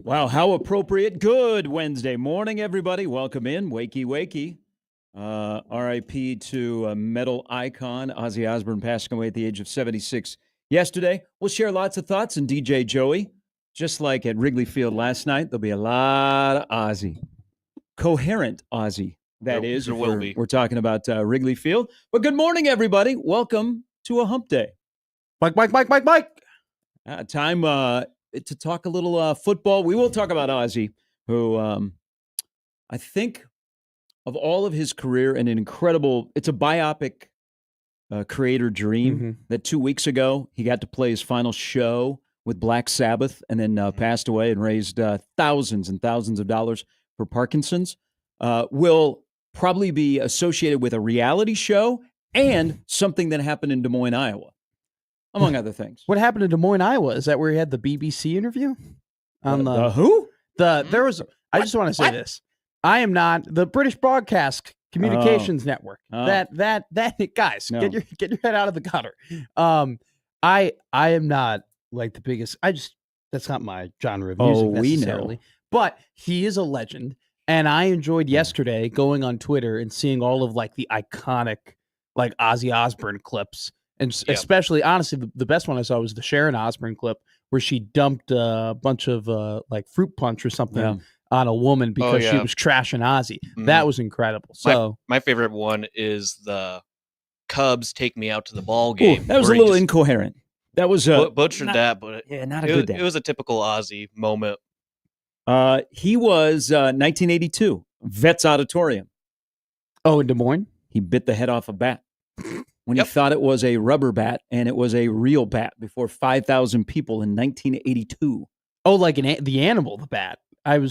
Wow, how appropriate. Good Wednesday morning, everybody. Welcome in. Wakey, wakey. RIP to metal icon Ozzy Osbourne passing away at the age of 76 yesterday. We'll share lots of thoughts and DJ Joey. Just like at Wrigley Field last night, there'll be a lot of Ozzy. Coherent Ozzy, that is. There will be. We're talking about Wrigley Field. But good morning, everybody. Welcome to a Hump Day. Mike. Time to talk a little football. We will talk about Ozzy, who I think of all of his career and an incredible, it's a biopic creator dream that 2 weeks ago he got to play his final show with Black Sabbath and then passed away and raised thousands and thousands of dollars for Parkinson's. Will probably be associated with a reality show and something that happened in Des Moines, Iowa, among other things. What happened in Des Moines, Iowa? Is that where he had the BBC interview? On the who? There was. I just want to say this. I am not the British Broadcast Communications Network. That guys, No. get your head out of the gutter. I am not like the biggest. That's not my genre of music necessarily. We know. But he is a legend, and I enjoyed yesterday going on Twitter and seeing all of like the iconic like Ozzy Osbourne clips. And especially, honestly, the best one I saw was the Sharon Osbourne clip where she dumped a bunch of like fruit punch or something on a woman because she was trashing Ozzy. That was incredible. So my favorite one is the Cubs take me out to the ball game. That was a little incoherent. That was butchered that, but not a good day. It was a typical Ozzy moment. He was 1982 Vets Auditorium. Oh, in Des Moines, he bit the head off a bat. When he thought it was a rubber bat, and it was a real bat before 5,000 people in 1982. Oh, like the animal, the bat. I'm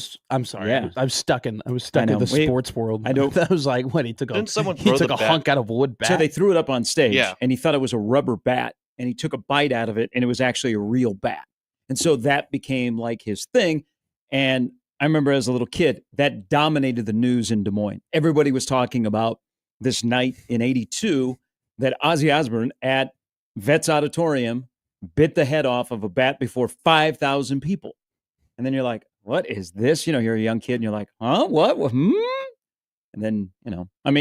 sorry. Yeah. I was stuck in the sports world. I know. That was like when he took a bat? hunk out of a wood bat. So they threw it up on stage, and he thought it was a rubber bat, and he took a bite out of it, and it was actually a real bat. And so that became like his thing. And I remember as a little kid, that dominated the news in Des Moines. Everybody was talking about this night in 82 that Ozzy Osbourne at Vets Auditorium bit the head off of a bat before 5,000 people. And then you're like, what is this? You're a young kid and you're like, huh? What? And then,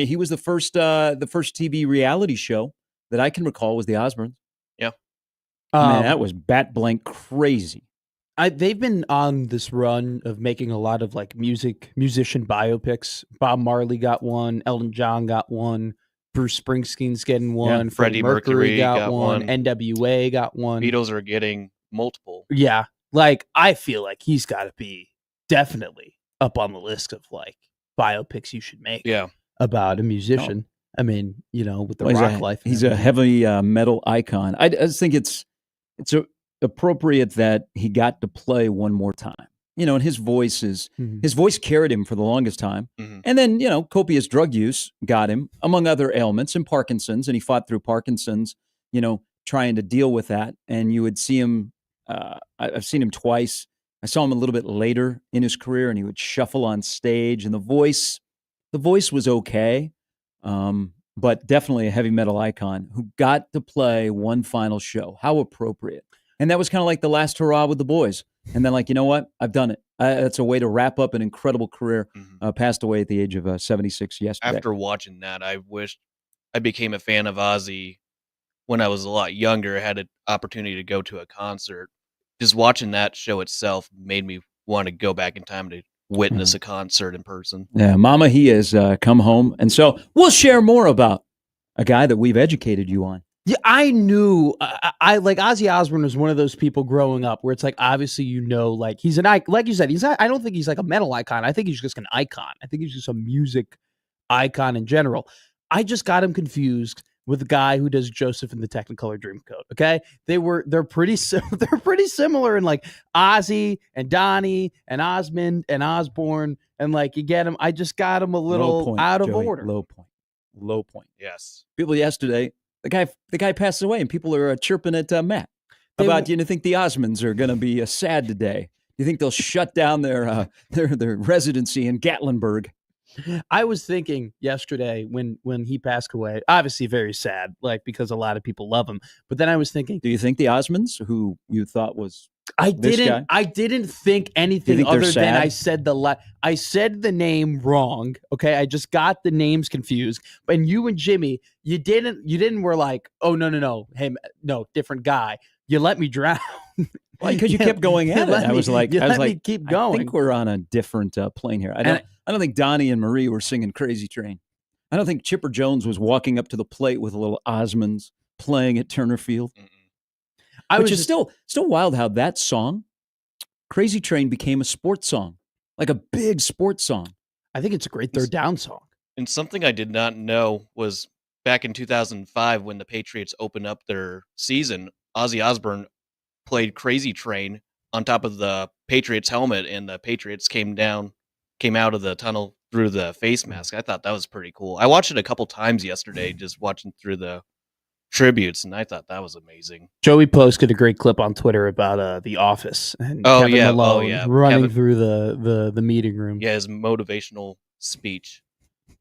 he was the first TV reality show that I can recall was the Osbournes. Yeah. Man, that was bat blank crazy. They've been on this run of making a lot of like musician biopics. Bob Marley got one. Elton John got one. Bruce Springsteen's getting one. Freddie Mercury got one. NWA got one. Beatles are getting multiple. Yeah. Like, I feel like he's got to be definitely up on the list of like biopics you should make about a musician. I mean, with the rock life. He's a heavy metal icon. I just think it's appropriate that he got to play one more time. And his voice carried him for the longest time. And then, copious drug use got him, among other ailments, and Parkinson's. And he fought through Parkinson's, trying to deal with that. And you would see him, I've seen him twice. I saw him a little bit later in his career, and he would shuffle on stage. And the voice was okay, but definitely a heavy metal icon who got to play one final show. How appropriate. And that was kind of like the last hurrah with the boys. And then like, you know what? I've done it. That's a way to wrap up an incredible career. Passed away at the age of 76 yesterday. After watching that, I wished I became a fan of Ozzy when I was a lot younger. I had an opportunity to go to a concert. Just watching that show itself made me want to go back in time to witness a concert in person. Yeah, Mama, he has come home. And so we'll share more about a guy that we've educated you on. Yeah, I knew. I like Ozzy Osbourne was one of those people growing up where it's like, obviously, like he's an icon. Like you said, I don't think he's like a metal icon. I think he's just an icon. I think he's just a music icon in general. I just got him confused with the guy who does Joseph in the Technicolor Dreamcoat. Okay, they're pretty similar in like Ozzy and Donnie and Osmond and Osbourne, and like you get him. I just got him a little out of order. Low point. Yes. People yesterday. The guy passed away, and people are chirping at Matt about. Do you think the Osmonds are going to be sad today? Do you think they'll shut down their residency in Gatlinburg? I was thinking yesterday when he passed away, obviously very sad, like because a lot of people love him. But then I was thinking, do you think the Osmonds, who you thought was I this didn't. guy? I didn't think anything think they're other than I sad? said the name wrong. Okay, I just got the names confused. And you and Jimmy, you didn't. Were like, oh no, hey, no, different guy. You let me drown. Well, because you kept going at it. I was like, me keep going. I think we're on a different plane here. I don't think Donnie and Marie were singing Crazy Train. I don't think Chipper Jones was walking up to the plate with a little Osmonds playing at Turner Field. Which is still wild how that song, Crazy Train, became a sports song, like a big sports song. I think it's a great third down song. And something I did not know was back in 2005 when the Patriots opened up their season, Ozzy Osbourne played Crazy Train on top of the Patriots helmet, and the Patriots came out of the tunnel through the face mask. I thought that was pretty cool. I watched it a couple times yesterday, just watching through the tributes, and I thought that was amazing. Joey posted a great clip on Twitter about The Office and Kevin Malone running through the meeting room. Yeah, his motivational speech.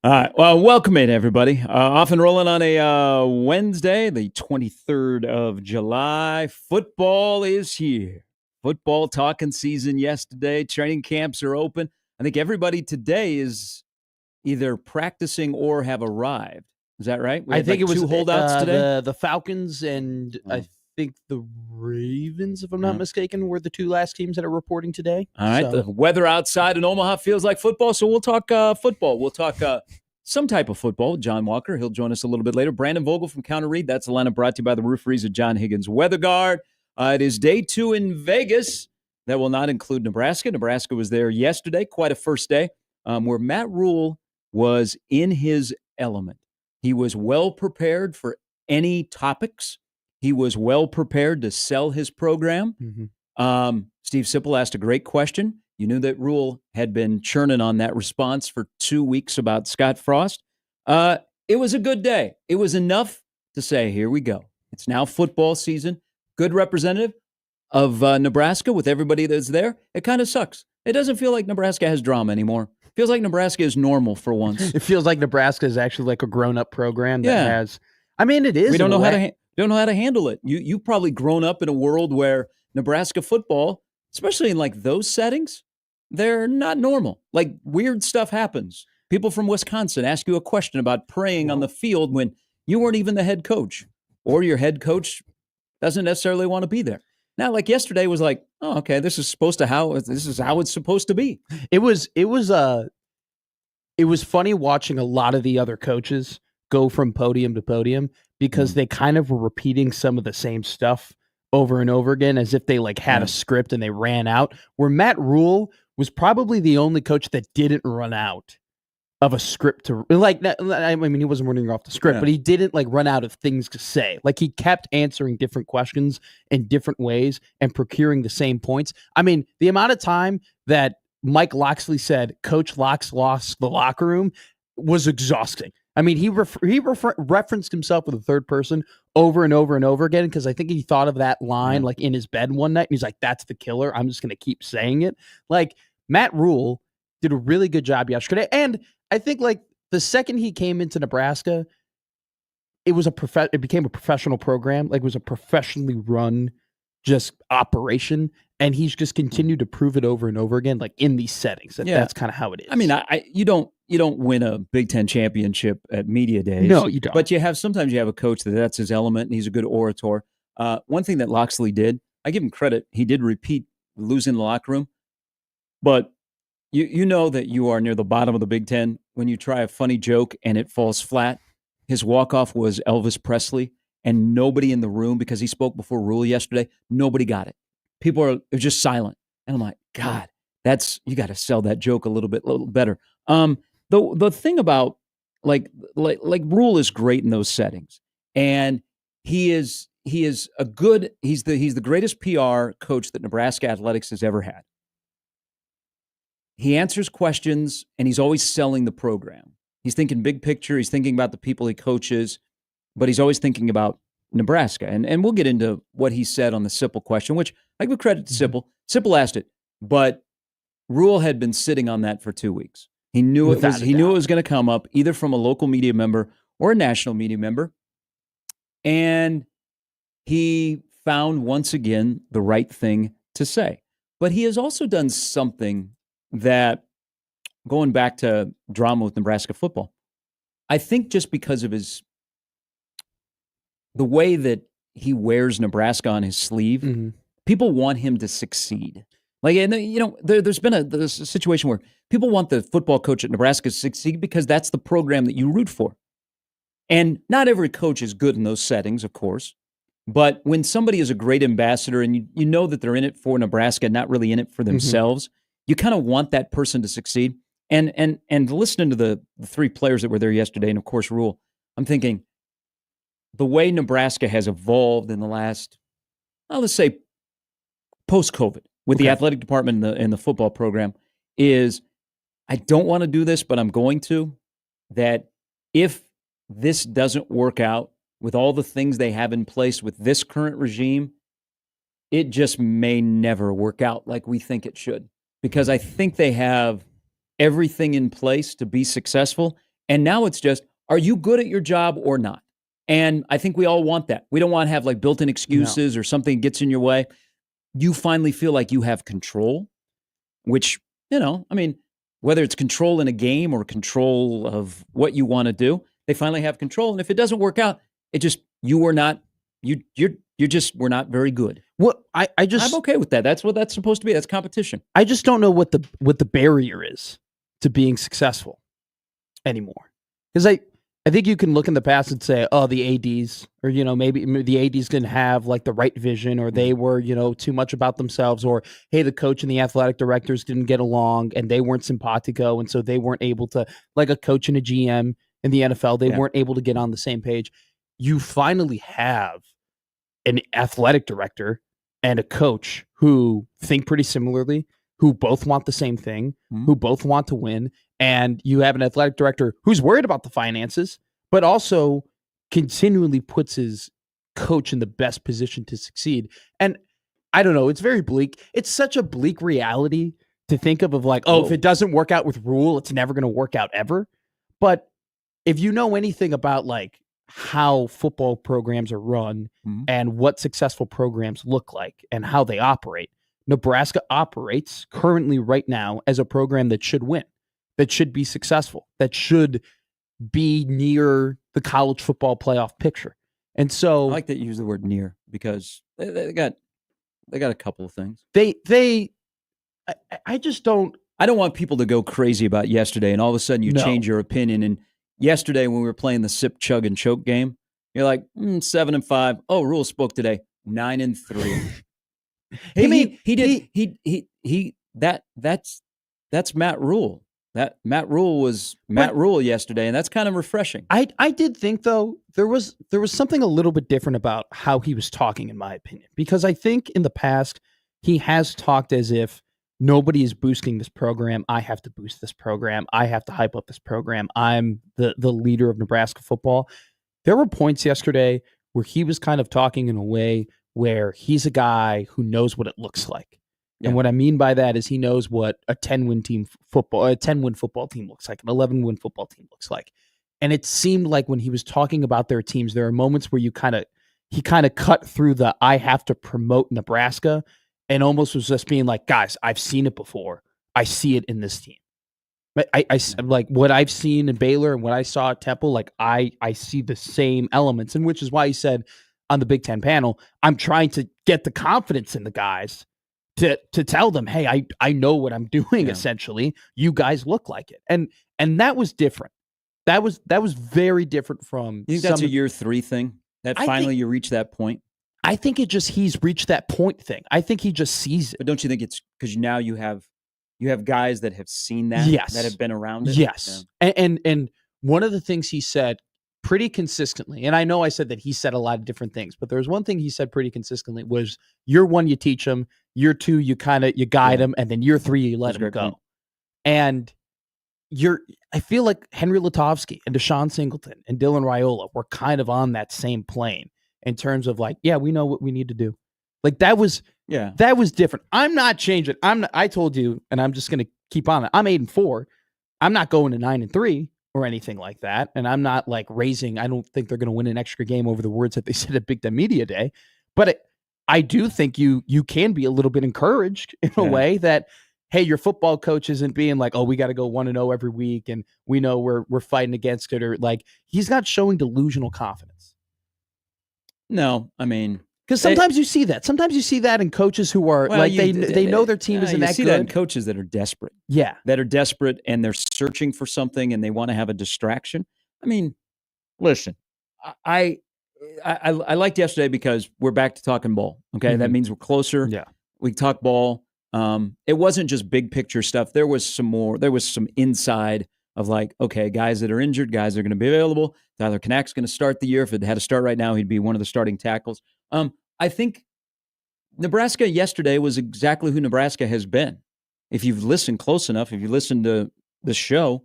All right. Well, welcome in, everybody. Off and rolling on a Wednesday, the 23rd of July. Football is here. Football talking season yesterday. Training camps are open. I think everybody today is either practicing or have arrived. Is that right? I think it was 2 holdouts today. The Falcons and I think the Ravens, if I'm not mistaken, were the 2 last teams that are reporting today. All right. The weather outside in Omaha feels like football, so we'll talk football. We'll talk some type of football with John Walker. He'll join us a little bit later. Brandon Vogel from Counter Read. That's the lineup brought to you by the Rooferys at John Higgins Weather Guard. It is day 2 in Vegas. That will not include Nebraska. Nebraska was there yesterday. Quite a first day where Matt Rule was in his element. He was well prepared for any topics. He was well prepared to sell his program. Steve Sipple asked a great question. You knew that Rule had been churning on that response for 2 weeks about Scott Frost. It was a good day. It was enough to say, here we go. It's now football season. Good representative of Nebraska with everybody that's there. It kind of sucks. It doesn't feel like Nebraska has drama anymore. It feels like Nebraska is normal for once. It feels like Nebraska is actually like a grown-up program that has. I mean, it is. We don't know how to handle it. You've probably grown up in a world where Nebraska football, especially in like those settings, they're not normal. Like weird stuff happens. People from Wisconsin ask you a question about praying on the field when you weren't even the head coach, or your head coach doesn't necessarily want to be there. Now, like yesterday was like, oh, okay, this is how it's supposed to be. It was funny watching a lot of the other coaches go from podium to podium because they kind of were repeating some of the same stuff over and over again as if they like had a script and they ran out. Where Matt Rule was probably the only coach that didn't run out of a script to like. I mean, he wasn't running off the script, but he didn't like run out of things to say. Like he kept answering different questions in different ways and procuring the same points. I mean, the amount of time that Mike Locksley said Coach Locks lost the locker room was exhausting. I mean, he referenced himself with a third person over and over and over again because I think he thought of that line like in his bed one night and he's like, "That's the killer. I'm just going to keep saying it." Like Matt Rule did a really good job yesterday, and I think like the second he came into Nebraska, it became a professional program. Like it was a professionally run just operation. And he's just continued to prove it over and over again, like in these settings. That's kind of how it is. I mean, you don't win a Big Ten championship at media days. No, you don't. But sometimes you have a coach that's his element, and he's a good orator. One thing that Locksley did, I give him credit. He did repeat losing the locker room, but you know that you are near the bottom of the Big Ten when you try a funny joke and it falls flat. His walk-off was Elvis Presley, and nobody in the room, because he spoke before Rule yesterday, nobody got it. People are just silent. And I'm like, God, you got to sell that joke a little better. The thing about like Rule is great in those settings. And he's the greatest PR coach that Nebraska athletics has ever had. He answers questions and he's always selling the program. He's thinking big picture. He's thinking about the people he coaches, but he's always thinking about Nebraska. And we'll get into what he said on the Sipple question, which I give credit to Sipple. Sipple asked it, but Rule had been sitting on that for 2 weeks. He knew it Without was. a He knew it doubt. was going to come up either from a local media member or a national media member, and he found once again the right thing to say. But he has also done something that, going back to drama with Nebraska football, I think just because of the way that he wears Nebraska on his sleeve, people want him to succeed. Like, and there's been a situation where people want the football coach at Nebraska to succeed because that's the program that you root for. And not every coach is good in those settings, of course. But when somebody is a great ambassador and you know that they're in it for Nebraska, not really in it for themselves, you kind of want that person to succeed. And listening to the three players that were there yesterday, and of course Rule, I'm thinking the way Nebraska has evolved in the last, let's say, post-COVID with the athletic department and the football program is, I don't want to do this, but I'm going to, that if this doesn't work out with all the things they have in place with this current regime, it just may never work out like we think it should. Because I think they have everything in place to be successful. And now it's just, are you good at your job or not? And I think we all want that. We don't want to have like built-in excuses or something gets in your way. You finally feel like you have control, which, whether it's control in a game or control of what you want to do, they finally have control. And if it doesn't work out, it just, we're not very good. What I'm okay with that. That's what that's supposed to be. That's competition. I just don't know what the barrier is to being successful anymore. Because I think you can look in the past and say, oh, the ADs, or, maybe the ADs didn't have like the right vision, or they were, too much about themselves, or, hey, the coach and the athletic directors didn't get along and they weren't simpatico. And so they weren't able to, like a coach and a GM in the NFL, they weren't able to get on the same page. You finally have an athletic director and a coach who think pretty similarly, who both want the same thing, who both want to win. And you have an athletic director who's worried about the finances, but also continually puts his coach in the best position to succeed. And I don't know, it's very bleak. It's such a bleak reality to think of like, if it doesn't work out with Rule, it's never going to work out ever. But if you know anything about like how football programs are run and what successful programs look like and how they operate, Nebraska operates currently right now as a program that should win, that should be successful, that should be near the college football playoff picture. And so I like that you use the word near, because they got a couple of things. I just don't. I don't want people to go crazy about yesterday and all of a sudden you change your opinion. And yesterday when we were playing the sip, chug, and choke game, you're like 7-5. Oh, Rule spoke today 9-3. That's Matt Rule. That Matt Rule was Matt Rule yesterday, and that's kind of refreshing. I did think though there was something a little bit different about how he was talking, in my opinion, because I think in the past he has talked as if nobody is boosting this program. I have to boost this program. I have to hype up this program. I'm the leader of Nebraska football. There were points yesterday where he was kind of talking in a way where he's a guy who knows what it looks like. Yeah. And what I mean by that is he knows what a 10-win football team looks like, an 11-win football team looks like. And it seemed like when he was talking about their teams, there are moments where he kind of cut through the I have to promote Nebraska and almost was just being like, guys, I've seen it before. I see it in this team. I'm like what I've seen in Baylor and what I saw at Temple, like I see the same elements, and which is why he said on the Big Ten panel, I'm trying to get the confidence in the guys to tell them, hey, I know what I'm doing. Essentially, you guys look like it, and that was different. That was very different from. You think that's a year 3 thing? That finally you reach that point. I think he's reached that point thing. I think he just sees it. But don't you think it's because now you have guys that have seen that, that have been around it? Yes. Yeah. And one of the things he said pretty consistently, and I know I said that he said a lot of different things, but there was one thing he said pretty consistently was year 1, you teach them, year 2, you guide them, and then year 3, you let them go. Point. And I feel like Henry Lutovsky and Deshaun Singleton and Dylan Raiola were kind of on that same plane in terms of like, we know what we need to do. Like that was different. I'm not changing. I told you, and I'm just going to keep on it. I'm 8-4. I'm not going to 9-3 or anything like that. And I'm not like raising, I don't think they're going to win an extra game over the words that they said at Big Ten Media Day. But I do think you can be a little bit encouraged in a way that, hey, your football coach isn't being like, oh, we got to go 1-0 every week, and we know we're fighting against it, or like he's not showing delusional confidence. No, I mean, because sometimes you see that. Sometimes you see that in coaches who are they know their team isn't that good. You see that in coaches that are desperate. Yeah, that are desperate and they're searching for something and they want to have a distraction. I mean, listen, I liked yesterday because we're back to talking ball. Okay, that means we're closer. Yeah, we talk ball. It wasn't just big picture stuff. There was some more. There was some inside of like, okay, guys that are injured, guys that are going to be available. Tyler Knack's going to start the year. If it had to start right now, he'd be one of the starting tackles. I think Nebraska yesterday was exactly who Nebraska has been. If you've listened close enough, if you listen to the show,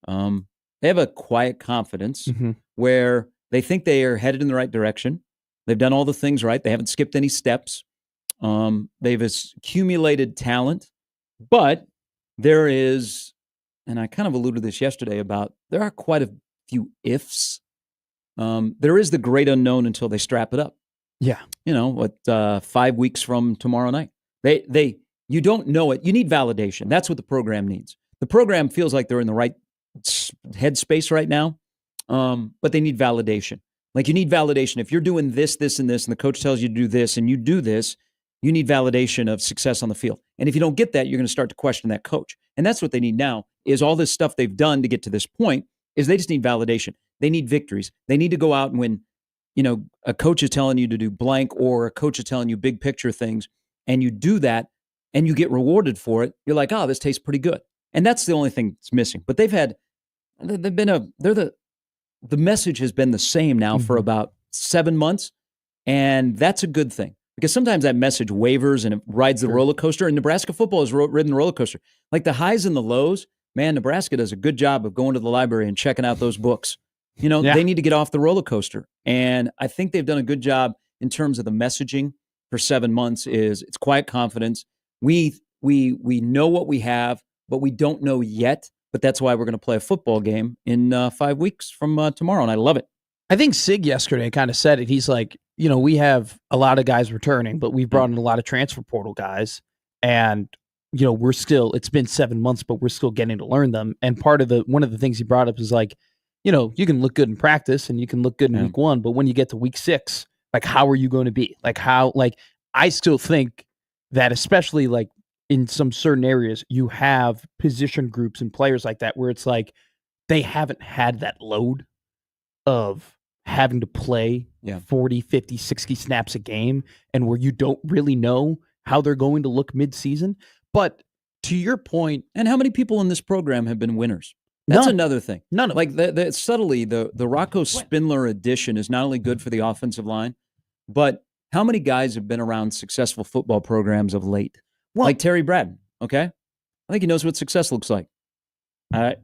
they have a quiet confidence where they think they are headed in the right direction. They've done all the things right. They haven't skipped any steps. They've accumulated talent, but there is, and I kind of alluded to this yesterday about, there are quite a few ifs. There is the great unknown until they strap it up. Yeah. 5 weeks from tomorrow night. You don't know it. You need validation. That's what the program needs. The program feels like they're in the right headspace right now, but they need validation. Like you need validation. If you're doing this, this, and this, and the coach tells you to do this, and you do this, you need validation of success on the field. And if you don't get that, you're going to start to question that coach. And that's what they need now is all this stuff they've done to get to this point is they just need validation. They need victories. They need to go out and win. A coach is telling you to do blank or a coach is telling you big picture things, and you do that and you get rewarded for it. You're like, oh, this tastes pretty good. And that's the only thing that's missing. But the message has been the same now for about 7 months. And that's a good thing because sometimes that message wavers and it rides the roller coaster. And Nebraska football has ridden the roller coaster. Like the highs and the lows, man, Nebraska does a good job of going to the library and checking out those books. They need to get off the roller coaster. And I think they've done a good job in terms of the messaging for 7 months it's quiet confidence. We know what we have, but we don't know yet. But that's why we're going to play a football game in 5 weeks from tomorrow. And I love it. I think Sig yesterday kind of said it. He's like, we have a lot of guys returning, but we've brought in a lot of transfer portal guys. And, it's been 7 months, but we're still getting to learn them. And one of the things he brought up is like, you can look good in practice and you can look good in week 1, but when you get to week 6, like, how are you going to be? I still think that especially like in some certain areas, you have position groups and players like that where it's like they haven't had that load of having to play 40, 50, 60 snaps a game and where you don't really know how they're going to look mid-season. But to your point, and how many people in this program have been winners? That's another thing. None of like subtly, the Rocco Spindler addition is not only good for the offensive line, but how many guys have been around successful football programs of late? Like Terry Bradden, okay? I think he knows what success looks like. Rocco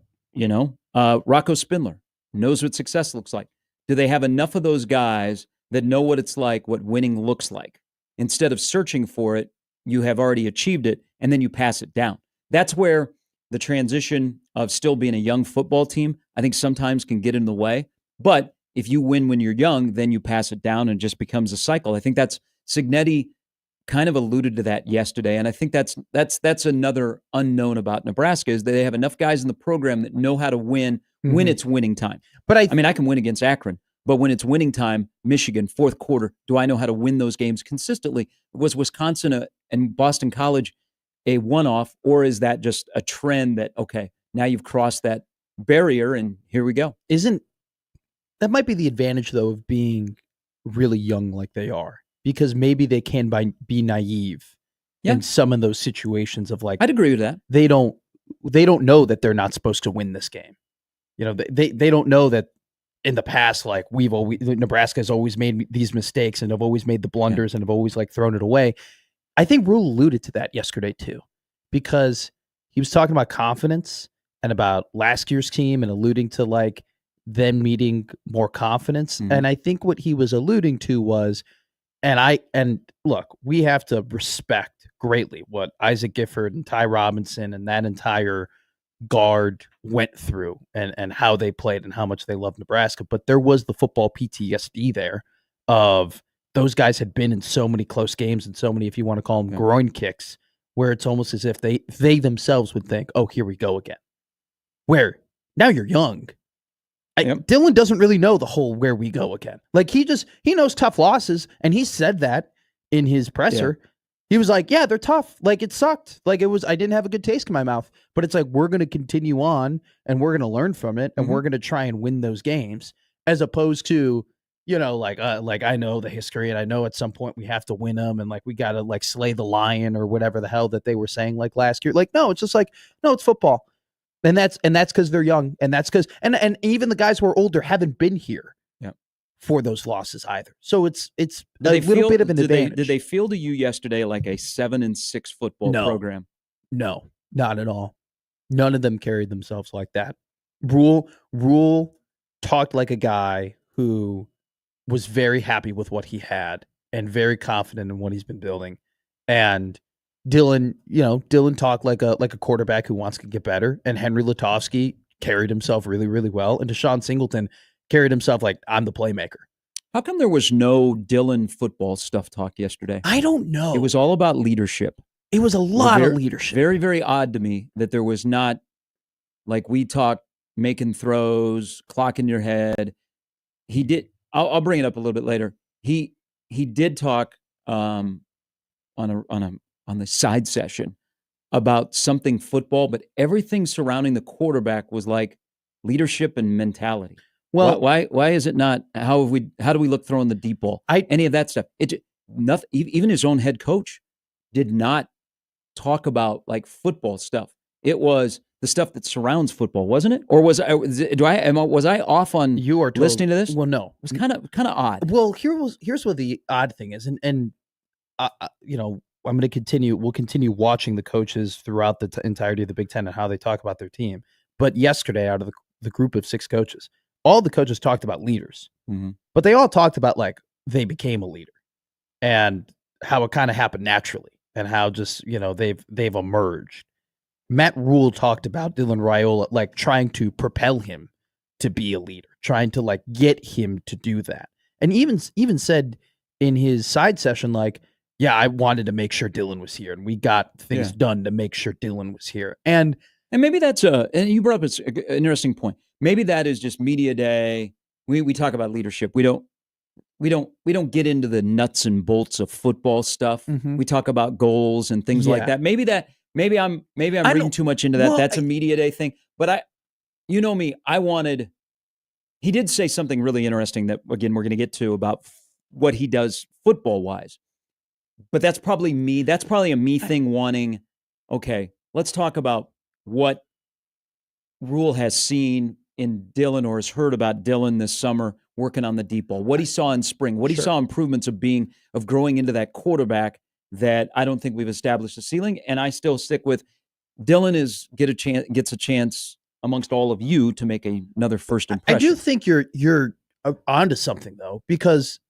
Spindler knows what success looks like. Do they have enough of those guys that know what it's like, what winning looks like? Instead of searching for it, you have already achieved it, and then you pass it down. That's where the transition of still being a young football team, I think sometimes can get in the way. But if you win when you're young, then you pass it down and it just becomes a cycle. I think that's Cignetti kind of alluded to that yesterday. And I think that's another unknown about Nebraska is that they have enough guys in the program that know how to win when it's winning time. But I mean, I can win against Akron, but when it's winning time, Michigan, fourth quarter, do I know how to win those games consistently? Was Wisconsin and Boston College a one-off, or is that just a trend that, okay, now you've crossed that barrier and here we go? That might be the advantage, though, of being really young like they are, because maybe they can be naive in some of those situations of like, I'd agree with that. They don't know that they're not supposed to win this game. They don't know that in the past, like Nebraska has always made these mistakes and have always made the blunders and have always like thrown it away. I think Rule alluded to that yesterday too, because he was talking about confidence and about last year's team and alluding to like them needing more confidence. Mm-hmm. And I think what he was alluding to was, and look, we have to respect greatly what Isaac Gifford and Ty Robinson and that entire guard went through and how they played and how much they love Nebraska. But there was the football PTSD there of those guys had been in so many close games and so many, if you want to call them groin kicks, where it's almost as if they themselves would think, oh, here we go again. Where now you're young. Dylan doesn't really know the whole where we go again. Like he knows tough losses, and he said that in his presser. Yeah. He was like, yeah, they're tough. Like it sucked. Like I didn't have a good taste in my mouth, but it's like, we're going to continue on and we're going to learn from it. And we're going to try and win those games, as opposed to, like I know the history and I know at some point we have to win them. And like, we got to like slay the lion or whatever the hell that they were saying like last year. Like, no, it's just like, no, it's football. And that's because they're young. And that's because, and even the guys who are older haven't been here for those losses either. So it's a little bit of an advantage. Did they feel to you yesterday like a 7-6 football program? No, not at all. None of them carried themselves like that. Rule talked like a guy who was very happy with what he had and very confident in what he's been building. And Dylan talked like a quarterback who wants to get better. And Henry Lutovsky carried himself really, really well. And Deshaun Singleton carried himself like, I'm the playmaker. How come there was no Dylan football stuff talk yesterday? I don't know. It was all about leadership. It was a lot of leadership. Very, very odd to me that there was not, like we talked, making throws, clock in your head. He did. I'll bring it up a little bit later. He did talk on the side session about something football, but everything surrounding the quarterback was like leadership and mentality. Well, why is it not? How do we look throwing the deep ball? Any of that stuff? Nothing. Even his own head coach did not talk about like football stuff. It was the stuff that surrounds football, wasn't it? Or was I off on listening to this? Well, no, it was kind of odd. Well, here's what the odd thing is, and I'm going to continue. We'll continue watching the coaches throughout the entirety of the Big Ten and how they talk about their team. But yesterday, out of the group of 6 coaches, all the coaches talked about leaders, but they all talked about like they became a leader and how it kind of happened naturally and how just, they've emerged. Matt Rule talked about Dylan Raiola, like trying to propel him to be a leader, trying to like get him to do that. And even said in his side session, like, yeah, I wanted to make sure Dylan was here and we got things done to make sure Dylan was here. And maybe that's and you brought up an interesting point. Maybe that is just media day. We talk about leadership. We don't get into the nuts and bolts of football stuff. We talk about goals and things like that. Maybe I'm reading too much into that. Well, that's a media day thing. But you know me, he did say something really interesting that again we're going to get to about what he does football wise. But that's probably me. That's probably a me thing wanting, okay, let's talk about what Rule has seen in Dylan or has heard about Dylan this summer working on the deep ball, what he saw in spring, what he saw improvements of growing into that quarterback that I don't think we've established a ceiling. And I still stick with Dylan gets a chance amongst all of you to make another first impression. I do think you're onto something though, because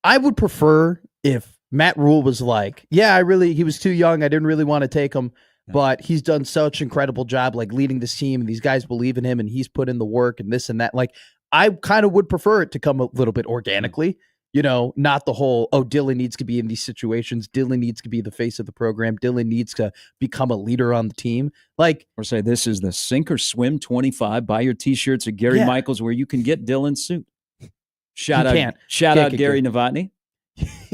I would prefer if Matt Rule was like, yeah, he was too young. I didn't really want to take him. But he's done such an incredible job, like leading this team, and these guys believe in him, and he's put in the work and this and that. Like, I kind of would prefer it to come a little bit organically, not the whole, Dylan needs to be in these situations. Dylan needs to be the face of the program. Dylan needs to become a leader on the team. Like, or say, this is the Sink or Swim 25. Buy your T-shirts at Gary Michaels, where you can get Dylan's suit. Shout out Gary Novotny.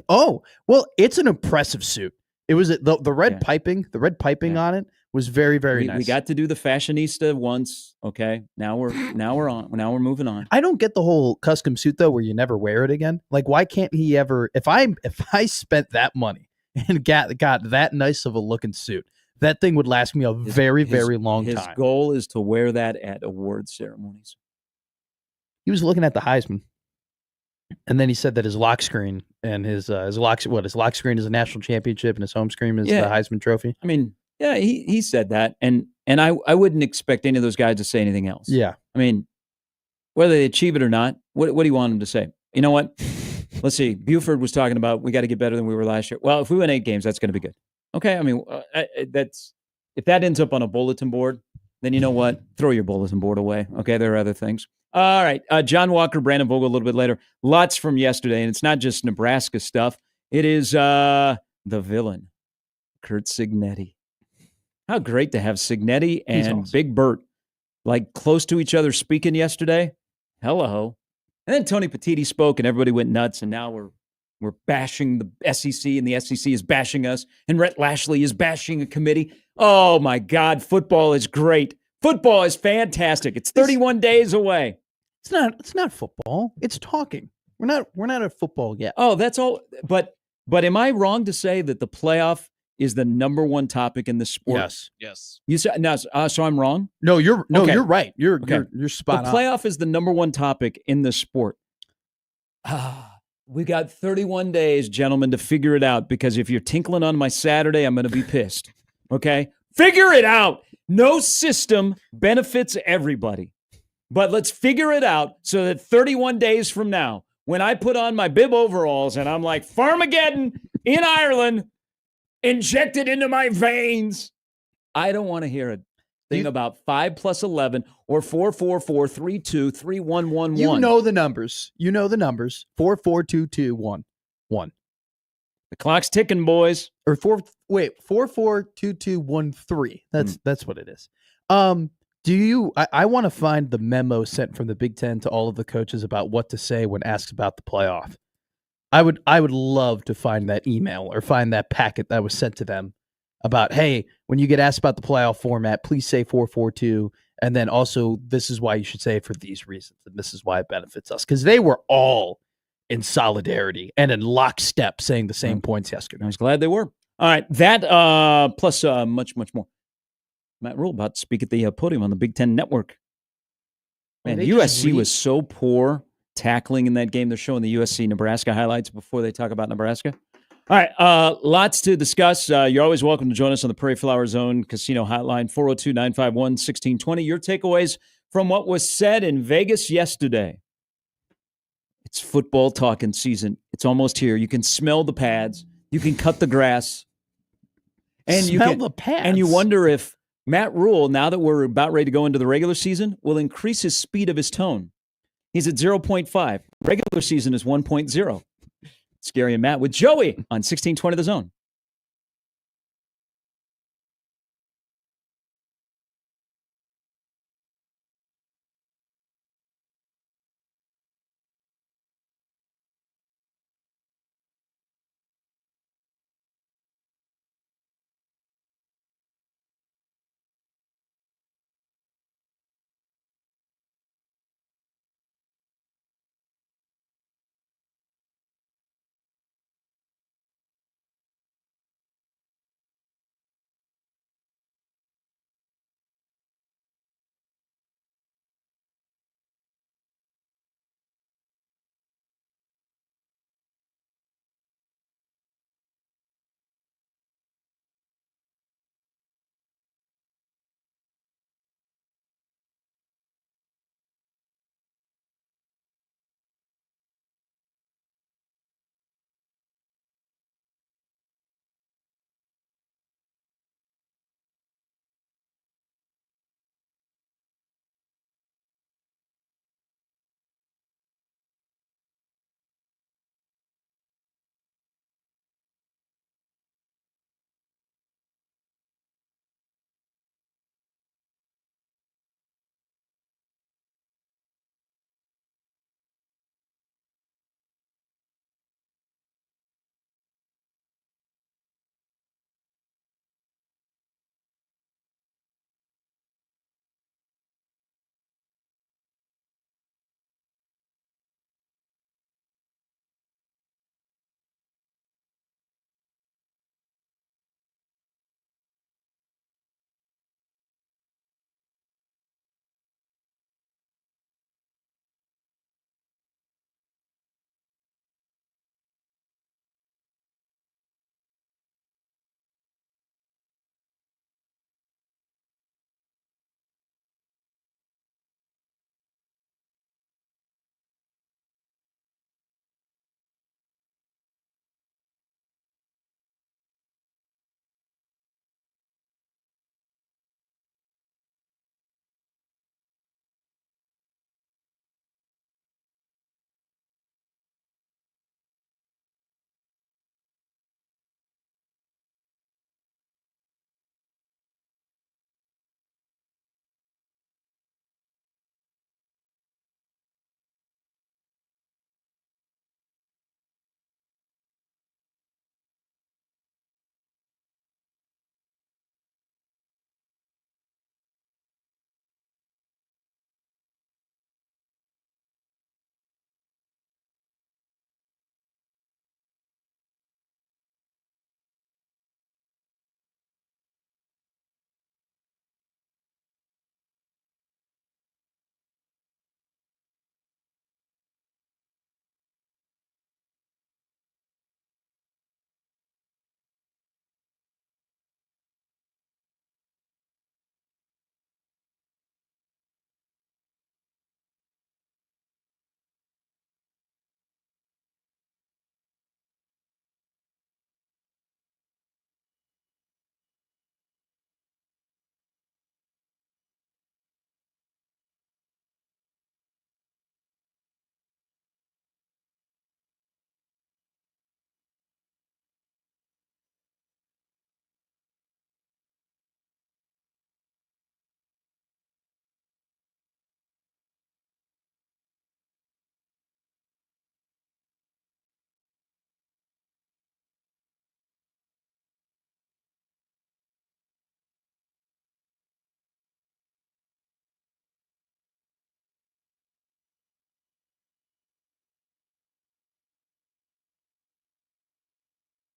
Oh, well, it's an impressive suit. It was the red piping. The red piping on it was very, very nice. We got to do the fashionista once. Okay, now we're moving on. I don't get the whole custom suit though, where you never wear it again. Like, why can't he ever? If I spent that money and got that nice of a looking suit, that thing would last me a very long time. His goal is to wear that at award ceremonies. He was looking at the Heisman. And then he said that his lock screen and his lock screen is a national championship and his home screen is the Heisman Trophy. I mean, yeah, he said that, and I wouldn't expect any of those guys to say anything else. Yeah, I mean, whether they achieve it or not, what do you want them to say? You know what? Let's see. Buford was talking about we got to get better than we were last year. Well, if we win 8 games, that's going to be good. Okay, I mean, if that ends up on a bulletin board, then you know what? Throw your bulletin board away. Okay, there are other things. All right, John Walker, Brandon Vogel a little bit later. Lots from yesterday, and it's not just Nebraska stuff. It is the villain, Kurt Signetti. How great to have Signetti and awesome. Big Bert like close to each other speaking yesterday. Hello. And then Tony Petitti spoke and everybody went nuts. And now we're bashing the SEC and the SEC is bashing us. And Rhett Lashley is bashing a committee. Oh my God. Football is great. Football is fantastic. It's 31 days away. It's not football. It's talking. We're not at football yet. Oh, that's all. But am I wrong to say that the playoff is the number one topic in the sport? Yes. You said no. So I'm wrong. No, you're Okay. you're right. You're Okay. you're spot The on. playoff is the number one topic in the sport. We got 31 days, gentlemen, to figure it out. Because if you're tinkling on my Saturday, I'm going to be pissed. Okay, figure it out. No system benefits everybody, but let's figure it out so that 31 days from now, when I put on my bib overalls and I'm like Farmageddon in Ireland, injected into my veins, I don't want to hear a thing about 5 plus 11 or 4, 4, 4, 3, 2, 3, 1, 1, 1. You know the numbers. 4, 4, 2, 2, 1, 1. The clock's ticking, boys. Or 4, 4, 2, 2, 1, 3. That's what it is. I want to find the memo sent from the Big Ten to all of the coaches about what to say when asked about the playoff. I would love to find that email or find that packet that was sent to them about, hey, when you get asked about the playoff format, please say 4-4-2, and then also this is why you should say it for these reasons, and this is why it benefits us. Because they were all in solidarity and in lockstep saying the same points yesterday. I was glad they were. All right, that plus much, much more. Matt Rule about to speak at the podium on the Big Ten Network. Man, USC was so poor tackling in that game. They're showing the USC-Nebraska highlights before they talk about Nebraska. All right, lots to discuss. You're always welcome to join us on the Prairie Flower Zone Casino Hotline, 402-951-1620. Your takeaways from what was said in Vegas yesterday. It's football talking season. It's almost here. You can smell the pads. You can cut the grass. And smell the pads. And you wonder if Matt Rule, now that we're about ready to go into the regular season, will increase his speed of his tone. He's at 0.5. Regular season is 1.0. Scary and Matt with Joey on 1620 The Zone.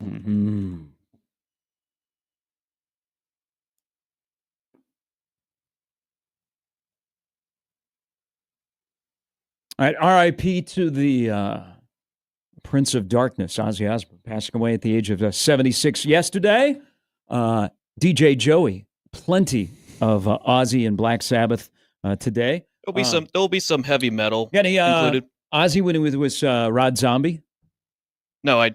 Mm-hmm. All right, R.I.P. to the Prince of Darkness, Ozzy Osbourne, passing away at the age of 76 yesterday. DJ Joey, plenty of Ozzy and Black Sabbath today. There'll be some heavy metal got any included. Ozzy when it was Rod Zombie? No,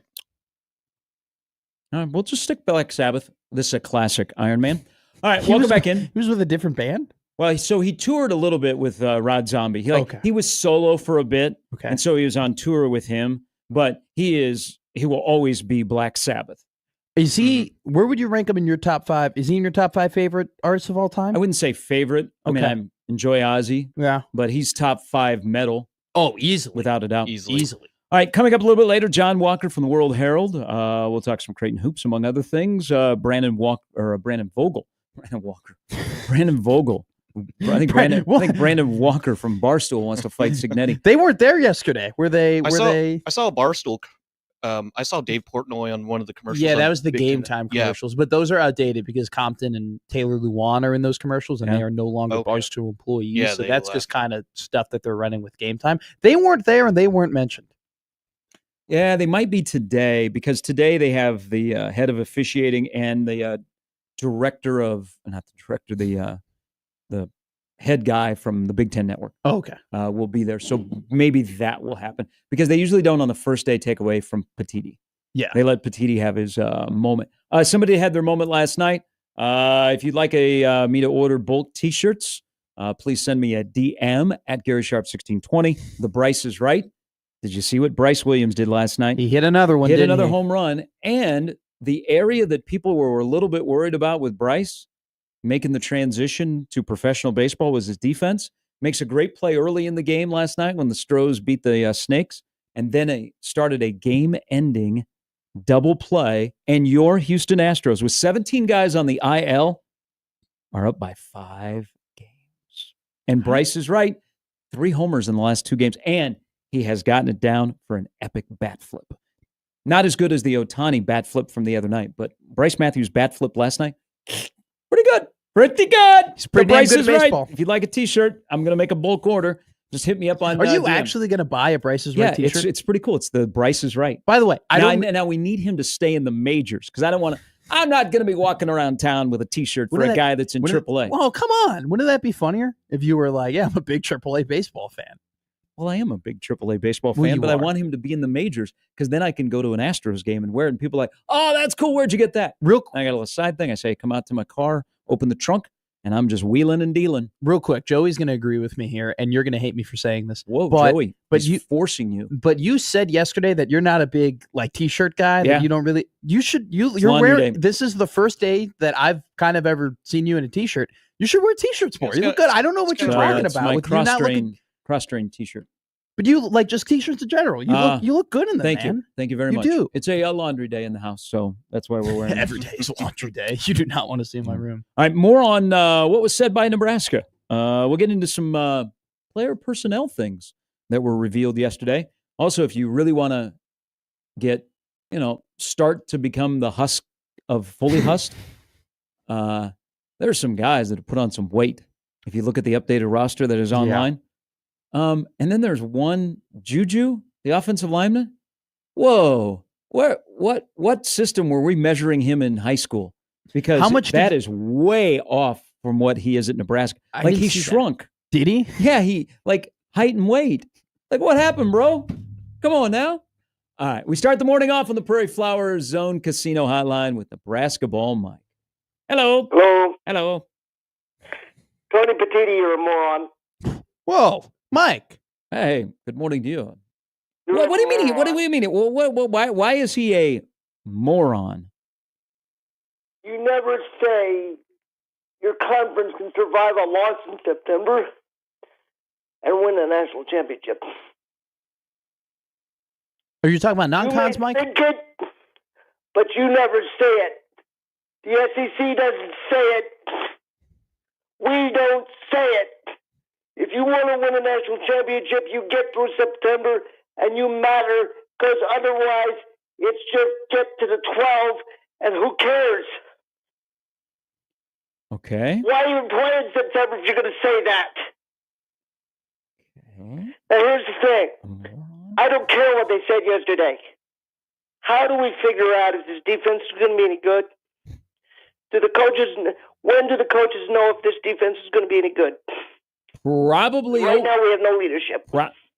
We'll just stick Black Sabbath. This is a classic Iron Man. All right, welcome back in. He was with a different band? Well, so he toured a little bit with Rod Zombie. He was solo for a bit, and so he was on tour with him. But he will always be Black Sabbath. Is he? Where would you rank him in your top 5? Is he in your top 5 favorite artists of all time? I wouldn't say favorite. I mean, I enjoy Ozzy. Yeah, but he's top 5 metal. Oh, easily, without a doubt, easily. All right, coming up a little bit later, John Walker from the World Herald. We'll talk some Creighton hoops, among other things. Brandon Vogel. Brandon Vogel. I think Brandon Walker from Barstool wants to fight Signetti. They weren't there yesterday. Were they? I saw Barstool. I saw Dave Portnoy on one of the commercials. Yeah, that was the Game Time commercials, but those are outdated because Compton and Taylor Lewan are in those commercials, and they are no longer Barstool employees. Yeah, so that's just kind of stuff that they're running with Game Time. They weren't there, and they weren't mentioned. Yeah, they might be today because today they have the head of officiating and the director of the head guy from the Big Ten Network. Oh, okay. Will be there. So maybe that will happen because they usually don't on the first day take away from Petiti. Yeah. They let Petiti have his moment. Somebody had their moment last night. If you'd like me to order bulk T-shirts, please send me a DM at Gary Sharp 1620. The Bryce is right. Did you see what Bryce Williams did last night? He hit another one. Hit another home run. And the area that people were a little bit worried about with Bryce making the transition to professional baseball was his defense. Makes a great play early in the game last night when the Stros beat the Snakes, and then started a game-ending double play. And your Houston Astros, with 17 guys on the IL, are up by 5 games. And Bryce is right. 3 homers in the last 2 games, and he has gotten it down for an epic bat flip. Not as good as the Ohtani bat flip from the other night, but Bryce Matthews' bat flip last night, pretty good. Pretty good. He's pretty Bryce good is at baseball. Right. If you'd like a T-shirt, I'm going to make a bulk order. Just hit me up on. Are you DM. actually going to buy a Bryce is Right T-shirt? It's pretty cool. It's the Bryce is Right. By the way, now we need him to stay in the majors because I don't want to. I'm not going to be walking around town with a T-shirt for a guy that's in AAA. Well, come on. Wouldn't that be funnier if you were like, yeah, I'm a big AAA baseball fan? Well, I am a big AAA baseball fan, but I want him to be in the majors because then I can go to an Astros game and wear it. And people are like, oh, that's cool. Where'd you get that? Real cool. I got a little side thing. I say, come out to my car, open the trunk, and I'm just wheeling and dealing. Real quick, Joey's going to agree with me here, and you're going to hate me for saying this. Whoa, Joey! But he's forcing you. But you said yesterday that you're not a big T-shirt guy. That you don't really. You should. You're wearing. This is the first day that I've kind of ever seen you in a T-shirt. You should wear T-shirts more. You look good. I don't know what you're talking about. My cross-train T-shirt. But you just T-shirts in general. You look good in them. Thank you. Thank you very much. You do. It's a laundry day in the house, so that's why we're wearing it. Every day is laundry day. You do not want to see my room. All right, more on what was said by Nebraska. We'll get into some player personnel things that were revealed yesterday. Also, if you really want to start to become the husk of fully husked, there's some guys that have put on some weight. If you look at the updated roster that is online. Yeah. And then there's one Juju, the offensive lineman. Whoa, what system were we measuring him in high school? Because that is way off from what he is at Nebraska. He shrunk. That. Did he? Yeah, he height and weight. What happened, bro? Come on now. All right, we start the morning off on the Prairie Flower Zone Casino Hotline with Nebraska Ball Mike. Hello. Hello. Hello. Tony Petiti, you're a moron. Whoa. Mike. Hey, good morning to you. What do you mean? What do you mean? Why is he a moron? You never say your conference can survive a loss in September and win a national championship. Are you talking about non-cons, Mike? Think it, but you never say it. The SEC doesn't say it. We don't say it. If you want to win a national championship, you get through September and you matter, because otherwise It's just get to the 12, and who cares? Okay. Why even play in September if you're going to say that? Okay. Now, here's the thing. I don't care what they said yesterday. How do we figure out if this defense is going to be any good? When do the coaches know if this defense is going to be any good? Probably. Right now, we have no leadership.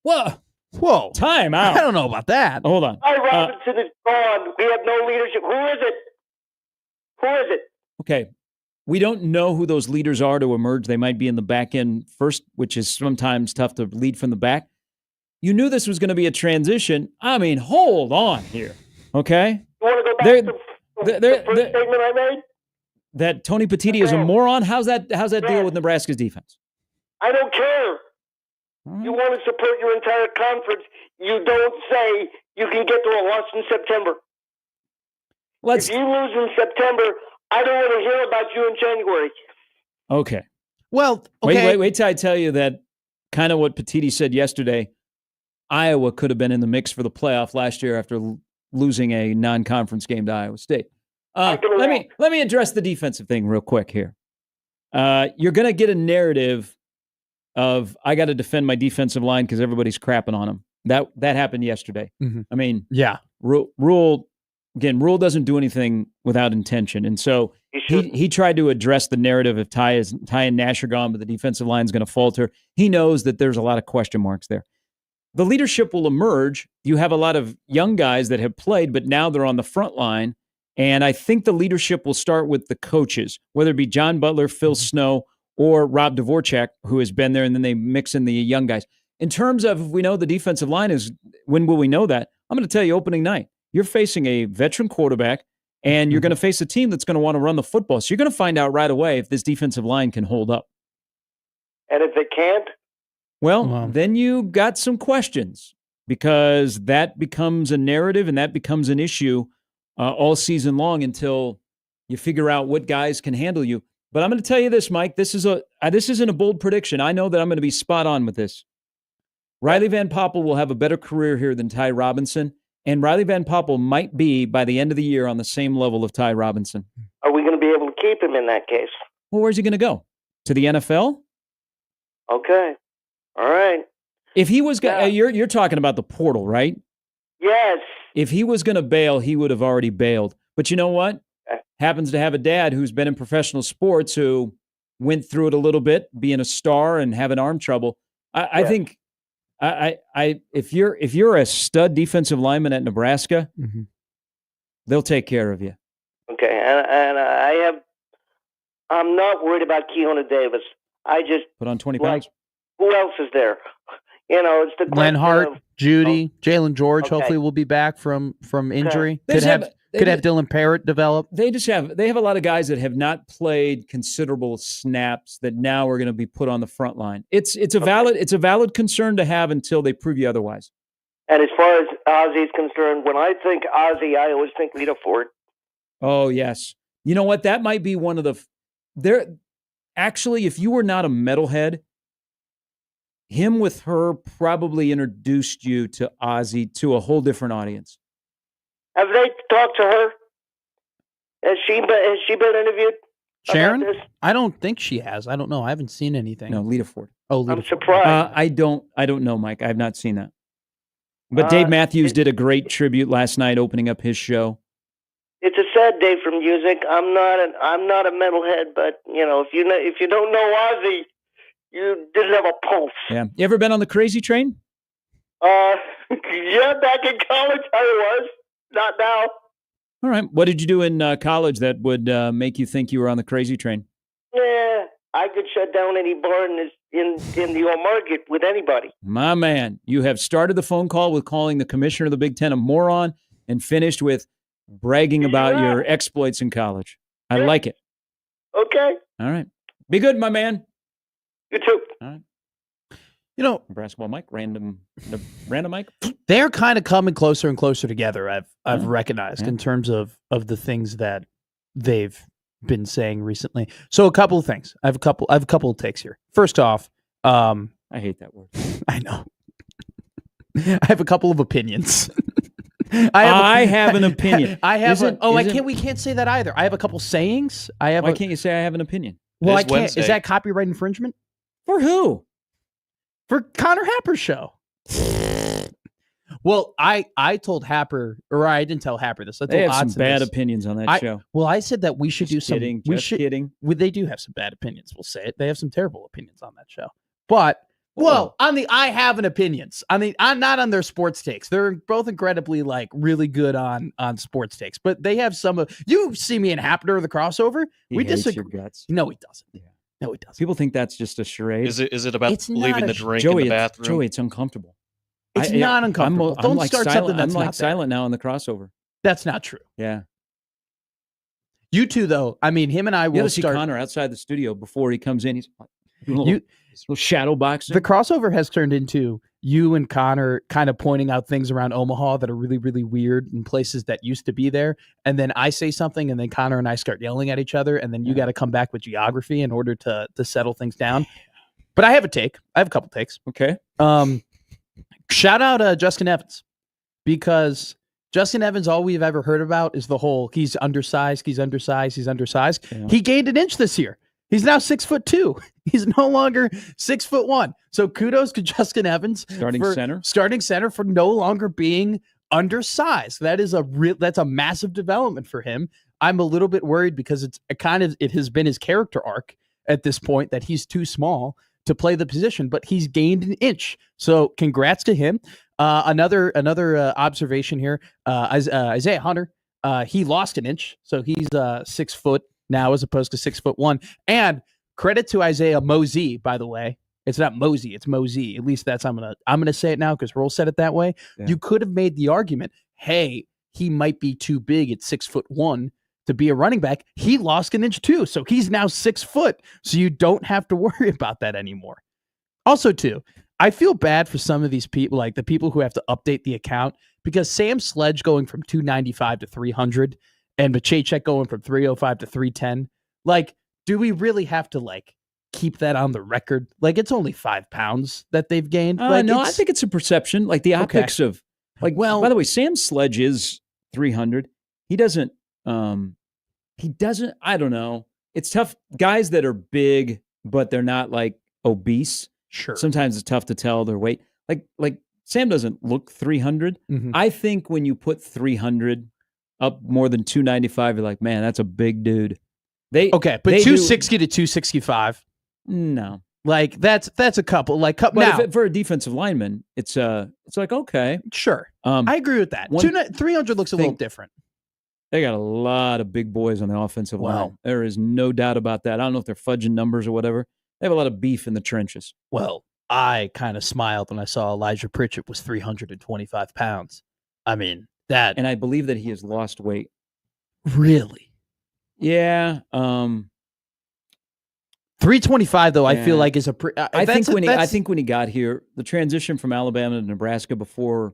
Whoa. Time out. I don't know about that. Hold on. Ty Robinson is gone. We have no leadership. Who is it? Okay. We don't know who those leaders are to emerge. They might be in the back end first, which is sometimes tough to lead from the back. You knew this was going to be a transition. I mean, hold on here. Okay? You want to go back to the first statement I made? That Tony Petitti is a moron? How's that deal with Nebraska's defense? I don't care. You want to support your entire conference. You don't say you can get to a loss in September. If you lose in September, I don't want to hear about you in January. Okay. Well, okay. Wait till I tell you that kind of what Petitti said yesterday. Iowa could have been in the mix for the playoff last year after losing a non-conference game to Iowa State. Let me address the defensive thing real quick here. You're going to get a narrative of I got to defend my defensive line because everybody's crapping on them. That happened yesterday. Mm-hmm. I mean, yeah. Rule doesn't do anything without intention, and so he tried to address the narrative of Ty and Nash are gone, but the defensive line is going to falter. He knows that there's a lot of question marks there. The leadership will emerge. You have a lot of young guys that have played, but now they're on the front line. And I think the leadership will start with the coaches, whether it be John Butler, Phil Snow, or Rob Dvorak, who has been there, and then they mix in the young guys. In terms of if we know the defensive line is, when will we know that? I'm going to tell you opening night. You're facing a veteran quarterback, and you're going to face a team that's going to want to run the football. So you're going to find out right away if this defensive line can hold up. And if they can't? Well, then you got some questions because that becomes a narrative and that becomes an issue all season long until you figure out what guys can handle you. But I'm going to tell you this, Mike. This isn't a bold prediction. I know that I'm going to be spot on with this. Riley Van Poppel will have a better career here than Ty Robinson, and Riley Van Poppel might be, by the end of the year, on the same level of Ty Robinson. Are we going to be able to keep him in that case? Well, where's he going to go? To the NFL? Okay. All right. If he was going, you're talking about the portal, right? Yes. If he was going to bail, he would have already bailed. But you know what? Happens to have a dad who's been in professional sports who went through it a little bit, being a star and having arm trouble. I think if you're a stud defensive lineman at Nebraska, they'll take care of you. Okay, and I'm not worried about Keona Davis. I just put on 20 pounds. Who else is there? You know, it's the Glenn Hart, Judy, Jalen George. Hopefully, will be back from injury. Could have Dylan Parrott develop. They have a lot of guys that have not played considerable snaps that now are going to be put on the front line. It's a valid concern to have until they prove you otherwise. And as far as Ozzy's concerned, when I think Ozzy, I always think Lita Ford. Oh yes, you know what? That might be one of the. Actually, if you were not a metalhead, him with her probably introduced you to Ozzy to a whole different audience. Have they talked to her? Has she been interviewed? Sharon? I don't think she has. I don't know. I haven't seen anything. No, Lita Ford. Oh, Lita I'm Ford. surprised. I don't know, Mike. I have not seen that. But Dave Matthews did a great tribute last night, opening up his show. It's a sad day for music. I'm not a metalhead, but you know, if you don't know Ozzy, you didn't have a pulse. Yeah. You ever been on the crazy train? Yeah, back in college I was. Not now. All right. What did you do in college that would make you think you were on the crazy train? Yeah, I could shut down any bar in the old market with anybody. My man, you have started the phone call with calling the commissioner of the Big Ten a moron and finished with bragging about your exploits in college. I like it. Okay. All right. Be good, my man. You too. All right. You know, Nebraska Mike, random Mike. They're kind of coming closer and closer together. I've recognized in terms of the things that they've been saying recently. So a couple of things. I have a couple of takes here. First off, I hate that word. I know. I have a couple of opinions. I have an opinion. We can't say that either. I have a couple sayings. Why can't you say I have an opinion? Well, I can't. Wednesday. Is that copyright infringement? For who? For Connor Happer's show. Well, I told Happer, or I didn't tell Happer this. They have some bad opinions on that show. Well, I said that we should do some. Kidding. They do have some bad opinions. We'll say it. They have some terrible opinions on that show. But on the I have an opinions. I'm not on their sports takes. They're both incredibly really good on sports takes. But they have some of. You see me and Happer the crossover. We disagree. Your guts. No, he doesn't. Yeah. No, he doesn't. People think that's just a charade. Is it about leaving the drink in the bathroom? Joey, it's uncomfortable. It's not uncomfortable. Don't start silent, something that's I'm not silent now on the crossover. That's not true. Yeah. You two, though. I mean, him and I will see Connor outside the studio before he comes in. He's doing a little shadow boxing. The crossover has turned into you and Connor kind of pointing out things around Omaha that are really, really weird in places that used to be there. And then I say something, and then Connor and I start yelling at each other, and then you got to come back with geography in order to settle things down. But I have a take. I have a couple takes. Okay. Shout out Justin Evans, because Justin Evans, all we've ever heard about is the whole he's undersized. Yeah. He gained an inch this year. He's now 6'2". He's no longer 6'1". So kudos to Justin Evans, starting center for no longer being undersized. That's a massive development for him. I'm a little bit worried because it has been his character arc at this point that he's too small to play the position, but he's gained an inch. So congrats to him. Another observation here, Isaiah Hunter, he lost an inch. So he's 6 foot now as opposed to 6'1". And credit to Isaiah Mosey, by the way. It's not Mosey, it's Mosey. At least I'm gonna say it now because Roll said it that way. Yeah. You could have made the argument, hey, he might be too big at 6'1" to be a running back. He lost an inch too, so he's now 6 foot. So you don't have to worry about that anymore. Also, too, I feel bad for some of these people, like the people who have to update the account, because Sam Sledge going from 295 to 300 and Bachacek going from 305 to 310. Like, do we really have to keep that on the record? Like, it's only 5 pounds that they've gained. No, I think it's a perception. Like the optics of by the way, Sam Sledge is 300. He doesn't, I don't know. It's tough. Guys that are big, but they're not obese. Sure. Sometimes it's tough to tell their weight. Like Sam doesn't look 300. Mm-hmm. I think when you put 300 up more than 295, you're like, man, that's a big dude. But 260 to 265. No. That's a couple. But for a defensive lineman, it's okay. Sure. I agree with that. 300 looks a little different. They got a lot of big boys on the offensive line. There is no doubt about that. I don't know if they're fudging numbers or whatever. They have a lot of beef in the trenches. Well, I kind of smiled when I saw Elijah Pritchett was 325 pounds. I mean, that... And I believe that he has lost weight. Really? Yeah. 325, though, I feel like is a... I think when he got here, the transition from Alabama to Nebraska before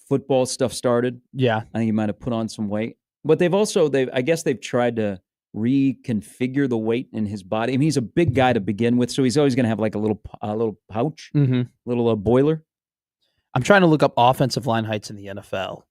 football stuff started, I think he might have put on some weight. But I guess they've tried to reconfigure the weight in his body. I mean, he's a big guy to begin with, so he's always going to have a little pouch, little boiler. I'm trying to look up offensive line heights in the NFL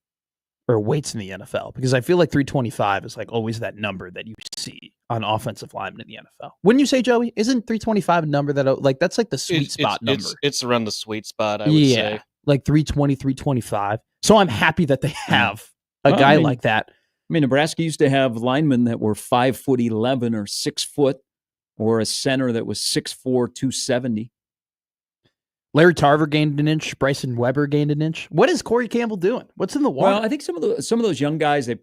or weights in the NFL because I feel like 325 is always that number that you see on offensive linemen in the NFL. Wouldn't you say, Joey? Isn't 325 a number that that's the sweet spot number? It's around the sweet spot, I would say. 320, 325. So I'm happy that they have a guy like that. I mean, Nebraska used to have linemen that were 5'11" or 6 foot, or a center that was 6'4", 270. Larry Tarver gained an inch. Bryson Weber gained an inch. What is Corey Campbell doing? What's in the water? Well, I think some of those young guys, they're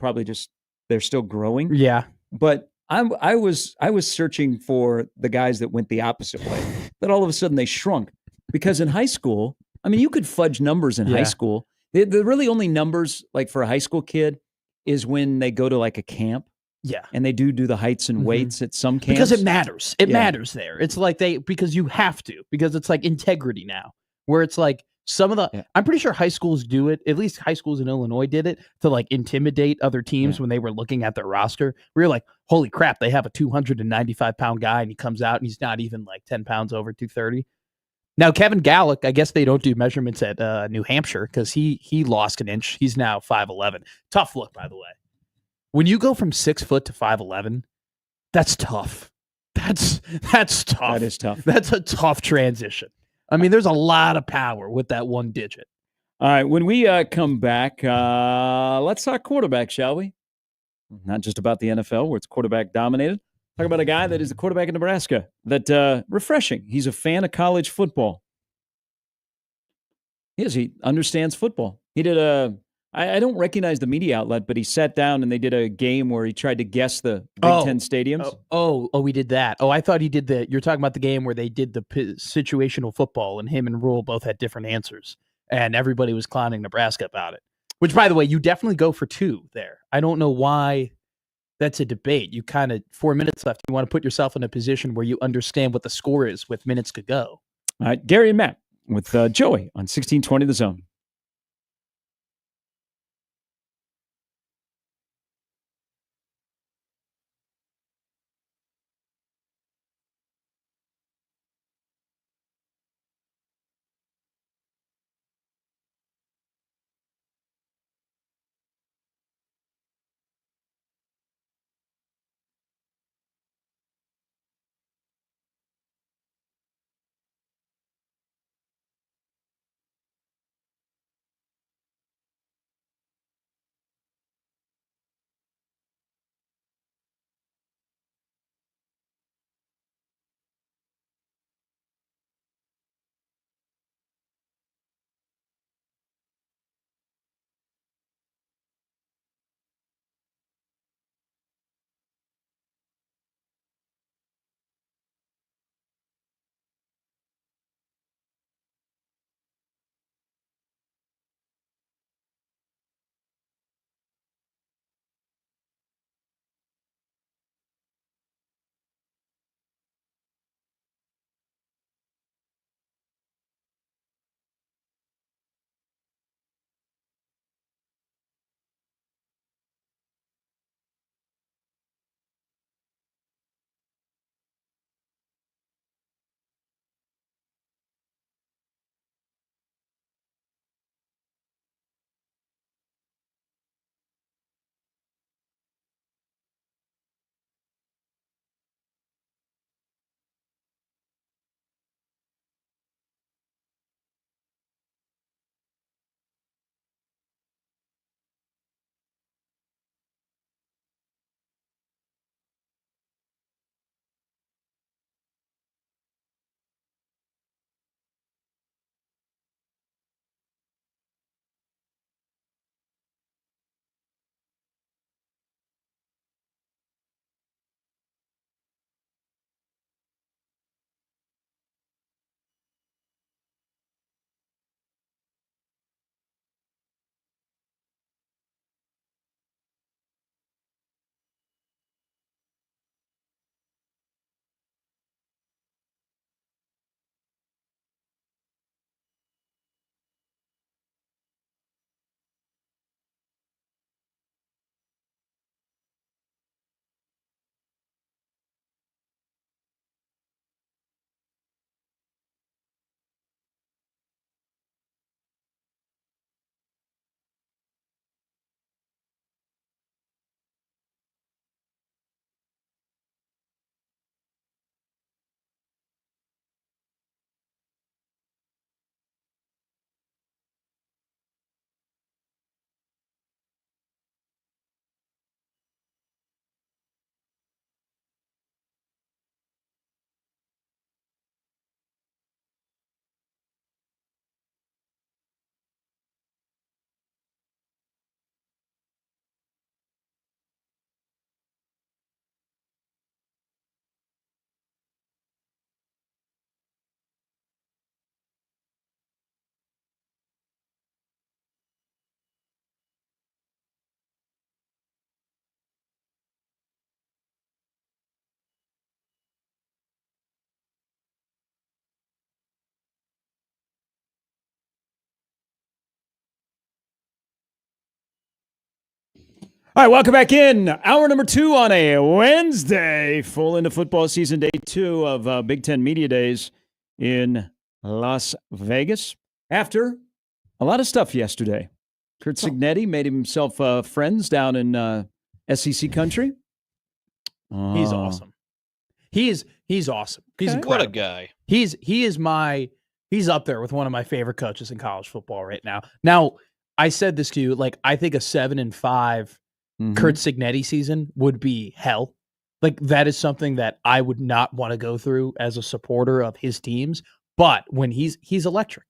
still growing. Yeah. But I was searching for the guys that went the opposite way. That all of a sudden they shrunk because in high school, I mean, you could fudge numbers in high school. The really only numbers for a high school kid is when they go to a camp. Yeah. And they do the heights and weights at some camps. Because it matters. It matters there. It's because you have to, because it's integrity now, where it's some of the, I'm pretty sure high schools do it. At least high schools in Illinois did it to intimidate other teams when they were looking at their roster. We were like, holy crap, they have a 295 pound guy and he comes out and he's not even 10 pounds over 230. Now, Kevin Gallick, I guess they don't do measurements at New Hampshire because he lost an inch. He's now 5'11". Tough look, by the way. When you go from 6 foot to 5'11", that's tough. That's tough. That is tough. That's a tough transition. I mean, there's a lot of power with that one digit. All right, when we come back, let's talk quarterback, shall we? Not just about the NFL, where it's quarterback dominated. Talk about a guy that is the quarterback in Nebraska. That refreshing. He's a fan of college football. He understands football. He did I don't recognize the media outlet, but he sat down and they did a game where he tried to guess the Big Ten stadiums. We did that. Oh, I thought he did you're talking about the game where they did the situational football and him and Rule both had different answers. And everybody was clowning Nebraska about it. Which, by the way, you definitely go for 2 there. I don't know why that's a debate. You kind of, 4 minutes left. You want to put yourself in a position where you understand what the score is with minutes to go. All right, Gary and Matt with Joey on 1620 The Zone. All right, welcome back in. Hour number 2 on a Wednesday. Full into football season, day 2 of Big Ten Media Days in Las Vegas after a lot of stuff yesterday. Curt Cignetti made himself friends down in SEC country. He's awesome. He's awesome. He's incredible. What a guy. He's up there with one of my favorite coaches in college football right now. Now, I said this to you, like, I think a 7-5 Curt Cignetti season would be hell. Like, that is something that I would not want to go through as a supporter of his teams. But when he's electric.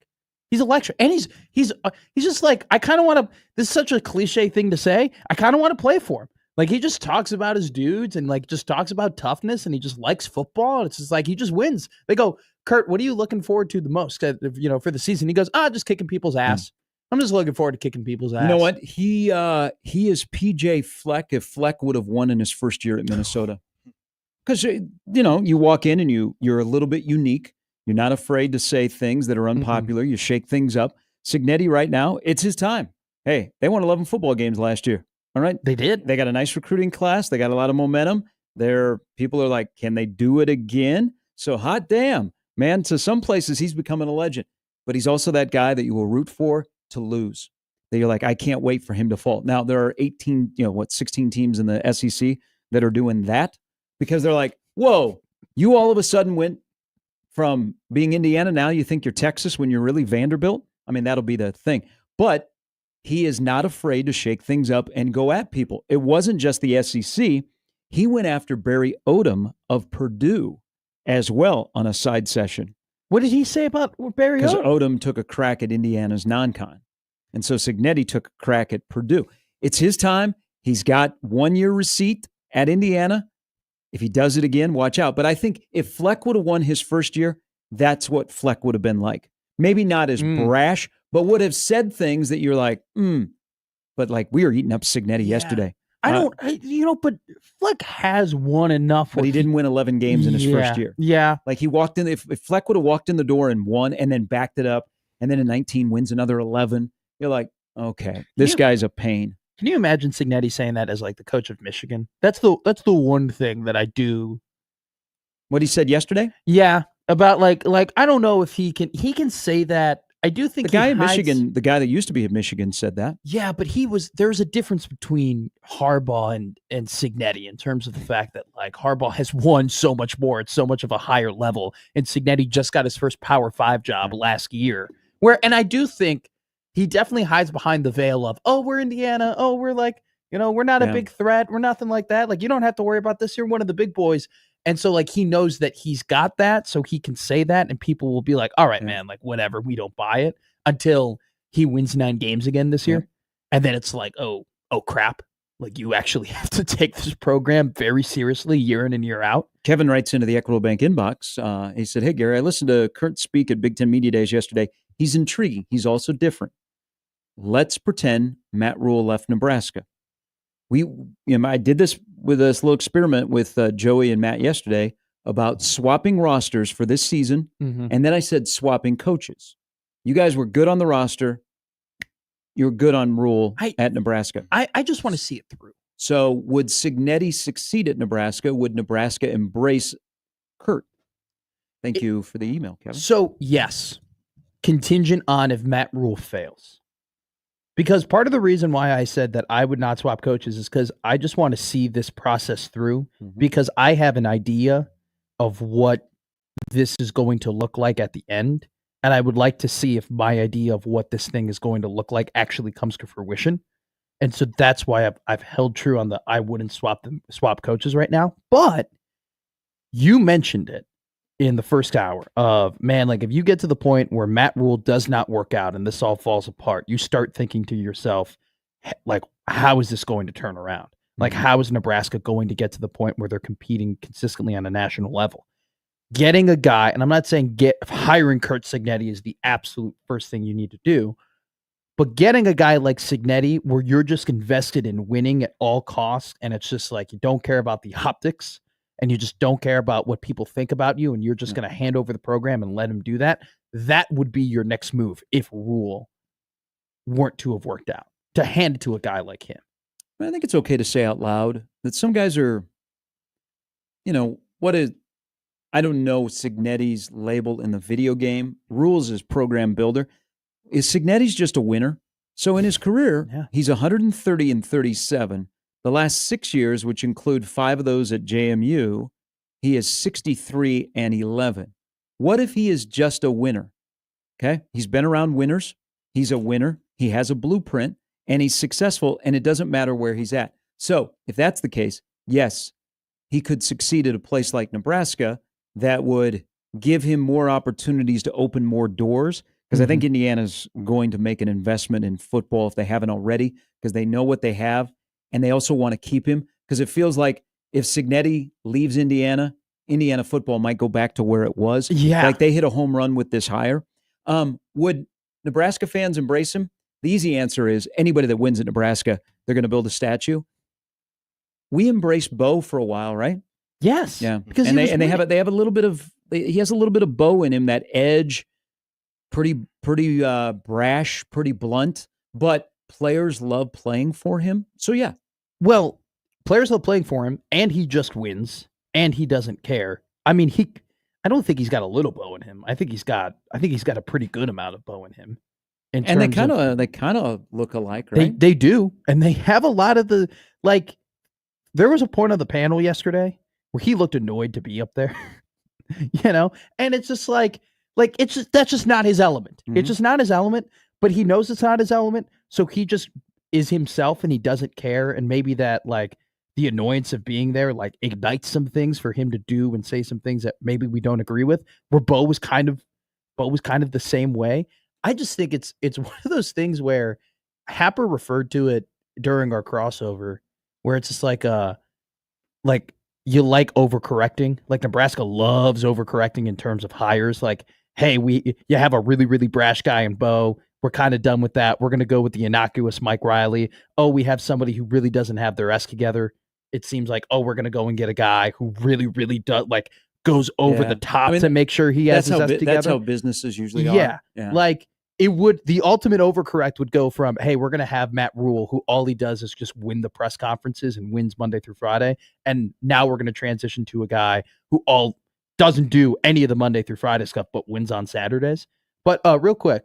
He's electric. And he's just like, I kind of want to, this is such a cliche thing to say. I kind of want to play for him. Like, he just talks about his dudes and like just talks about toughness, and he just likes football. And it's just like, he just wins. They go, Curt, what are you looking forward to the most, for the season? He goes, just kicking people's ass. I'm just looking forward to kicking people's ass. You know what? He is PJ Fleck if Fleck would have won in his first year at Minnesota. Because, you walk in and you're a little bit unique. You're not afraid to say things that are unpopular. You shake things up. Cignetti right now, it's his time. Hey, they won 11 football games last year. All right? They did. They got a nice recruiting class. They got a lot of momentum. People are like, can they do it again? So hot damn, man, to some places he's becoming a legend. But he's also that guy that you will root for to lose. That you're like, I can't wait for him to fall. Now, there are 16 teams in the SEC that are doing that because they're like, whoa, you all of a sudden went from being Indiana, now you think you're Texas when you're really Vanderbilt? I mean, that'll be the thing. But he is not afraid to shake things up and go at people. It wasn't just the SEC. He went after Barry Odom of Purdue as well on a side session. What did he say about Barry Odom? Because Odom took a crack at Indiana's non-con. And so Cignetti took a crack at Purdue. It's his time. He's got 1 year receipt at Indiana. If he does it again, watch out. But I think if Fleck would have won his first year, that's what Fleck would have been like. Maybe not as brash, but would have said things that you're like, But like, we were eating up Cignetti yesterday. But Fleck has won enough. But he didn't win 11 games in his first year. Yeah. Like he walked in, if Fleck would have walked in the door and won and then backed it up, and then in 19 wins another 11, you're like, okay, this guy's a pain. Can you imagine Cignetti saying that as like the coach of Michigan? That's the one thing that I do. What he said yesterday? Yeah, about like I don't know if he can say that. I do think the guy in Michigan, the guy that used to be at Michigan, said that. Yeah, but there's a difference between Harbaugh and Cignetti in terms of the fact that like Harbaugh has won so much more at so much of a higher level, and Cignetti just got his first Power 5 job last year. And I do think he definitely hides behind the veil of, we're Indiana. We're like, we're not a big threat. We're nothing like that. Like, you don't have to worry about this. You're one of the big boys. And so, like, he knows that he's got that, so he can say that, and people will be like, all right, man, like, whatever, we don't buy it until he wins 9 games again this year. And then it's like, oh, crap. Like, you actually have to take this program very seriously year in and year out. Kevin writes into the Equitable Bank inbox. He said, hey, Gary, I listened to Curt speak at Big Ten Media Days yesterday. He's intriguing. He's also different. Let's pretend Matt Rule left Nebraska. I did this with this little experiment with Joey and Matt yesterday about swapping rosters for this season. And then I said swapping coaches. You guys were good on the roster. You were good on Rule at Nebraska. I just want to see it through. So would Cignetti succeed at Nebraska? Would Nebraska embrace Curt? Thank you for the email, Kevin. So, yes, contingent on if Matt Rule fails. Because part of the reason why I said that I would not swap coaches is because I just want to see this process through, because I have an idea of what this is going to look like at the end. And I would like to see if my idea of what this thing is going to look like actually comes to fruition. And so that's why I've held true on I wouldn't swap coaches right now. But you mentioned it in the first hour of, man, like if you get to the point where Matt Rule does not work out and this all falls apart, you start thinking to yourself, like, how is this going to turn around? Like, how is Nebraska going to get to the point where they're competing consistently on a national level? Getting a guy, and I'm not saying hiring Curt Cignetti is the absolute first thing you need to do, but getting a guy like Cignetti where you're just invested in winning at all costs, and it's just like you don't care about the optics, and you just don't care about what people think about you, and you're just going to hand over the program and let him do that, that would be your next move if Rule weren't to have worked out, to hand it to a guy like him. I think it's okay to say out loud that some guys are, I don't know Signetti's label in the video game. Rules is program builder. Is Signetti's just a winner? So in his career, he's 130-37. The last 6 years, which include 5 of those at JMU, he is 63-11. What if he is just a winner? Okay, he's been around winners. He's a winner. He has a blueprint, and he's successful, and it doesn't matter where he's at. So if that's the case, yes, he could succeed at a place like Nebraska that would give him more opportunities to open more doors, because I think Indiana's going to make an investment in football if they haven't already, because they know what they have, and they also want to keep him, because it feels like if Signetti leaves Indiana, Indiana football might go back to where it was. Yeah. Like they hit a home run with this hire. Would Nebraska fans embrace him? The easy answer is anybody that wins at Nebraska, they're going to build a statue. We embraced Bo for a while, right? Yes. Yeah. Because they have a little bit of he has a little bit of Bo in him, that edge, pretty brash, pretty blunt, but players love playing for him. So yeah. Well, players love playing for him, and he just wins, and he doesn't care. I mean, I don't think he's got a little Bo in him. I think he's got a pretty good amount of Bo in him. And they kind of look alike, right? They do, and they have a lot of the like. There was a point on the panel yesterday where he looked annoyed to be up there, and it's just like that's just not his element. It's just not his element, but he knows it's not his element, so he just is himself and he doesn't care, and maybe that like the annoyance of being there like ignites some things for him to do and say some things that maybe we don't agree with. Where Bo was kind of the same way. I just think it's one of those things where Happer referred to it during our crossover, where it's just like you like overcorrecting. Like Nebraska loves overcorrecting in terms of hires. Like, hey, you have a really, really brash guy in Bo. We're kind of done with that. We're going to go with the innocuous Mike Riley. Oh, we have somebody who really doesn't have their S together. It seems like, oh, we're going to go and get a guy who really, really does like goes over the top to make sure he has his S together. That's how businesses usually are. Yeah. Like the ultimate overcorrect would go from, hey, we're going to have Matt Rule, who all he does is just win the press conferences and wins Monday through Friday. And now we're going to transition to a guy who doesn't do any of the Monday through Friday stuff, but wins on Saturdays. But real quick,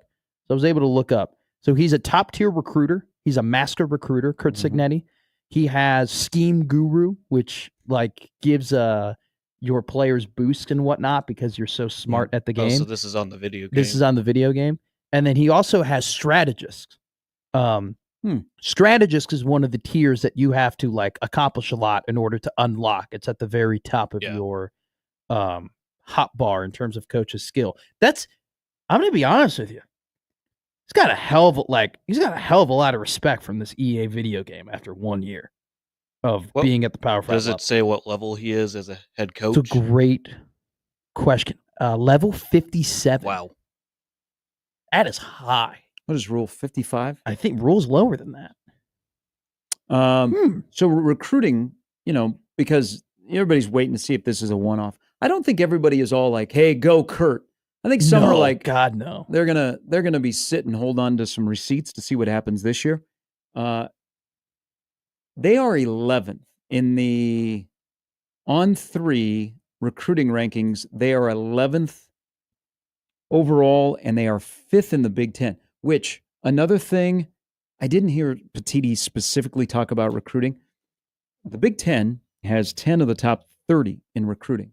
so I was able to look up. So he's a top tier recruiter. He's a master recruiter, Curt Signetti. He has Scheme Guru, which like gives your players boost and whatnot because you're so smart at the game. So this is on the video game. This is on the video game. And then he also has Strategist. Strategist is one of the tiers that you have to like accomplish a lot in order to unlock. It's at the very top of your hot bar in terms of coach's skill. I'm going to be honest with you. He's got a hell of a lot of respect from this EA video game after 1 year of being at the Power 5 Does level. it say what level he is as a head coach? It's a great question. Level 57. Wow. That is high. What is Rule 55? I think Rule's lower than that. So recruiting, because everybody's waiting to see if this is a one-off. I don't think everybody is all like, hey, go Curt. I think some are like, God, no. They're gonna be sitting, hold on to some receipts to see what happens this year. They are 11th in the On3 recruiting rankings. They are 11th overall, and they are 5th in the Big Ten. Which another thing, I didn't hear Petiti specifically talk about recruiting. The Big Ten has 10 of the top 30 in recruiting.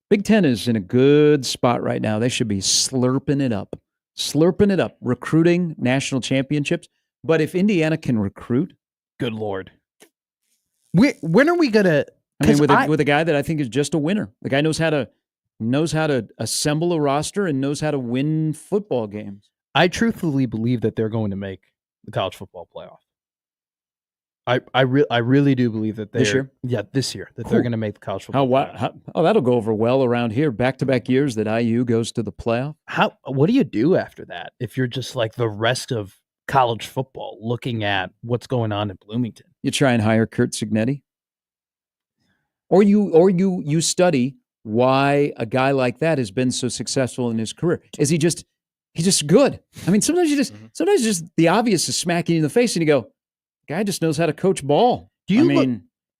Big Ten is in a good spot right now. They should be slurping it up, recruiting national championships. But if Indiana can recruit, good Lord, when are we gonna? I mean, with a guy that I think is just a winner. The guy knows how to assemble a roster and knows how to win football games. I truthfully believe that they're going to make the college football playoff. I really do believe that this year. Yeah, this year that they're going to make the college football. That'll go over well around here. Back-to-back years that IU goes to the playoff. What do you do after that if you're just like the rest of college football, looking at what's going on in Bloomington? You try and hire Curt Signetti, or you study why a guy like that has been so successful in his career. Is he's just good? I mean, sometimes just the obvious is smacking you in the face, and you go, guy just knows how to coach ball. He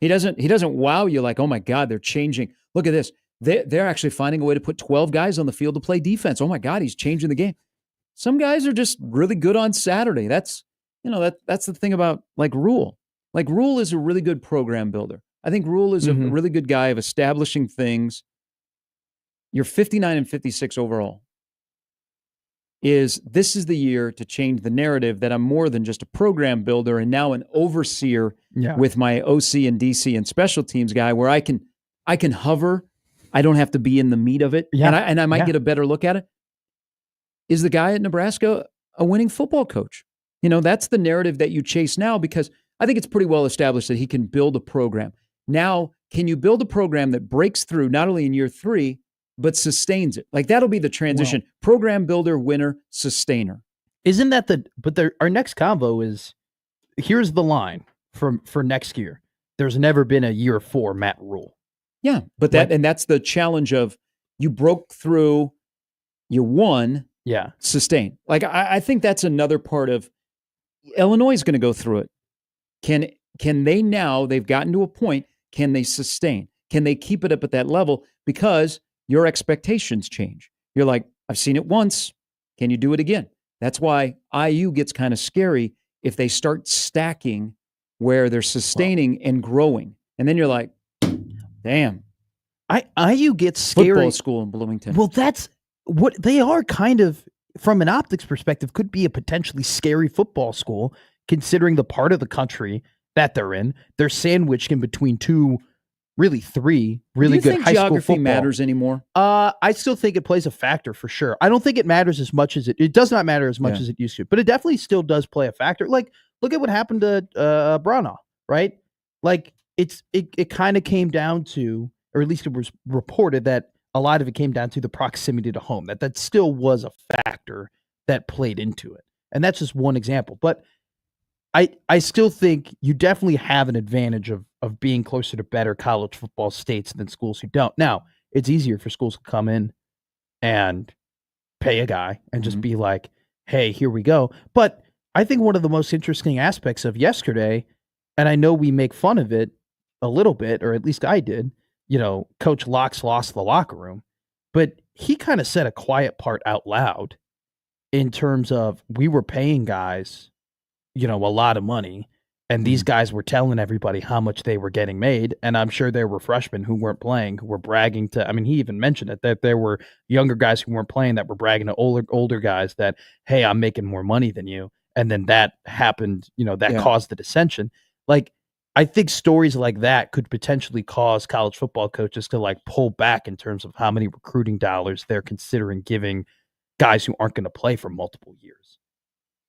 doesn't wow you like, oh my God, they're changing. Look at this. they're actually finding a way to put 12 guys on the field to play defense. Oh my God, he's changing the game. Some guys are just really good on Saturday. That's the thing about like Rule. Like Rule is a really good program builder. I think Rule is a really good guy of establishing things. You're 59 and 56 overall. This is the year to change the narrative that I'm more than just a program builder and now an overseer with my OC and DC and special teams guy, where I can hover. I don't have to be in the meat of it, and I might get a better look at it. Is the guy at Nebraska a winning football coach? That's the narrative that you chase now, because I think it's pretty well established that he can build a program. Now, can you build a program that breaks through not only in year 3, but sustains it? Like that'll be the transition. Well, program builder, winner, sustainer. Isn't that our next convo is, here's the line for next year. There's never been a year 4 Matt Rule. Yeah, but that's the challenge of you broke through, you won, sustain. Like I think that's another part of Illinois is going to go through it. Can they now, they've gotten to a point, can they sustain? Can they keep it up at that level? Because your expectations change. You're like, I've seen it once. Can you do it again? That's why IU gets kind of scary if they start stacking where they're sustaining and growing. And then you're like, damn. IU gets scary. Football school in Bloomington. Well, that's what they are kind of, from an optics perspective, could be a potentially scary football school, considering the part of the country that they're in. They're sandwiched in between 2, really 3 really good high school football. Do you think geography matters anymore? I still think it plays a factor for sure. I don't think it matters as much as it does not matter as much as it used to, but it definitely still does play a factor. Like, look at what happened to Branagh, right? Like it kind of came down to, or at least it was reported that a lot of it came down to the proximity to home, that still was a factor that played into it. And that's just one example. But I still think you definitely have an advantage of being closer to better college football states than schools who don't. Now, it's easier for schools to come in and pay a guy and just be like, hey, here we go. But I think one of the most interesting aspects of yesterday, and I know we make fun of it a little bit, or at least I did, Coach Locke's lost the locker room, but he kind of said a quiet part out loud in terms of, we were paying guys a lot of money, and these guys were telling everybody how much they were getting made. And I'm sure there were freshmen who weren't playing, who were bragging he even mentioned it, that there were younger guys who weren't playing that were bragging to older guys that, hey, I'm making more money than you. And then that happened, that caused the dissension. Like, I think stories like that could potentially cause college football coaches to like pull back in terms of how many recruiting dollars they're considering giving guys who aren't going to play for multiple years.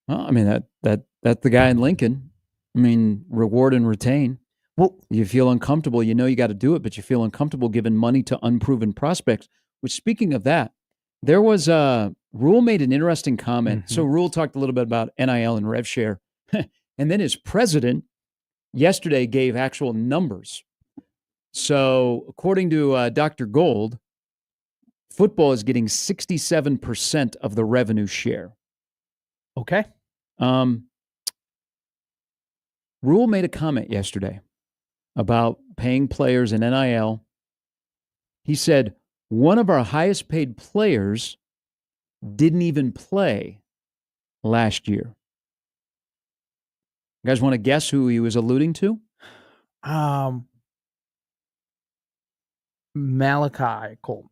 Well, I mean, that's the guy in Lincoln. I mean, reward and retain. Well, you feel uncomfortable. You got to do it, but you feel uncomfortable giving money to unproven prospects. Which, speaking of that, there was Rule made an interesting comment. So Rule talked a little bit about NIL and rev share, and then his president yesterday gave actual numbers. So, according to Dr. Gold, football is getting 67% of the revenue share. Okay. Rule made a comment yesterday about paying players in NIL. He said, one of our highest paid players didn't even play last year. You guys want to guess who he was alluding to? Malachi Coleman.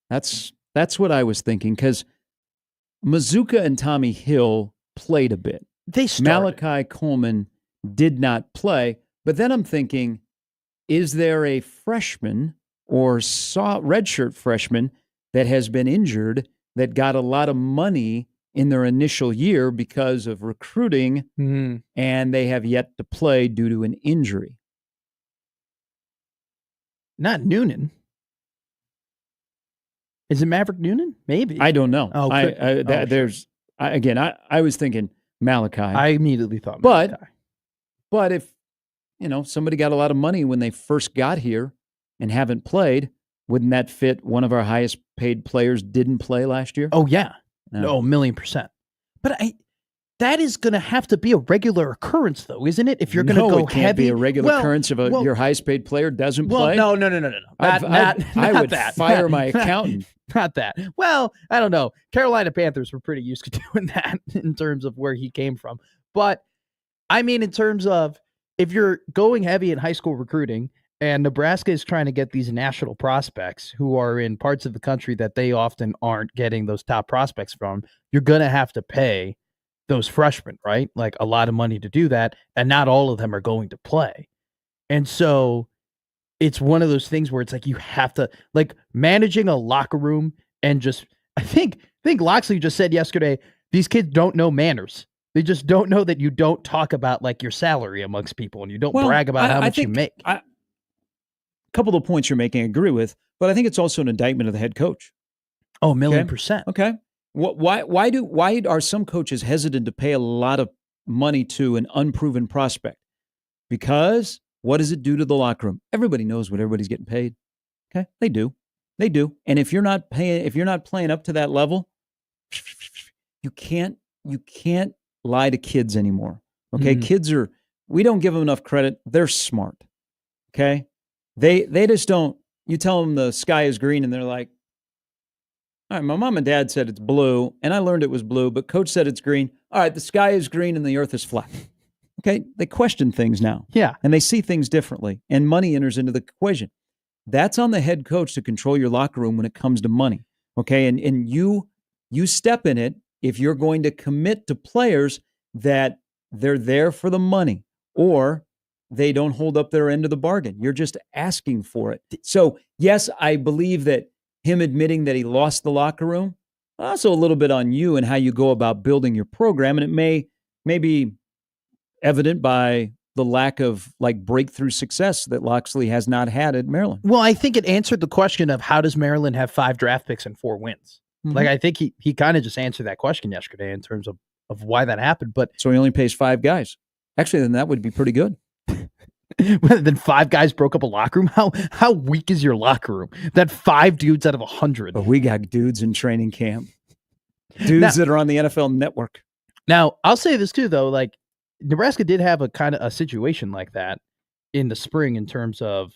That's what I was thinking, because Mazuka and Tommy Hill played a bit. They started. Malachi Coleman did not play, but then I'm thinking, is there a freshman or redshirt freshman that has been injured that got a lot of money in their initial year because of recruiting, and they have yet to play due to an injury? Not Noonan. Is it Maverick Noonan? Maybe. I don't know. Oh, I was thinking Malachi. I immediately thought Malachi. But if, somebody got a lot of money when they first got here and haven't played, wouldn't that fit one of our highest paid players didn't play last year? Oh, yeah. No, 1,000,000%. But that is going to have to be a regular occurrence, though, isn't it? If you're going to go it can't heavy, be a regular occurrence if your highest paid player doesn't play. No. I would fire my accountant. Not that. Well, I don't know. Carolina Panthers were pretty used to doing that in terms of where he came from. But I mean, in terms of if you're going heavy in high school recruiting and Nebraska is trying to get these national prospects who are in parts of the country that they often aren't getting those top prospects from, you're going to have to pay those freshmen, right? Like a lot of money to do that. And not all of them are going to play. And so it's one of those things where it's like you have to, like, managing a locker room and just, I think Loxley just said yesterday, these kids don't know manners. They just don't know that you don't talk about like your salary amongst people and you don't brag about how much you make. A couple of points you're making, I agree with, but I think it's also an indictment of the head coach. Oh, 1,000,000%. Okay. Why are some coaches hesitant to pay a lot of money to an unproven prospect? Because what does it do to the locker room? Everybody knows what everybody's getting paid. Okay, they do. And if you're not playing up to that level, you can't lie to kids anymore. Okay, kids we don't give them enough credit. They're smart. Okay, they just don't. You tell them the sky is green, and they're like, all right, my mom and dad said it's blue, and I learned it was blue, but coach said it's green. All right, the sky is green and the earth is flat. Okay, they question things now. Yeah. And they see things differently, and money enters into the equation. That's on the head coach to control your locker room when it comes to money. Okay, and you step in it if you're going to commit to players that they're there for the money or they don't hold up their end of the bargain. You're just asking for it. So, yes, I believe that him admitting that he lost the locker room, also a little bit on you and how you go about building your program, and it may be evident by the lack of like breakthrough success that Loxley has not had at Maryland. Well, I think it answered the question of how does Maryland have 5 draft picks and 4 wins? Mm-hmm. Like, I think he kind of just answered that question yesterday in terms of why that happened. But so he only pays 5 guys. Actually, then that would be pretty good. Then 5 guys broke up a locker room. How weak is your locker room? That 5 dudes out of 100. But we got dudes in training camp. Dudes that are on the NFL Network. Now, I'll say this too, though. Like, Nebraska did have a kind of a situation like that in the spring in terms of,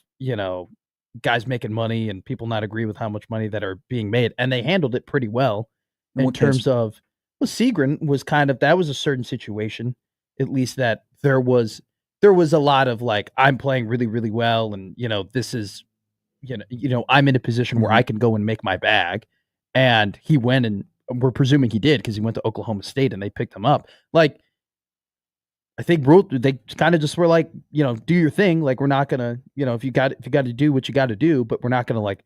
guys making money and people not agree with how much money that are being made. And they handled it pretty well in terms of, Seagren was that was a certain situation, at least that there was a lot of like, I'm playing really, really well. And, this is, I'm in a position where I can go and make my bag. And he went, and we're presuming he did because he went to Oklahoma State and they picked him up. Like, I think they kind of just were like, do your thing. Like, we're not gonna, if you got to do what you got to do, but we're not gonna like,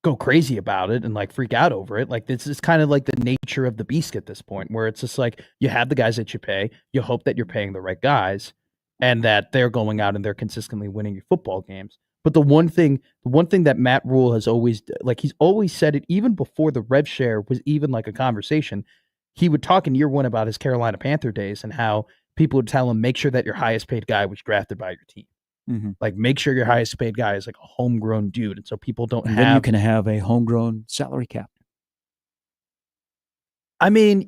go crazy about it and like freak out over it. Like, this is kind of like the nature of the beast at this point, where it's just like you have the guys that you pay, you hope that you're paying the right guys, and that they're going out and they're consistently winning your football games. But the one thing that Matt Rule has always, like, he's always said it even before the rev share was even like a conversation. He would talk in year one about his Carolina Panther days and how people would tell him, make sure that your highest paid guy was drafted by your team. Mm-hmm. Like, make sure your highest paid guy is like a homegrown dude. And so people don't have. Then you can have a homegrown salary cap. I mean,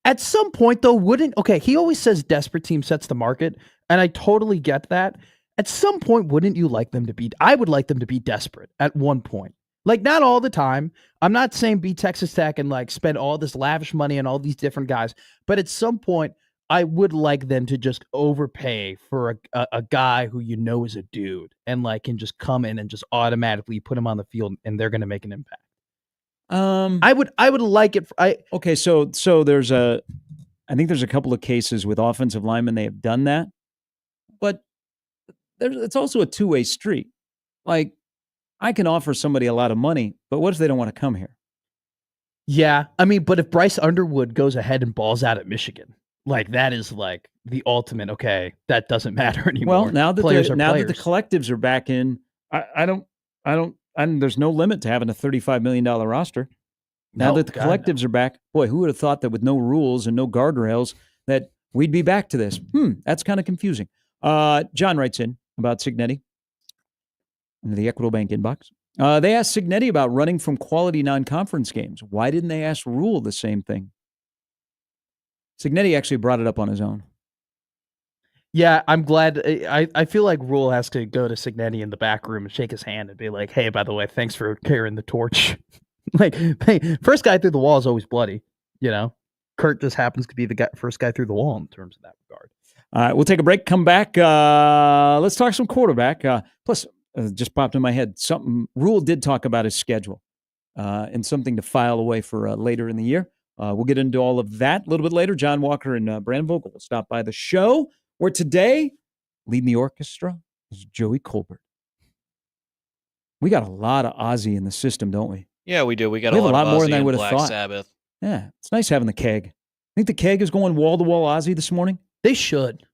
at some point though, he always says desperate team sets the market. And I totally get that. At some point, wouldn't you like them to be, I would like them to be desperate at one point. Like, not all the time. I'm not saying be Texas Tech and like spend all this lavish money on all these different guys. But at some point, I would like them to just overpay for a guy who is a dude and like can just come in and just automatically put him on the field and they're going to make an impact. I would like it. Okay, so I think there's a couple of cases with offensive linemen they have done that, but it's also a two-way street. Like, I can offer somebody a lot of money, but what if they don't want to come here? Yeah, I mean, but if Bryce Underwood goes ahead and balls out at Michigan, like, that is like the ultimate. Okay, that doesn't matter anymore. Well, now that the collectives are back in, there's no limit to having a $35 million roster. Now that the collectives are back, boy, who would have thought that with no rules and no guardrails that we'd be back to this? That's kind of confusing. John writes in about Cignetti in the Equitable Bank inbox. They asked Cignetti about running from quality non-conference games. Why didn't they ask Rule the same thing? Signetti actually brought it up on his own. Yeah, I'm glad. I feel like Rule has to go to Signetti in the back room and shake his hand and be like, "Hey, by the way, thanks for carrying the torch." Like, hey, first guy through the wall is always bloody. Kurt just happens to be the first guy through the wall in terms of that regard. All right, we'll take a break. Come back. Let's talk some quarterback. Plus, just popped in my head. Rule did talk about his schedule and something to file away for later in the year. We'll get into all of that a little bit later. John Walker and Brandon Vogel will stop by the show. Where today, leading the orchestra is Joey Colbert. We got a lot of Ozzy in the system, don't we? Yeah, we do. We got a lot more than I would have thought. Sabbath. Yeah, it's nice having the keg. I think the keg is going wall to wall Ozzy this morning. They should.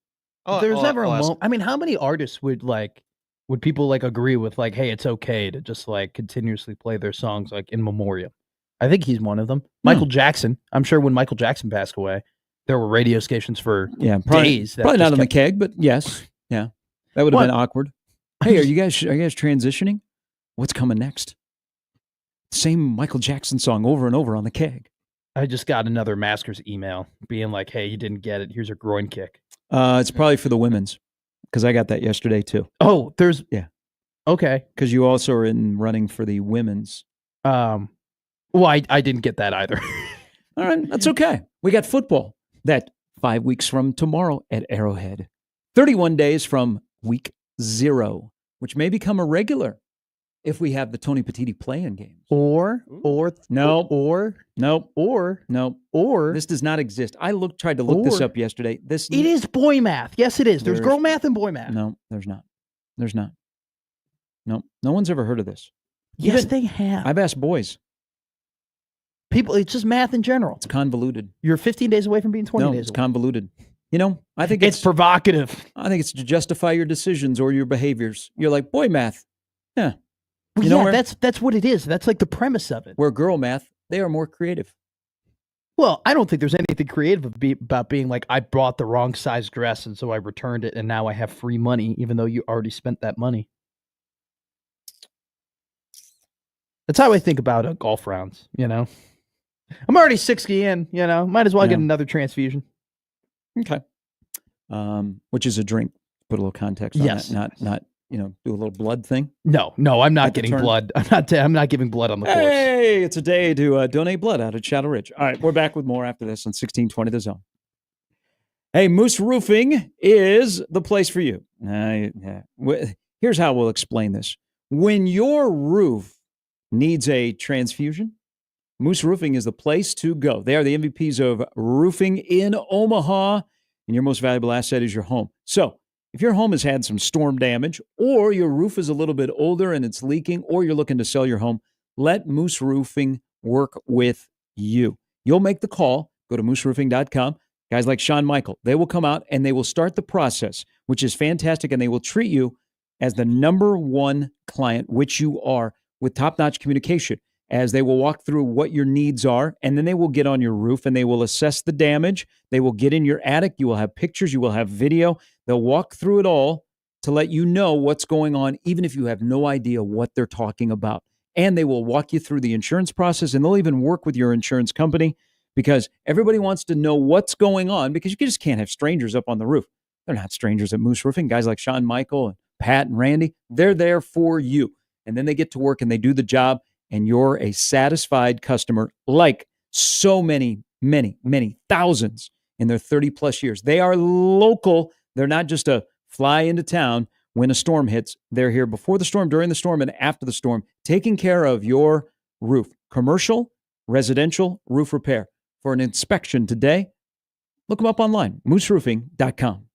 There's never a moment. I mean, how many artists would people agree with hey, it's okay to just continuously play their songs in memoriam? I think he's one of them. Michael Jackson. I'm sure when Michael Jackson passed away, there were radio stations for days. Probably not on the keg, but yes, yeah, that would have been awkward. Hey, are you guys transitioning? What's coming next? Same Michael Jackson song over and over on the keg. I just got another Maskers email being like, "Hey, you didn't get it. Here's a groin kick." It's probably for the women's because I got that yesterday too. Oh, okay. Because you also are in running for the women's. Well, I didn't get that either. All right, that's okay. We got football that 5 weeks from tomorrow at Arrowhead. 31 days from week 0, which may become a regular if we have the Tony Petitti play-in games. Or this does not exist. I tried to look this up yesterday. It is boy math. Yes, it is. There's girl math and boy math. No, there's not. No one's ever heard of this. Yes, they have. I've asked boys. People, it's just math in general. It's convoluted. You're 15 days away from being 20 days away. It's convoluted. I think it's provocative. I think it's to justify your decisions or your behaviors. You're like, boy math. Yeah. Well, that's what it is. That's the premise of it. Where girl math, they are more creative. Well, I don't think there's anything creative about being like, I bought the wrong size dress and so I returned it and now I have free money, even though you already spent that money. That's how I think about golf rounds, I'm already 60 in, might as well get another transfusion. Okay. Which is a drink. Put a little context on that. Not do a little blood thing. No, I'm not getting blood. I'm not giving blood on the course. Hey, it's a day to donate blood out at Shadow Ridge. All right, we're back with more after this on 1620 The Zone. Hey, Moose Roofing is the place for you. Here's how we'll explain this. When your roof needs a transfusion, Moose Roofing is the place to go. They are the MVPs of roofing in Omaha, and your most valuable asset is your home. So if your home has had some storm damage, or your roof is a little bit older and it's leaking, or you're looking to sell your home, let Moose Roofing work with you. You'll make the call. Go to mooseroofing.com. Guys like Sean Michael, they will come out and they will start the process, which is fantastic, and they will treat you as the number one client, which you are, with top-notch communication, as they will walk through what your needs are, and then they will get on your roof and they will assess the damage. They will get in your attic. You will have pictures. You will have video. They'll walk through it all to let you know what's going on, even if you have no idea what they're talking about. And they will walk you through the insurance process, and they'll even work with your insurance company because everybody wants to know what's going on, because you just can't have strangers up on the roof. They're not strangers at Moose Roofing. Guys like Sean Michael and Pat and Randy, they're there for you. And then they get to work and they do the job, and you're a satisfied customer, like so many thousands in their 30-plus years. They are local. They're not just a fly into town when a storm hits. They're here before the storm, during the storm, and after the storm, taking care of your roof. Commercial, residential, roof repair. For an inspection today, look them up online, mooseroofing.com.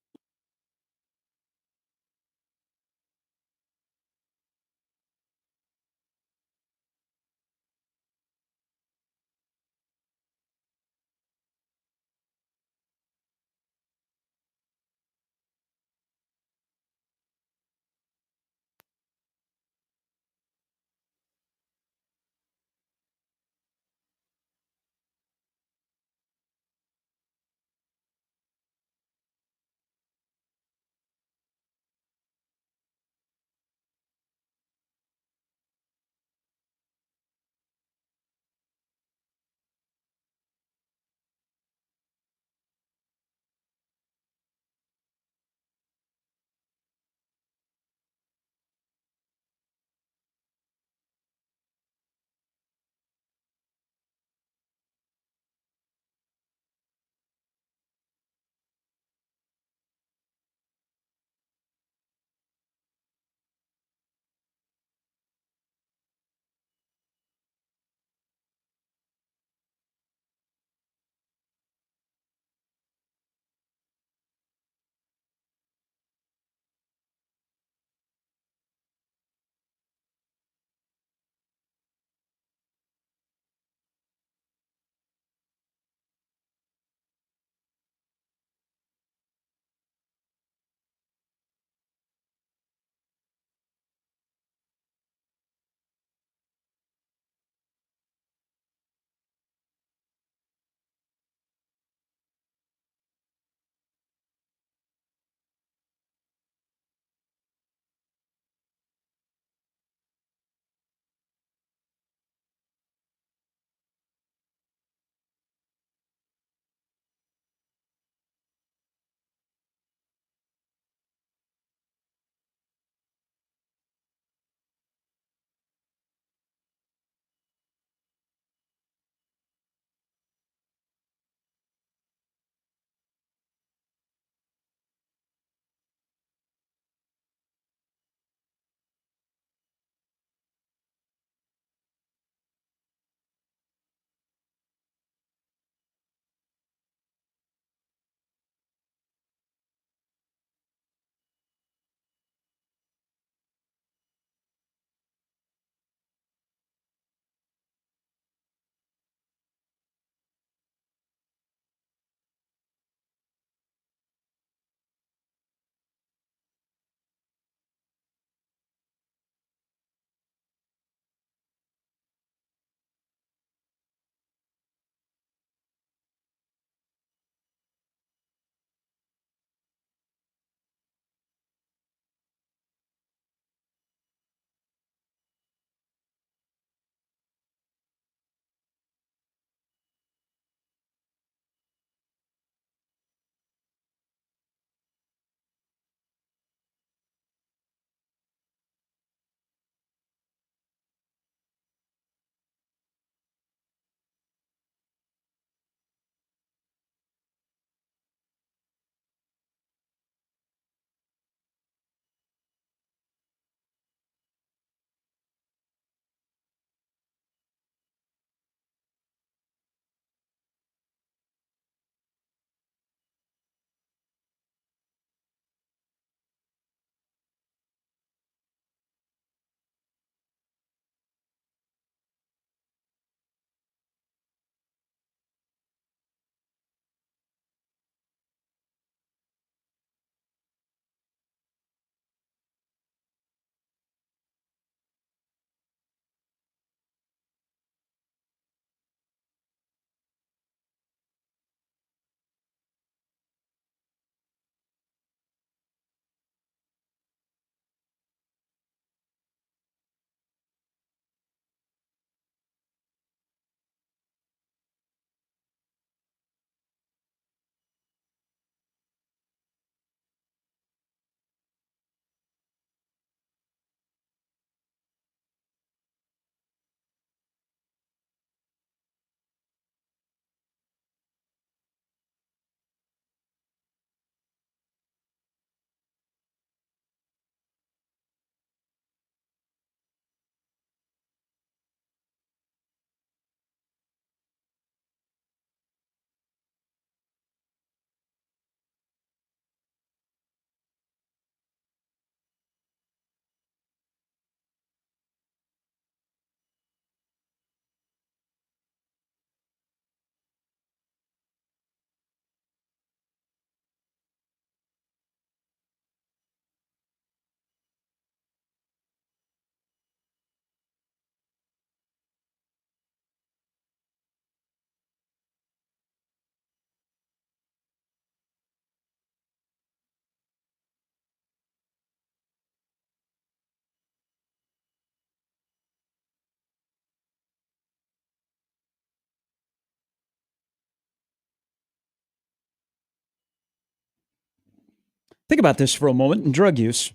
Think about this for a moment in drug use.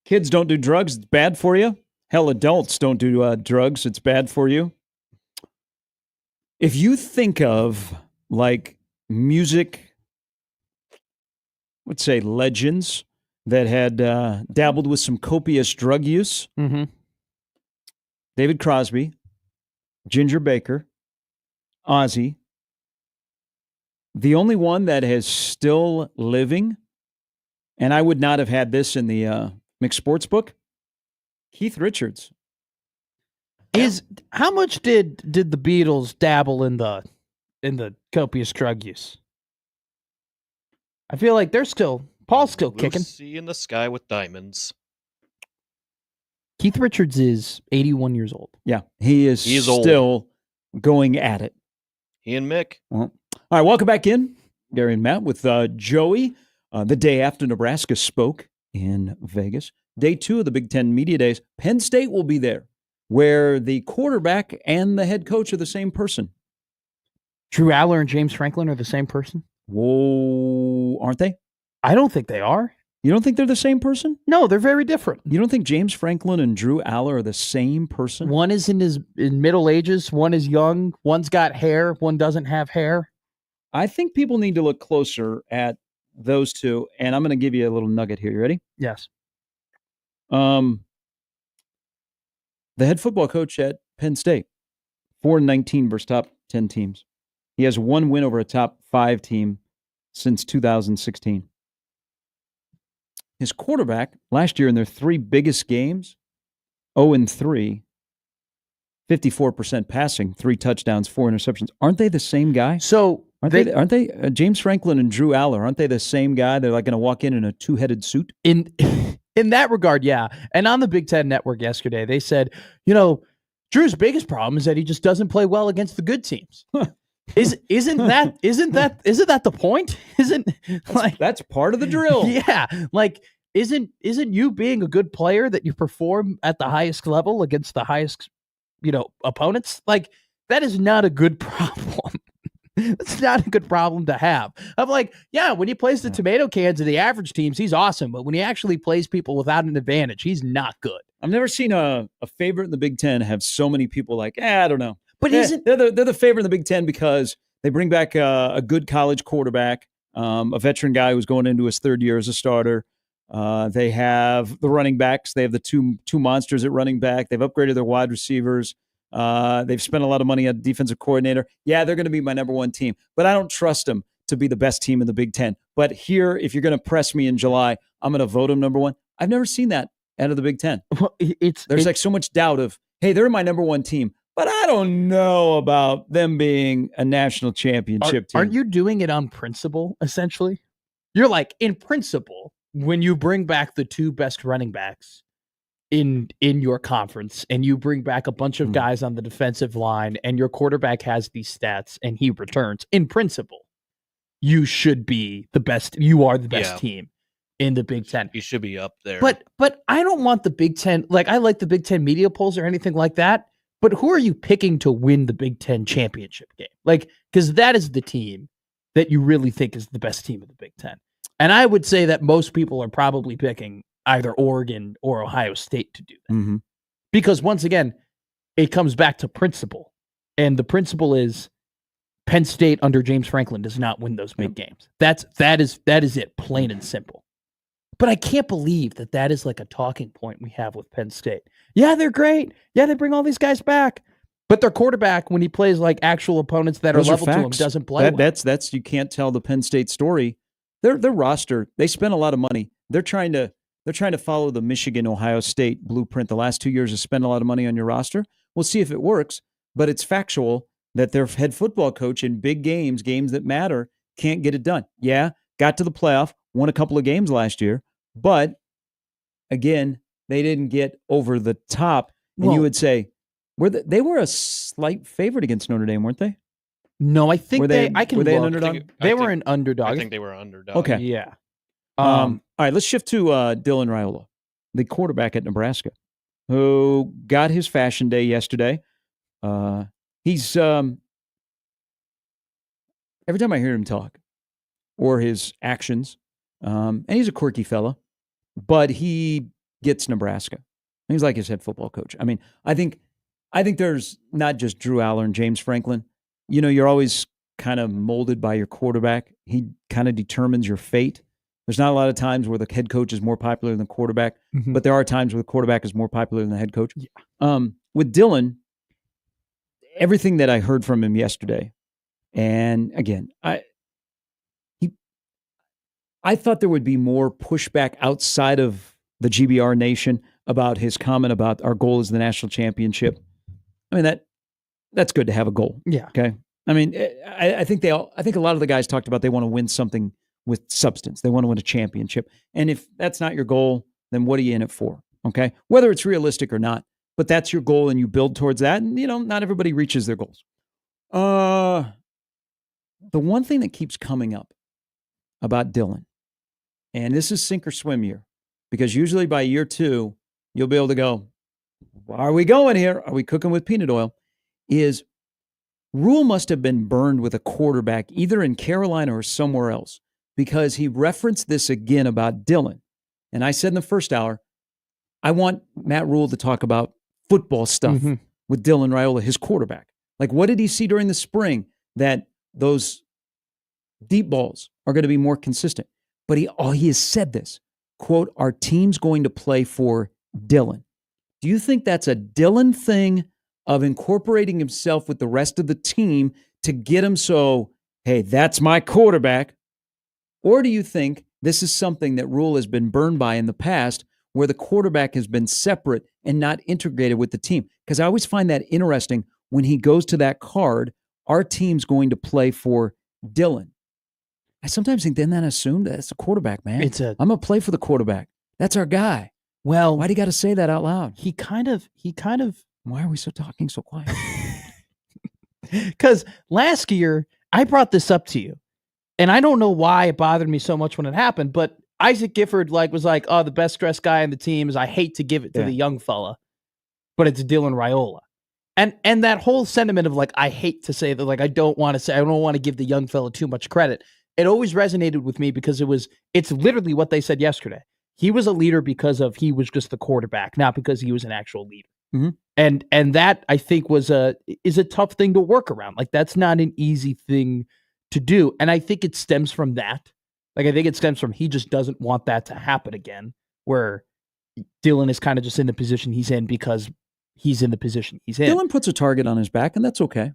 Kids don't do drugs, it's bad for you. Hell, adults don't do drugs, it's bad for you. If you think of like music, let's say legends that had dabbled with some copious drug use, David Crosby, Ginger Baker, Ozzy, the only one that is still living, and I would not have had this in the mixed sports book, Keith Richards. How much did the Beatles dabble in the copious drug use? I feel like Paul's still kicking. Lucy in the Sky with Diamonds. Keith Richards is 81 years old. Yeah, he is still going at it. He and Mick. All right, welcome back in, Gary and Matt, with Joey. The day after Nebraska spoke in Vegas. Day 2 of the Big Ten Media Days. Penn State will be there, where the quarterback and the head coach are the same person. Drew Aller and James Franklin are the same person? Whoa, aren't they? I don't think they are. You don't think they're the same person? No, they're very different. You don't think James Franklin and Drew Aller are the same person? One is in middle ages, one is young, one's got hair, one doesn't have hair. I think people need to look closer at those two, and I'm going to give you a little nugget here. You ready? Yes. The head football coach at Penn State, 4-19 versus top 10 teams. He has one win over a top 5 team since 2016. His quarterback last year in their 3 biggest games, 0-3, 54% passing, 3 touchdowns, 4 interceptions. Aren't they the same guy? So aren't they James Franklin and Drew Aller? Aren't they the same guy? They're like going to walk in a 2-headed suit. In that regard, yeah. And on the Big Ten Network yesterday, they said, Drew's biggest problem is that he just doesn't play well against the good teams. Isn't that the point? That's part of the drill. Yeah, like isn't you being a good player that you perform at the highest level against the highest opponents? Like that is not a good problem. It's not a good problem to have. I'm like, yeah, when he plays the tomato cans of the average teams, he's awesome. But when he actually plays people without an advantage, he's not good. I've never seen a favorite in the Big Ten have so many people like, I don't know. But they're the favorite in the Big Ten because they bring back a good college quarterback, a veteran guy who's going into his 3rd year as a starter. They have the running backs. They have the two monsters at running back. They've upgraded their wide receivers. They've spent a lot of money on defensive coordinator. Yeah, they're going to be my number 1 team, but I don't trust them to be the best team in the Big Ten. But here, if you're going to press me in July, I'm going to vote them number 1. I've never seen that out of the Big Ten. Well, There's like so much doubt of, hey, they're my number 1 team, but I don't know about them being a national championship team. Aren't you doing it on principle, essentially? You're like, in principle, when you bring back the 2 best running backs in your conference and you bring back a bunch of guys on the defensive line and your quarterback has these stats and he returns, in principle, you should be the best. You are the best team in the Big Ten. You should be up there. But I don't want the Big Ten. Like, I like the Big Ten media polls or anything like that. But who are you picking to win the Big Ten championship game? Like, because that is the team that you really think is the best team of the Big Ten. And I would say that most people are probably picking either Oregon or Ohio State to do that. Mm-hmm. Because once again, it comes back to principle. And the principle is Penn State under James Franklin does not win those big games. That is it, plain and simple. But I can't believe that is like a talking point we have with Penn State. Yeah, they're great. Yeah, they bring all these guys back. But their quarterback, when he plays like actual opponents that Those are level to him, doesn't play well. That's you can't tell the Penn State story. Their roster, they spent a lot of money. They're trying to follow the Michigan, Ohio State blueprint. The last 2 years to spend a lot of money on your roster. We'll see if it works, but it's factual that their head football coach in big games that matter, can't get it done. Yeah, got to the playoff, won a couple of games last year, but again, they didn't get over the top. And you would say, they were a slight favorite against Notre Dame, weren't they? No, I think were they an underdog? They were an underdog. I think they were an underdog. Okay. Yeah. All right, let's shift to Dylan Raiola, the quarterback at Nebraska, who got his fashion day yesterday. He's every time I hear him talk or his actions, And he's a quirky fella, but he gets Nebraska. He's like his head football coach. I mean, I think there's not just Drew Aller and James Franklin. You know, you're always kind of molded by your quarterback. He kind of determines your fate. There's not a lot of times where the head coach is more popular than the quarterback, but there are times where the quarterback is more popular than the head coach. Yeah. With Dylan, everything that I heard from him yesterday, and again, I thought there would be more pushback outside of the GBR Nation about his comment about our goal is the national championship. I mean, that's good to have a goal. Yeah. Okay. I mean, I think a lot of the guys talked about they want to win something with substance. They want to win a championship. And if that's not your goal, then what are you in it for? Okay. Whether it's realistic or not, but that's your goal and you build towards that. And, you know, not everybody reaches their goals. The one thing that keeps coming up about Dylan, and this is sink or swim year, because usually by year 2, you'll be able to go, are we going here? Are we cooking with peanut oil? Is Rule must have been burned with a quarterback either in Carolina or somewhere else, because he referenced this again about Dylan. And I said in the first hour, I want Matt Rule to talk about football stuff with Dylan Raiola, his quarterback. Like, what did he see during the spring that those deep balls are going to be more consistent? But he has said this, quote, our team's going to play for Dylan. Do you think that's a Dylan thing of incorporating himself with the rest of the team to get him so, hey, that's my quarterback? Or do you think this is something that Rule has been burned by in the past, where the quarterback has been separate and not integrated with the team? Because I always find that interesting when he goes to that card, our team's going to play for Dylan. I sometimes think then that assumed that's the quarterback, man. I'm going to play for the quarterback. That's our guy. Well, why do you got to say that out loud? He kind of. Why are we talking so quiet? Because last year I brought this up to you, and I don't know why it bothered me so much when it happened. But Isaac Gifford was like, oh, the best dressed guy on the team is. I hate to give it to the young fella, but it's Dylan Raiola. And that whole sentiment of like, I hate to say that, like, I don't want to give the young fella too much credit. It always resonated with me because it's literally what they said yesterday. He was a leader because he was just the quarterback, not because he was an actual leader. Mm-hmm. And that, I think, is a tough thing to work around. Like, that's not an easy thing to do. And I think it stems from that. Like, I think it stems from he just doesn't want that to happen again, where Dylan is kind of just in the position he's in because he's in the position he's in. Dylan puts a target on his back, and that's okay.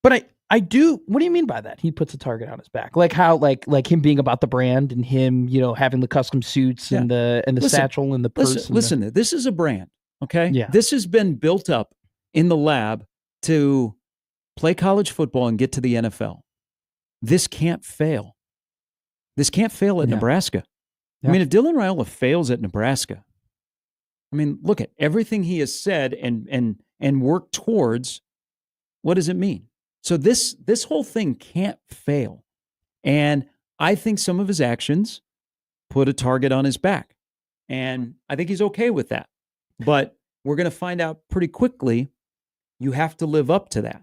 But I do. What do you mean by that? He puts a target on his back, like how, like him being about the brand and him, having the custom suits and the satchel and the purse. Listen, this is a brand, okay? Yeah. This has been built up in the lab to play college football and get to the NFL. This can't fail. This can't fail at Nebraska. Yeah. I mean, if Dylan Raiola fails at Nebraska, I mean, look at everything he has said and worked towards. What does it mean? So this whole thing can't fail. And I think some of his actions put a target on his back. And I think he's okay with that. But we're going to find out pretty quickly you have to live up to that.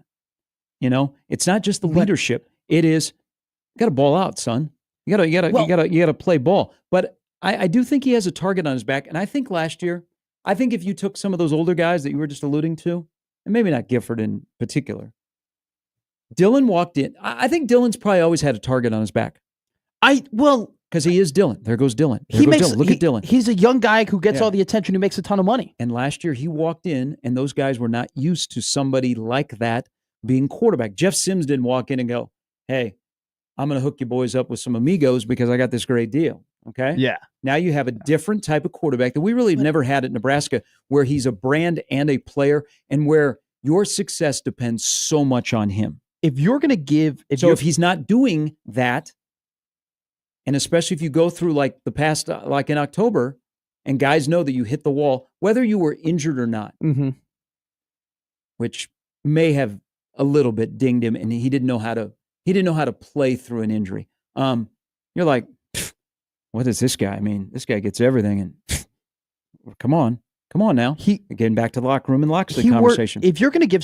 It's not just the leadership. It is, you got to ball out, son. You got to play ball. But I do think he has a target on his back. And I think last year, if you took some of those older guys that you were just alluding to, and maybe not Gifford in particular, Dylan walked in. I think Dylan's probably always had a target on his back. Because he is Dylan. There goes Dylan. Look at Dylan. He's a young guy who gets all the attention, who makes a ton of money. And last year he walked in, and those guys were not used to somebody like that being quarterback. Jeff Sims didn't walk in and go, hey, I'm going to hook you boys up with some amigos because I got this great deal. Okay? Yeah. Now you have a different type of quarterback that we really have never had at Nebraska, where he's a brand and a player, and where your success depends so much on him. If you're going to give... If he's not doing that, and especially if you go through like the past, like in October, and guys know that you hit the wall, whether you were injured or not, which may have a little bit dinged him, and he didn't know how to play through an injury. You're like, what is this guy? I mean, this guy gets everything, and come on now. Getting back to the locker room and Loxley conversation. If you're going to give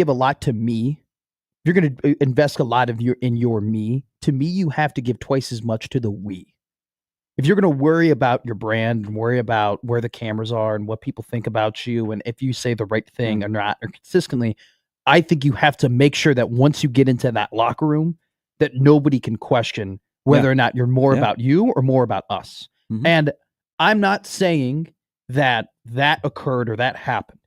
a lot to me, you're going to invest a lot of in your me. To me, you have to give twice as much to the we. If you're going to worry about your brand and worry about where the cameras are and what people think about you, and if you say the right thing or not, or consistently, I think you have to make sure that once you get into that locker room, that nobody can question whether or not you're more about you or more about us. Mm-hmm. And I'm not saying that occurred or that happened.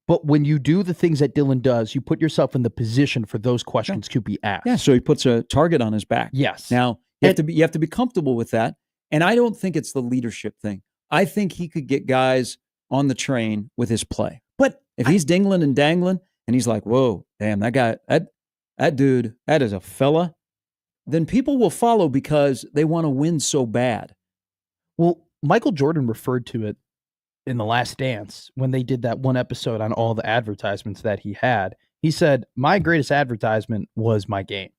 But when you do the things that Dylan does, you put yourself in the position for those questions to be asked. Yeah, so he puts a target on his back. Yes. Now, you have to be comfortable with that. And I don't think it's the leadership thing. I think he could get guys on the train with his play. But if he's dingling and dangling and he's like, whoa, damn, that guy, that dude, that is a fella, then people will follow because they want to win so bad. Well, Michael Jordan referred to it in The Last Dance when they did that one episode on all the advertisements that he had. He said, my greatest advertisement was my game.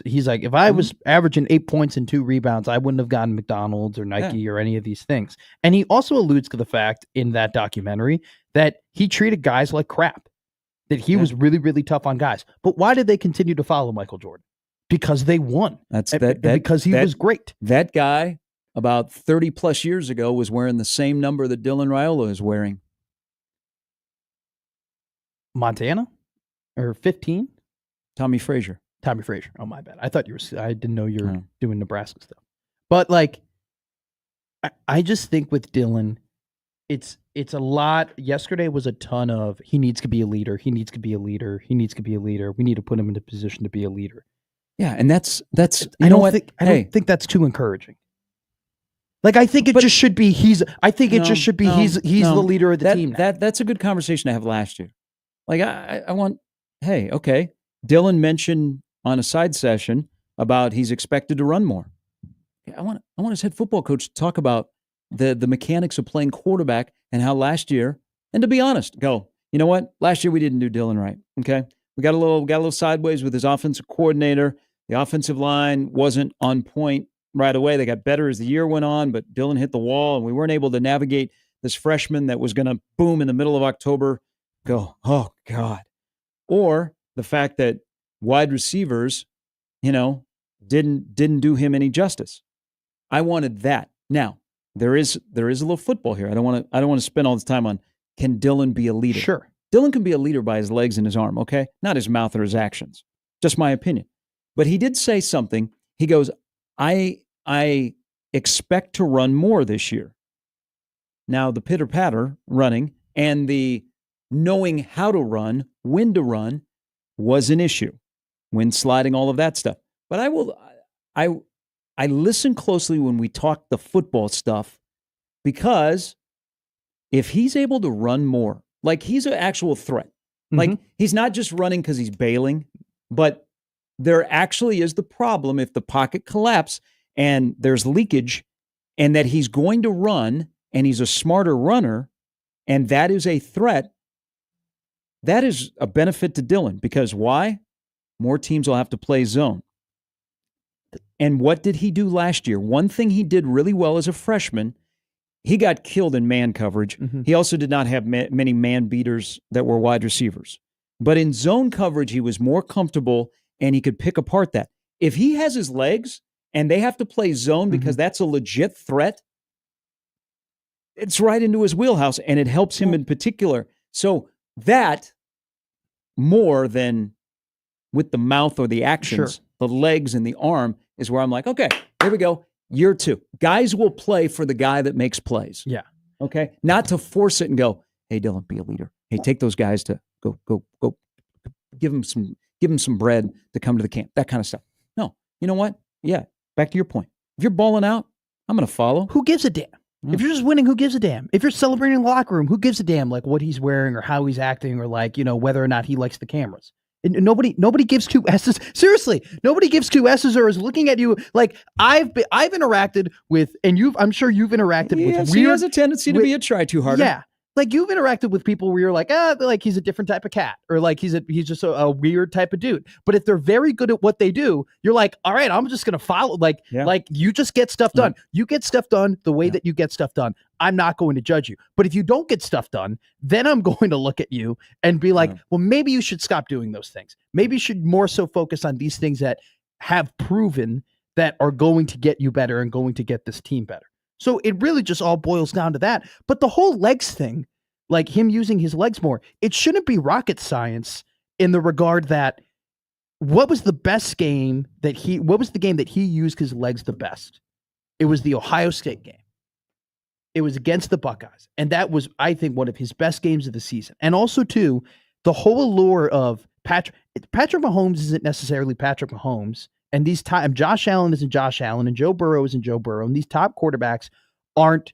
He's like, if I was averaging 8 points and 2 rebounds, I wouldn't have gotten McDonald's or Nike or any of these things. And he also alludes to the fact in that documentary that he treated guys like crap, that he was really, really tough on guys. But why did they continue to follow Michael Jordan? Because they won. Because he was great. That guy about 30 plus years ago was wearing the same number that Dylan Raiola is wearing. Montana? Or 15? Tommy Frazier. Oh, my bad. I thought I didn't know you were doing Nebraska stuff. But like, I just think with Dylan, it's a lot. Yesterday was a ton of, he needs to be a leader. He needs to be a leader. He needs to be a leader. We need to put him in a position to be a leader. Yeah. And that's, I don't think that's too encouraging. Like, I think it just should be, he's the leader of the team. That's a good conversation to have last year. Like I want, hey, okay. Dylan mentioned on a side session about he's expected to run more. I want his head football coach to talk about the mechanics of playing quarterback and how last year, and to be honest, you know what? Last year we didn't do Dylan right. Okay. We got a little sideways with his offensive coordinator. The offensive line wasn't on point right away. They got better as the year went on, but Dylan hit the wall and we weren't able to navigate this freshman that was going to boom in the middle of October. Oh God. Or the fact that wide receivers, didn't do him any justice. I wanted that. Now, there is a little football here. I don't want to spend all this time on, can Dylan be a leader? Sure. Dylan can be a leader by his legs and his arm, okay? Not his mouth or his actions. Just my opinion. But he did say something. He goes, I expect to run more this year. Now, the pitter-patter running and the knowing how to run, when to run, was an issue. When sliding, all of that stuff. But I listen closely when we talk the football stuff, because if he's able to run more, like he's an actual threat. Like he's not just running because he's bailing, but there actually is the problem if the pocket collapses and there's leakage, and that he's going to run and he's a smarter runner, and that is a threat. That is a benefit to Dylan, because why? More teams will have to play zone. And what did he do last year? One thing he did really well as a freshman, he got killed in man coverage. He also did not have many man beaters that were wide receivers. But in zone coverage, he was more comfortable and he could pick apart that. If he has his legs and they have to play zone because that's a legit threat, it's right into his wheelhouse, and it helps him in particular. So that, more than with the mouth or the actions, the legs and the arm, is where I'm like, okay, here we go. Year 2. Guys will play for the guy that makes plays. Yeah. Okay. Not to force it and go, hey, Dylan, be a leader. Hey, take those guys to go. Give them some bread to come to the camp. That kind of stuff. No. You know what? Yeah. Back to your point. If you're balling out, I'm going to follow. Who gives a damn? If you're just winning, who gives a damn? If you're celebrating in the locker room, who gives a damn, like what he's wearing or how he's acting, or like, whether or not he likes the cameras? And nobody gives 2 S's. Seriously, nobody gives 2 S's or is looking at you like I've interacted with, and I'm sure you've interacted with. He has a tendency to be a try too harder. Yeah, like you've interacted with people where you're like, like he's a different type of cat, or like he's just a weird type of dude. But if they're very good at what they do, you're like, all right, I'm just gonna follow. Like you just get stuff done. You get stuff done the way that you get stuff done. I'm not going to judge you. But if you don't get stuff done, then I'm going to look at you and be like, well, maybe you should stop doing those things. Maybe you should more so focus on these things that have proven that are going to get you better and going to get this team better. So it really just all boils down to that. But the whole legs thing, like him using his legs more, it shouldn't be rocket science in the regard that what was the game that he used his legs the best? It was the Ohio State game. It was against the Buckeyes. And that was, I think, one of his best games of the season. And also, too, the whole allure of Patrick Mahomes isn't necessarily Patrick Mahomes. And Josh Allen isn't Josh Allen, and Joe Burrow isn't Joe Burrow. And these top quarterbacks aren't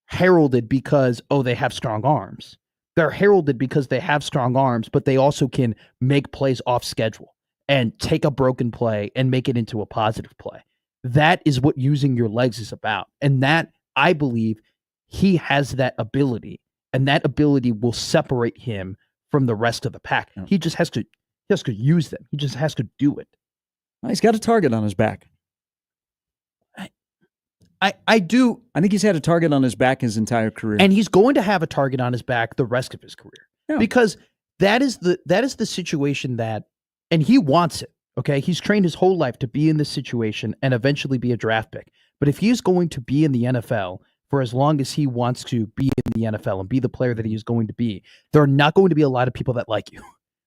heralded because, they have strong arms. They're heralded because they have strong arms, but they also can make plays off schedule and take a broken play and make it into a positive play. That is what using your legs is about. And that, I believe, he has that ability, and that ability will separate him from the rest of the pack. Yeah. He just has to use them. He just has to do it. He's got a target on his back. I do. I think he's had a target on his back his entire career. And he's going to have a target on his back the rest of his career. Because that is the situation that, and he wants it. Okay. He's trained his whole life to be in this situation and eventually be a draft pick. But if he's going to be in the NFL for as long as he wants to be in the NFL and be the player that he is going to be, there are not going to be a lot of people that like you.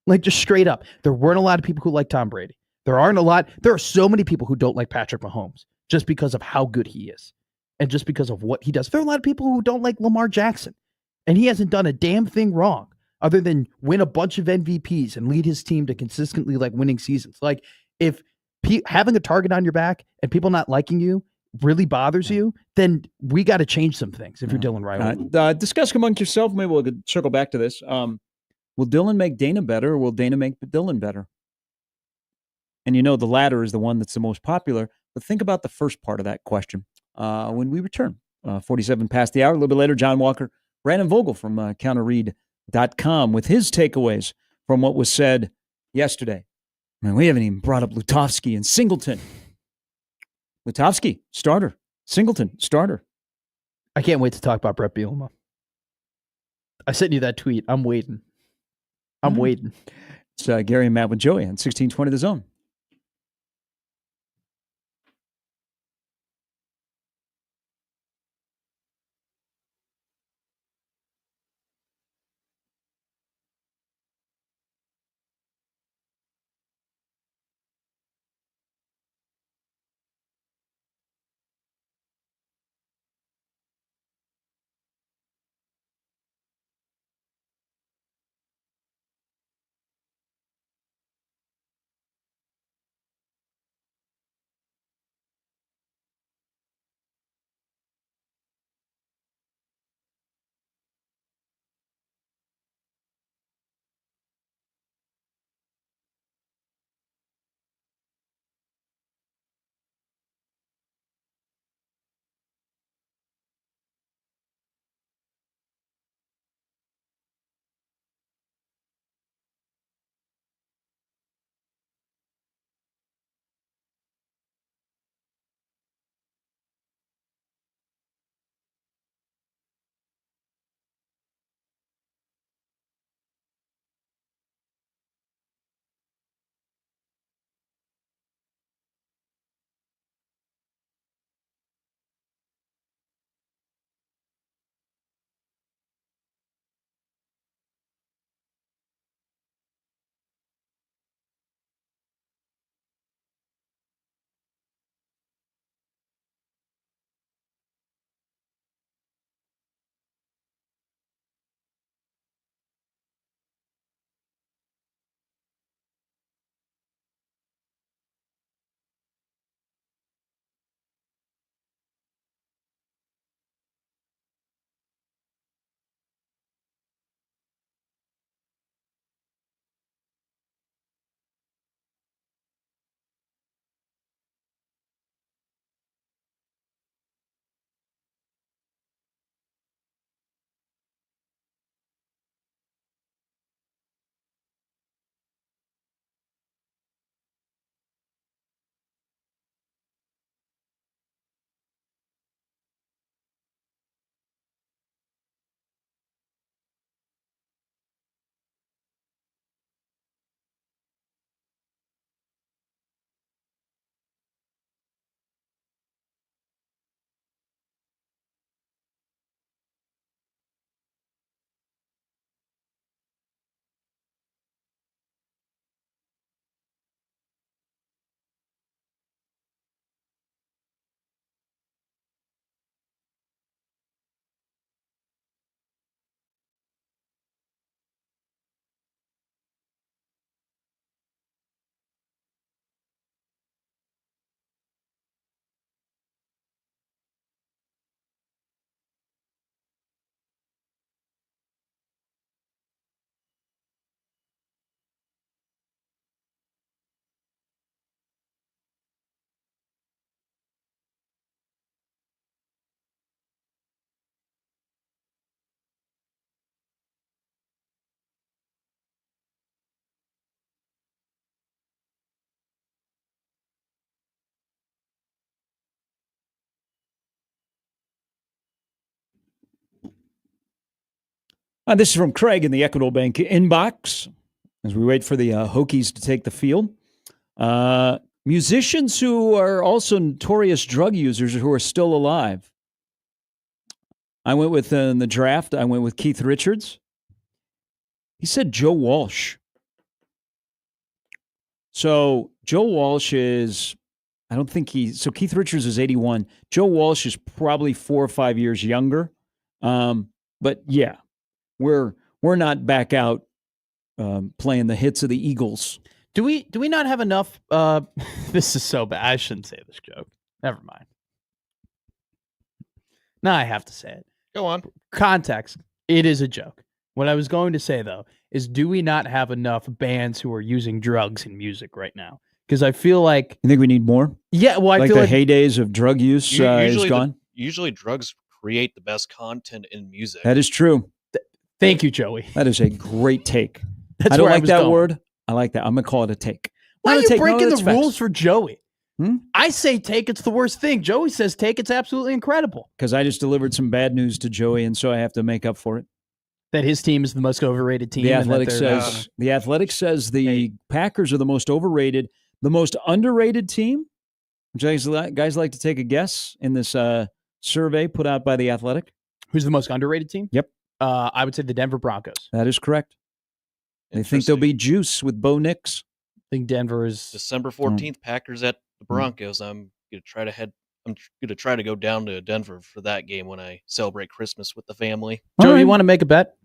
Like, just straight up. There weren't a lot of people who like Tom Brady. There are so many people who don't like Patrick Mahomes just because of how good he is and just because of what he does. There are a lot of people who don't like Lamar Jackson, and he hasn't done a damn thing wrong other than win a bunch of MVPs and lead his team to consistently winning seasons. Like, if having a target on your back and people not liking you really bothers you, then we got to change some things if you're Dylan Raiola. Discuss among yourself. Maybe we'll circle back to this. Will Dylan make Dana better, or will Dana make Dylan better? And the latter is the one that's the most popular. But think about the first part of that question when we return. 47 past the hour. A little bit later, John Walker, Brandon Vogel from counterread.com with his takeaways from what was said yesterday. Man, we haven't even brought up Lutovsky and Singleton. Lutovsky, starter. Singleton, starter. I can't wait to talk about Brett Bielema. I sent you that tweet. I'm waiting. I'm waiting. It's Gary and Matt with Joey on 1620 The Zone. This is from Craig in the Equitable Bank inbox as we wait for the Hokies to take the field. Musicians who are also notorious drug users who are still alive. I went with, in the draft, I went with Keith Richards. He said Joe Walsh. So Joe Walsh is, I don't think so Keith Richards is 81. Joe Walsh is probably 4 or 5 years younger. But yeah, we're not back out playing the hits of the Eagles. Do we not have enough? This is so bad. I shouldn't say this joke. Never mind. Now I have to say it. Go on. Context. It is a joke. What I was going to say, though, is do we not have enough bands who are using drugs in music right now? Because I feel like... You think we need more? Yeah, well, I feel like... the heydays of drug use is gone? Usually drugs create the best content in music. That is true. Thank you, Joey. That is a great take. That's I don't where like I was that going. word. I like that. I'm going to call it a take. Why are you breaking the facts. rules for Joey? I say take, it's the worst thing. Joey says take, it's absolutely incredible. Because I just delivered some bad news to Joey, and so I have to make up for it. That his team is the most overrated team. The Athletic says the Packers are the most overrated, the most underrated team. Guys like to take a guess in this survey put out by the Athletic. Who's the most underrated team? Yep. I would say the Denver Broncos. That is correct. They think they'll be juice with Bo Nix. I think Denver is December 14th. Packers at the Broncos. I'm gonna try to go down to Denver for that game when I celebrate Christmas with the family. Joey, you want to make a bet?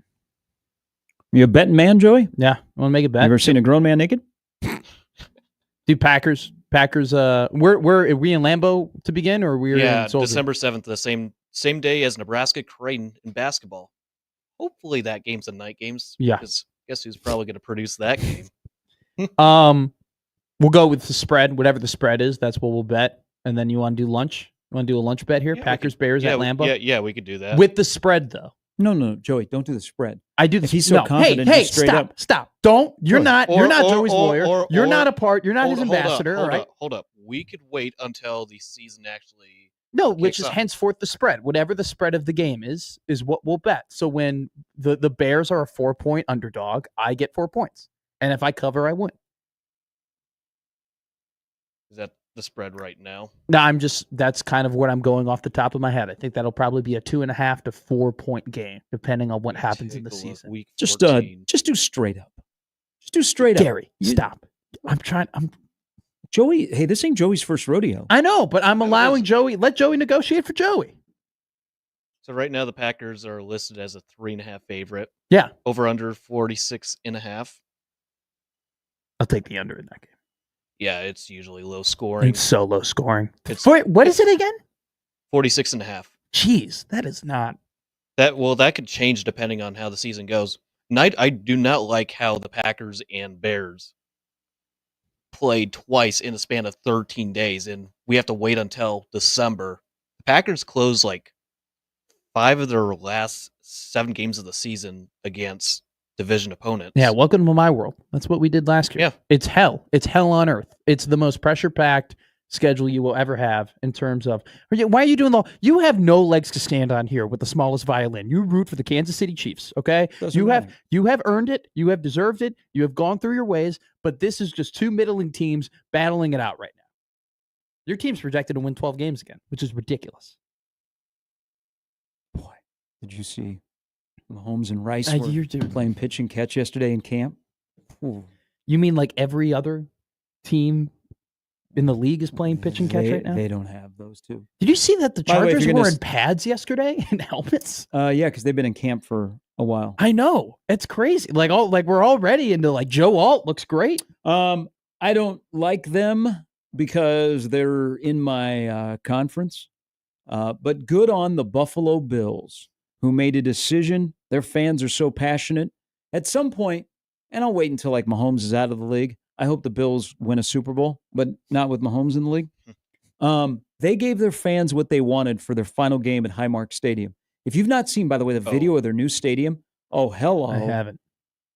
You a betting man, Joey? Yeah, I want to make a bet. You ever seen a grown man naked? Do Packers? Where are we in Lambeau to begin, or we're in Soldier? December 7th, the same day as Nebraska Creighton in basketball. Hopefully that game's a night game. Yeah. Because guess who's probably going to produce that game? We'll go with the spread, whatever the spread is. That's what we'll bet. And then you want to do lunch? You want to do a lunch bet here? Yeah, Packers Bears at Lambeau. Yeah, we could do that with the spread though. No, Joey, don't do the spread. I do. If he's so confident. Hey, straight stop, up. stop! Don't. You're not Joey's lawyer. You're not his ambassador. All right. Hold up. We could wait until the season actually. No, which is henceforth the spread. Whatever the spread of the game is what we'll bet. So when the Bears are a 4-point underdog, I get 4 points, and if I cover, I win. Is that the spread right now? No, that's kind of what I'm going off the top of my head. I think that'll probably be a 2.5 to 4 point game, depending on what happens in the season. Week just do straight up. Just do straight up. Gary, stop. Joey, hey, this ain't Joey's first rodeo. I know, but I'm allowing Joey. Let Joey negotiate for Joey. So right now the Packers are listed as a 3.5 favorite. Yeah. Over under 46.5. I'll take the under in that game. Yeah, it's usually low scoring. It's so low scoring. What is it again? 46.5. Jeez, that is not. That could change depending on how the season goes. I do not like how the Packers and Bears played twice in a span of 13 days, and we have to wait until December. The Packers closed like 5 of their last 7 games of the season against division opponents. Yeah, welcome to my world. That's what we did last year. Yeah. It's hell. It's hell on earth. It's the most pressure-packed schedule you will ever have in terms of, why are you doing you have no legs to stand on here with the smallest violin. You root for the Kansas City Chiefs, okay? You have earned it. You have deserved it. You have gone through your ways, but this is just 2 middling teams battling it out right now. Your team's projected to win 12 games again, which is ridiculous. Boy, did you see Mahomes and Rice were playing pitch and catch yesterday in camp? Ooh. You mean like every other team in the league is playing pitch and catch right now? They don't have those two. Did you see that the Chargers were in pads yesterday and helmets? Yeah, because they've been in camp for a while. I know. It's crazy. We're already into Joe Alt looks great. I don't like them because they're in my conference. But good on the Buffalo Bills, who made a decision. Their fans are so passionate. At some point, and I'll wait until Mahomes is out of the league, I hope the Bills win a Super Bowl, but not with Mahomes in the league. They gave their fans what they wanted for their final game at Highmark Stadium. If you've not seen, by the way, the video of their new stadium, hello. I haven't.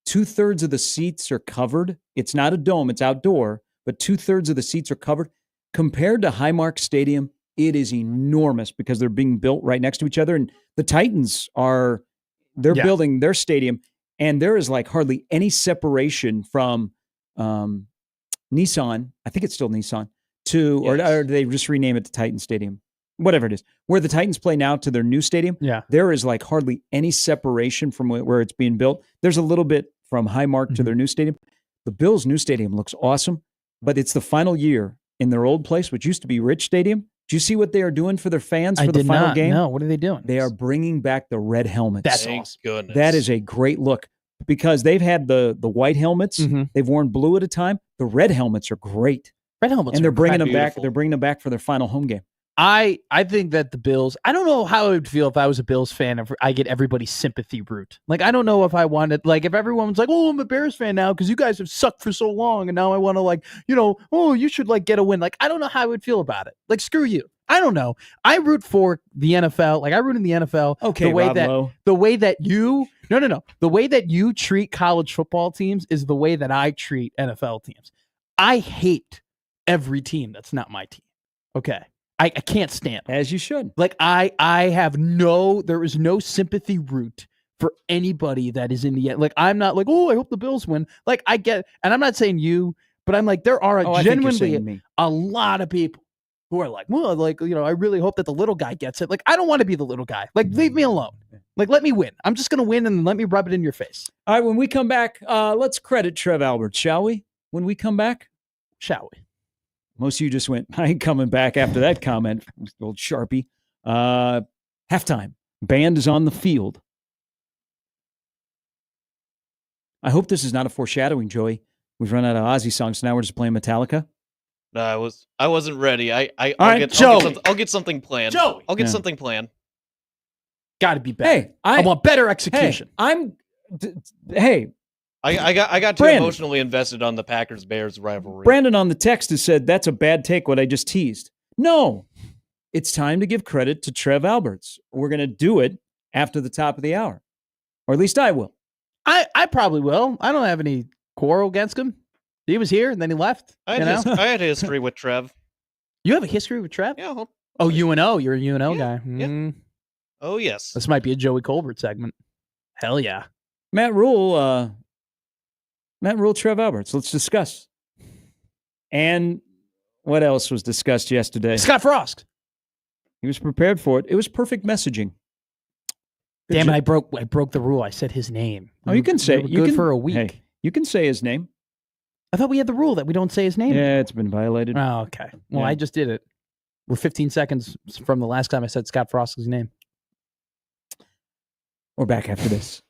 2/3 of the seats are covered. It's not a dome, it's outdoor, but 2/3 of the seats are covered. Compared to Highmark Stadium, it is enormous because they're being built right next to each other. And the Titans are they're building their stadium, and there is like hardly any separation from Nissan. I think it's still Nissan or they just rename it to Titan Stadium, whatever it is, where the Titans play now to their new stadium. Yeah, there is like hardly any separation from where it's being built. There's a little bit from Highmark to their new stadium. The Bills' new stadium looks awesome, but it's the final year in their old place, which used to be Rich Stadium. Do you see what they are doing for their fans for the final game? No, what are they doing? They are bringing back the red helmets. That's awesome. Goodness. That is a great look because they've had the white helmets. They've worn blue at a time. The red helmets are great. Red helmets, and they're bringing them beautiful. back. They're bringing them back for their final home game. I think that the Bills, I don't know how I would feel if I was a Bills fan if I get everybody's sympathy route. Like, I don't know if I wanted, like, if everyone's like, oh, I'm a Bears fan now because you guys have sucked for so long and now I want to, like, oh, you should, like, get a win. Like, I don't know how I would feel about it. Like, screw you. I don't know. I root for the NFL. Like, I root in the NFL. Okay, the way Rob that Lowe. the way that you no. The way that you treat college football teams is the way that I treat NFL teams. I hate every team that's not my team. Okay. I can't stand them. As you should. Like, there is no sympathy root for anybody that is in the end. Like, I'm not like, oh, I hope the Bills win. Like, I get, and I'm not saying you, but I'm like, there are genuinely a lot of people who are like, well, like, I really hope that the little guy gets it. Like, I don't want to be the little guy. Like, leave me alone. Like, let me win. I'm just going to win and let me rub it in your face. All right, when we come back, let's credit Trev Alberts, shall we? When we come back? Shall we? Most of you just went, I ain't coming back after that comment, old Sharpie. Halftime. Band is on the field. I hope this is not a foreshadowing, Joey. We've run out of Ozzy songs, so now we're just playing Metallica. No, I wasn't ready. I'll get something planned. Joey. I'll get something planned. Got to be better. Hey, I want better execution. I got too Brandon. emotionally invested on the Packers-Bears rivalry. Brandon on the text has said, that's a bad take, what I just teased. No, it's time to give credit to Trev Alberts. We're going to do it after the top of the hour. Or at least I will. I probably will. I don't have any quarrel against him. He was here and then he left. I had a history with Trev. You have a history with Trev? Yeah. Oh, UNO. You're a UNO guy. Yeah. Oh, yes. This might be a Joey Colbert segment. Hell yeah. Matt Rule, Trev Alberts. Let's discuss. And what else was discussed yesterday? Scott Frost. He was prepared for it. It was perfect messaging. Damn it! I broke the rule. I said his name. Oh, you can say we were good for a week. Hey, you can say his name. I thought we had the rule that we don't say his name. Yeah, it's been violated. Oh, okay. Well, Yeah. I just did it. We're 15 seconds from the last time I said Scott Frost's name. We're back after this.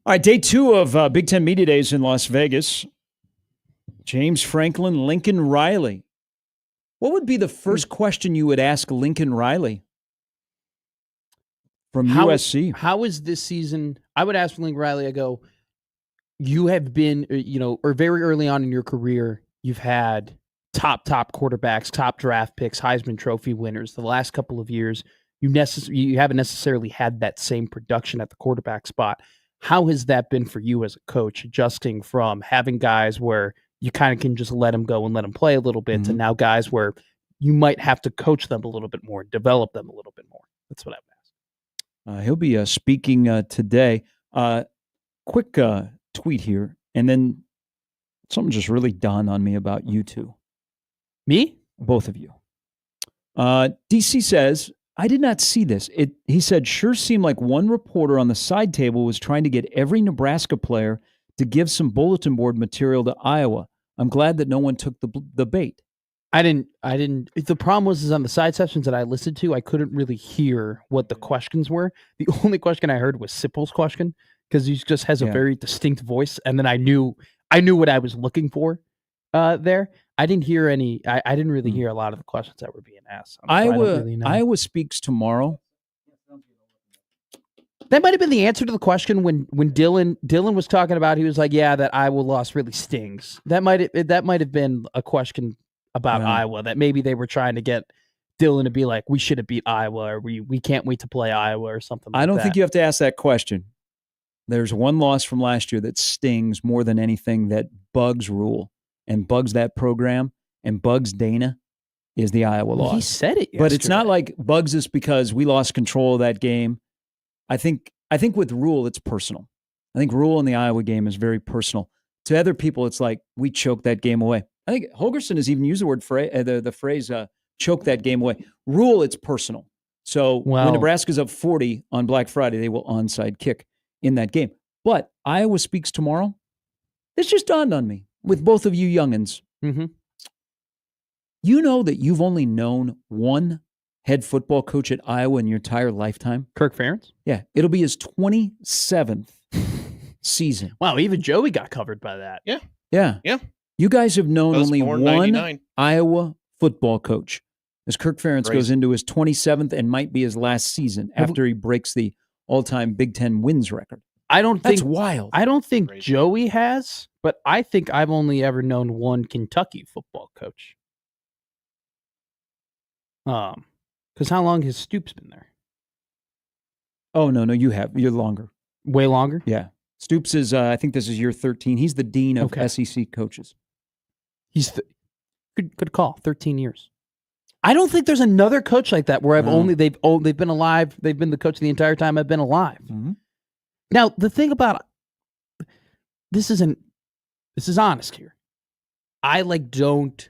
All right, day 2 of Big Ten Media Days in Las Vegas. James Franklin, Lincoln Riley. What would be the first question you would ask Lincoln Riley from USC? How is this season? I would ask Lincoln Riley, I go, you have been, or very early on in your career, you've had top quarterbacks, top draft picks, Heisman Trophy winners. The last couple of years, you haven't necessarily had that same production at the quarterback spot. How has that been for you as a coach, adjusting from having guys where you kind of can just let them go and let them play a little bit to now guys where you might have to coach them a little bit more, develop them a little bit more? That's what I would ask. He'll be speaking today. Quick tweet here, and then something just really dawned on me about you two. Me? Both of you. DC says, I did not see this. He said, sure seemed like one reporter on the side table was trying to get every Nebraska player to give some bulletin board material to Iowa. I'm glad that no one took the bait. I didn't. The problem was on the side sessions that I listened to, I couldn't really hear what the questions were. The only question I heard was Sipple's question, because he just has a very distinct voice, and then I knew what I was looking for there. I didn't hear any. I didn't really hear a lot of the questions that were being asked. Iowa speaks tomorrow. That might have been the answer to the question when Dylan was talking about. He was like, "Yeah, that Iowa loss really stings." That might have been a question about Iowa, that maybe they were trying to get Dylan to be like, "We should have beat Iowa," or "We can't wait to play Iowa," or something. I don't think you have to ask that question. There's one loss from last year that stings more than anything that bugs Rule and bugs that program and bugs Dana is the Iowa loss. He said it yesterday. But it's not like bugs us because we lost control of that game. I think with Rule, it's personal. I think Rule in the Iowa game is very personal. To other people, it's like, we choked that game away. I think Holgerson has even used the word the phrase choke that game away. Rule, it's personal. So when Nebraska's up 40 on Black Friday, they will onside kick in that game. But Iowa speaks tomorrow. This just dawned on me with both of you youngins. Mm-hmm. You know that you've only known one head football coach at Iowa in your entire lifetime? Kirk Ferentz? Yeah. It'll be his 27th season. Wow, even Joey got covered by that. Yeah. Yeah. Yeah. You guys have known only one 99. Iowa football coach as Kirk Ferentz goes into his 27th and might be his last season after he breaks the all-time Big Ten wins record. That's wild. I don't think Joey has, but I think I've only ever known one Kentucky football coach. Because how long has Stoops been there? Oh, no, you have. You're longer. Way longer? Yeah. Stoops is, I think this is year 13. He's the dean of SEC coaches. He's good call. 13 years. I don't think there's another coach like that where they've been alive. They've been the coach the entire time I've been alive. Mm-hmm. Now, the thing about this is honest here. I don't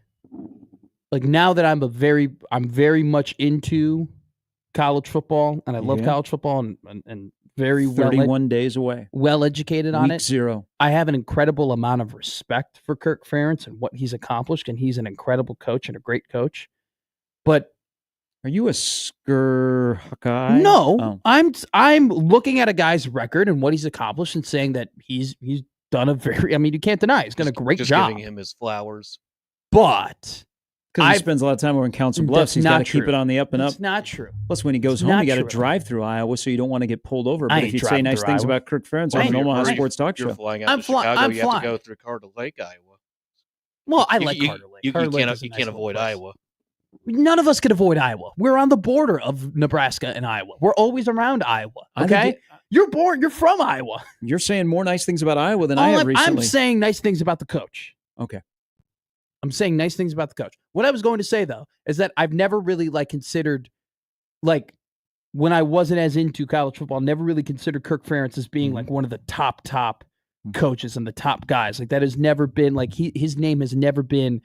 now that I'm very much into college football, and I love college football and very 31 days away. Well educated on Week it. 0. I have an incredible amount of respect for Kirk Ferentz and what he's accomplished, and he's an incredible coach and a great coach. But are you a Skur guy? No, I'm looking at a guy's record and what he's accomplished and saying that he's done a very. I mean, you can't deny he's done a great job. Giving him his flowers, but because he spends a lot of time over in Council Bluffs, he's got to keep it on the up and up. It's not true. Plus, when he goes home, you got to drive through Iowa, so you don't want to get pulled over. But if you say nice things about Kirk Ferentz on an Omaha Sports Talk Show, you're flying out to Chicago. You have to go through Carter Lake, Iowa. Well, I like Carter Lake. You can't avoid Iowa. None of us can avoid Iowa. We're on the border of Nebraska and Iowa. We're always around Iowa. Okay, you're from Iowa. You're saying more nice things about Iowa than I have recently. I'm saying nice things about the coach. Okay. I'm saying nice things about the coach. What I was going to say, though, is that I've never really considered, when I wasn't as into college football, never really considered Kirk Ferentz as being one of the top coaches and the top guys. That has never been his name has never been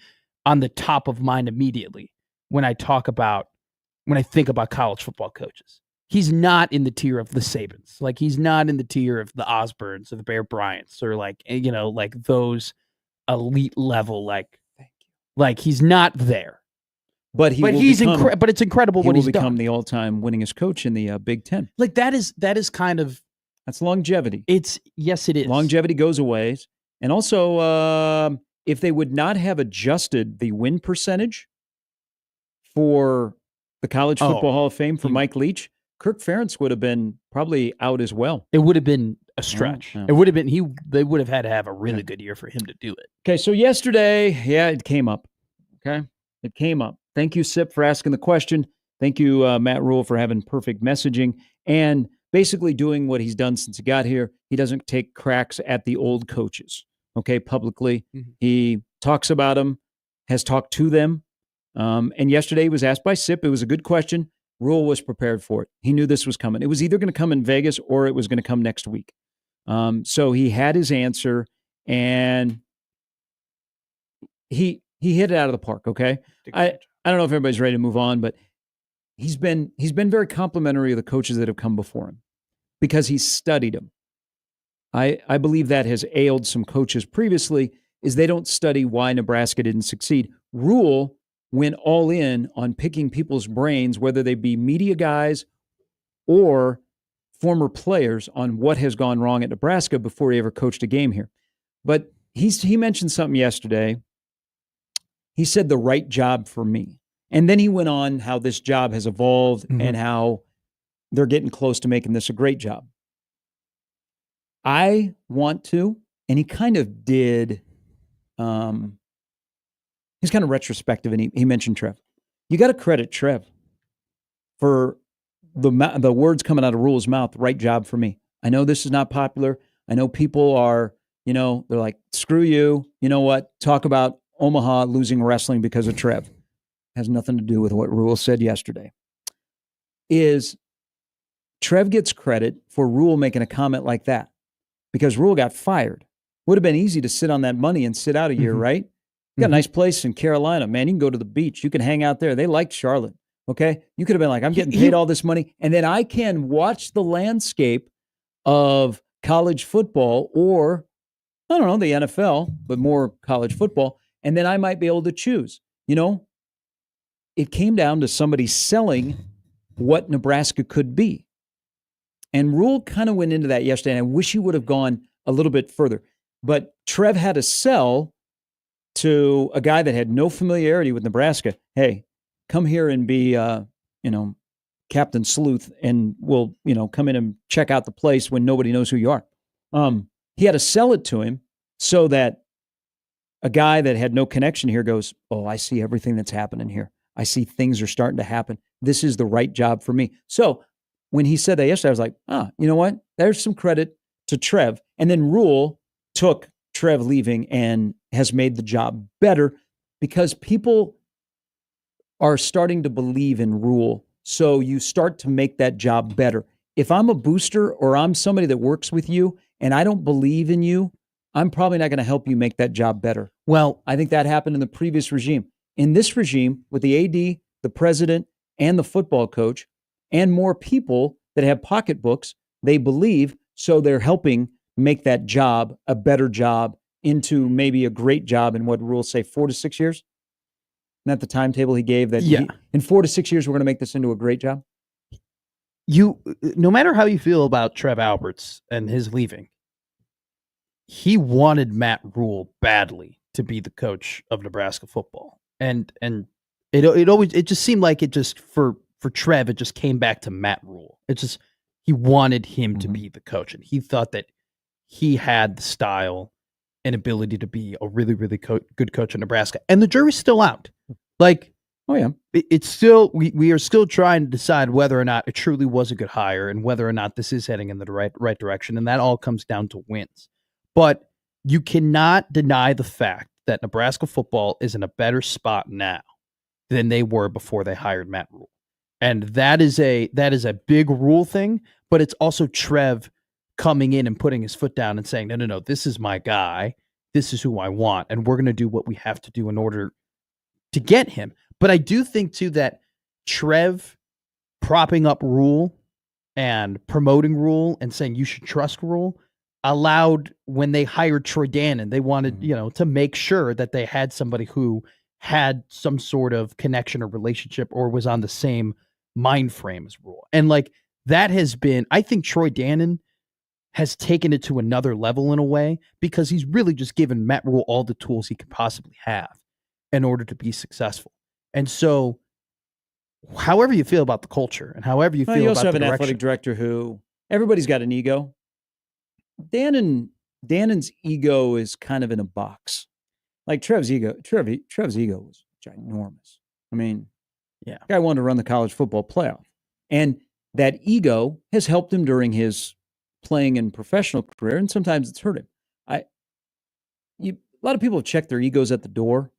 on the top of mind immediately when I think about college football coaches. He's not in the tier of the Sabans. He's not in the tier of the Osborns or the Bear Bryants or those elite level he's not there. But but it's incredible what he's done. He will become the all-time winningest coach in the Big Ten. That is kind of That's longevity. Yes, it is. Longevity goes away. And also, if they would not have adjusted the win percentage for the College Football Hall of Fame for Mike Leach, Kirk Ferentz would have been probably out as well. It would have been a stretch. Yeah. It would have been they would have had to have a really good year for him to do it. Okay, so yesterday, it came up. Okay, it came up. Thank you, Sip, for asking the question. Thank you, Matt Rule, for having perfect messaging and basically doing what he's done since he got here. He doesn't take cracks at the old coaches, okay, publicly. Mm-hmm. He talks about them, has talked to them. And yesterday he was asked by Sip. It was a good question. Rule was prepared for it. He knew this was coming. It was either going to come in Vegas or it was going to come next week. So he had his answer, and he hit it out of the park, okay? I don't know if everybody's ready to move on, but he's been very complimentary of the coaches that have come before him because he's studied them. I believe that has ailed some coaches previously is they don't study why Nebraska didn't succeed. Rule went all in on picking people's brains, whether they be media guys or former players, on what has gone wrong at Nebraska before he ever coached a game here. But he mentioned something yesterday. He said the right job for me. And then he went on how this job has evolved and how they're getting close to making this a great job. I want to, and he kind of did, he's kind of retrospective, and he mentioned Trev. You got to credit Trev for the words coming out of Rule's mouth, right job for me. I know this is not popular. I know people are, they're like, screw you. You know what? Talk about Omaha losing wrestling because of Trev. Has nothing to do with what Rule said yesterday. Is Trev gets credit for Rule making a comment like that because Rule got fired. Would have been easy to sit on that money and sit out a year, right? You got a nice place in Carolina, man. You can go to the beach. You can hang out there. They liked Charlotte, okay? You could have been like, I'm getting paid all this money, and then I can watch the landscape of college football or, I don't know, the NFL, but more college football, and then I might be able to choose. It came down to somebody selling what Nebraska could be. And Rule kind of went into that yesterday, and I wish he would have gone a little bit further. But Trev had to sell to a guy that had no familiarity with Nebraska. Hey, come here and be, Captain Sleuth, and we'll, come in and check out the place when nobody knows who you are. He had to sell it to him so that a guy that had no connection here goes, oh, I see everything that's happening here. I see things are starting to happen. This is the right job for me. So when he said that yesterday, I was like, you know what? There's some credit to Trev. And then Rule took Trev leaving and has made the job better because people are starting to believe in Rule. So you start to make that job better. If I'm a booster or I'm somebody that works with you and I don't believe in you, I'm probably not going to help you make that job better. Well, I think that happened in the previous regime. In this regime, with the AD, the president, and the football coach, and more people that have pocketbooks, they believe, so they're helping make that job a better job into maybe a great job in what Rules say, 4 to 6 years? Isn't that the timetable he gave? That in 4 to 6 years, we're going to make this into a great job? No matter how you feel about Trev Alberts and his leaving, he wanted Matt Rule badly to be the coach of Nebraska football. And it just seemed like it just for Trev, it just came back to Matt Rule. He wanted him to be the coach, and he thought that he had the style and ability to be a really, really good coach in Nebraska. And the jury's still out. Like, it's still, we are still trying to decide whether or not it truly was a good hire and whether or not this is heading in the right direction. And that all comes down to wins. But you cannot deny the fact that Nebraska football is in a better spot now than they were before they hired Matt Rule. And that is a big Rule thing, but it's also Trev coming in and putting his foot down and saying, no, this is my guy. This is who I want. And we're going to do what we have to do in order to get him. But I do think too that Trev propping up Rule and promoting Rule and saying you should trust Rule allowed, when they hired Troy Dannon, they wanted, to make sure that they had somebody who had some sort of connection or relationship or was on the same mind frame as Rule. And like that has been, I think Troy Dannon has taken it to another level in a way because he's really just given Matt Rule all the tools he could possibly have in order to be successful. And so, however you feel about the culture and however you feel you about also have the an direction, athletic director who everybody's got an ego. Dannon's ego is kind of in a box. Like Trev's ego was ginormous. I mean, yeah, the guy wanted to run the college football playoff. And that ego has helped him during his playing and professional career, and sometimes it's hurt him. A lot of people have checked their egos at the door,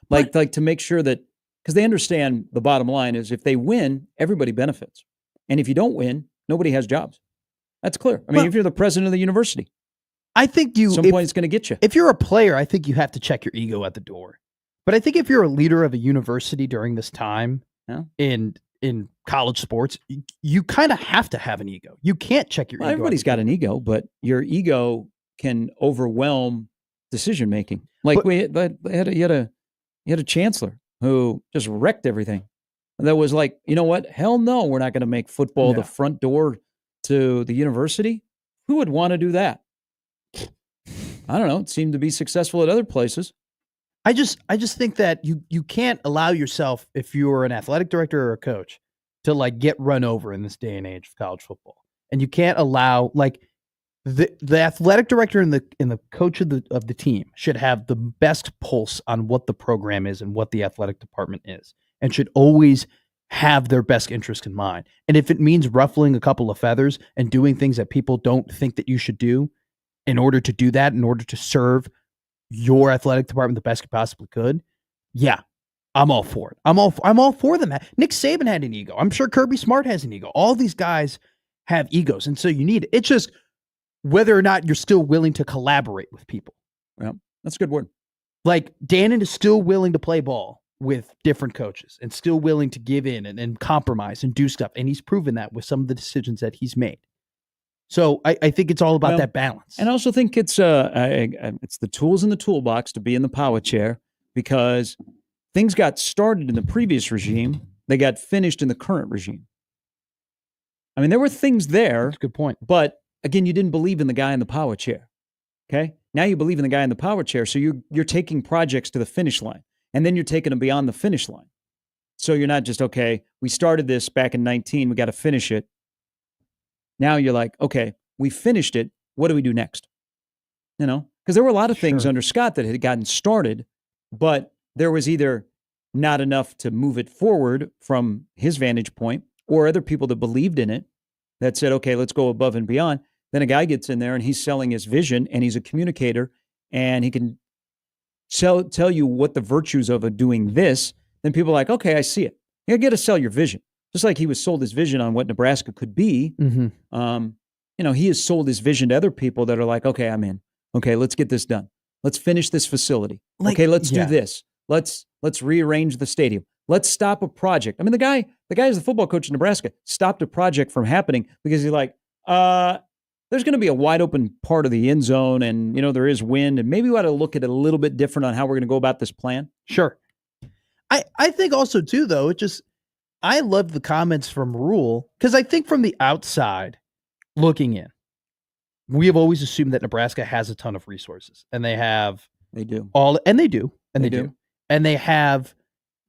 like to make sure that, because they understand the bottom line is if they win, everybody benefits. And if you don't win, nobody has jobs. That's clear. I mean, if you're the president of the university, I think at some point it's going to get you. If you're a player, I think you have to check your ego at the door. But I think if you're a leader of a university during this time in college sports, you kind of have to have an ego. You can't check your ego. Everybody's got an ego, but your ego can overwhelm decision making. Like you had a chancellor who just wrecked everything. That was like, you know what? Hell no, we're not going to make football the front door to the university. Who would want to do that? I don't know. It seemed to be successful at other places. I just think that you can't allow yourself, if you're an athletic director or a coach, to like get run over in this day and age of college football. And you can't allow like the athletic director and the coach of the team should have the best pulse on what the program is and what the athletic department is, and should always have their best interest in mind. And if it means ruffling a couple of feathers and doing things that people don't think that you should do in order to do that, in order to serve your athletic department the best you possibly could, yeah, I'm all for it. I'm all for them. Nick Saban had an ego. I'm sure Kirby Smart has an ego. All these guys have egos, and so you need it. It's just whether or not you're still willing to collaborate with people. Yeah, that's a good word. Like Dannon is still willing to play ball with different coaches and still willing to give in and compromise and do stuff, and he's proven that with some of the decisions that he's made. So I think it's all about that balance. And I also think it's the tools in the toolbox to be in the power chair, because things got started in the previous regime. They got finished in the current regime. I mean, there were things there. That's a good point. But again, you didn't believe in the guy in the power chair. Okay? Now you believe in the guy in the power chair. So you're taking projects to the finish line, and then you're taking them beyond the finish line. So you're not just, okay, we started this back in 19, we got to finish it. Now you're like, okay, we finished it. What do we do next? You know, because there were a lot of things under Scott that had gotten started, but there was either not enough to move it forward from his vantage point, or other people that believed in it that said, okay, let's go above and beyond. Then a guy gets in there and he's selling his vision, and he's a communicator, and he can tell you what the virtues of doing this. Then people are like, okay, I see it. You got to sell your vision. Just like he was sold his vision on what Nebraska could be. Mm-hmm. He has sold his vision to other people that are like, okay, I'm in. Okay, let's get this done. Let's finish this facility. Okay, let's do this. Let's rearrange the stadium. Let's stop a project. I mean, the guy is the football coach in Nebraska, stopped a project from happening because he's like, there's going to be a wide open part of the end zone, and there is wind, and maybe we ought to look at it a little bit different on how we're going to go about this plan. Sure. I think also too, though, I love the comments from Rule, because I think from the outside looking in, we have always assumed that Nebraska has a ton of resources, and they do, and they have,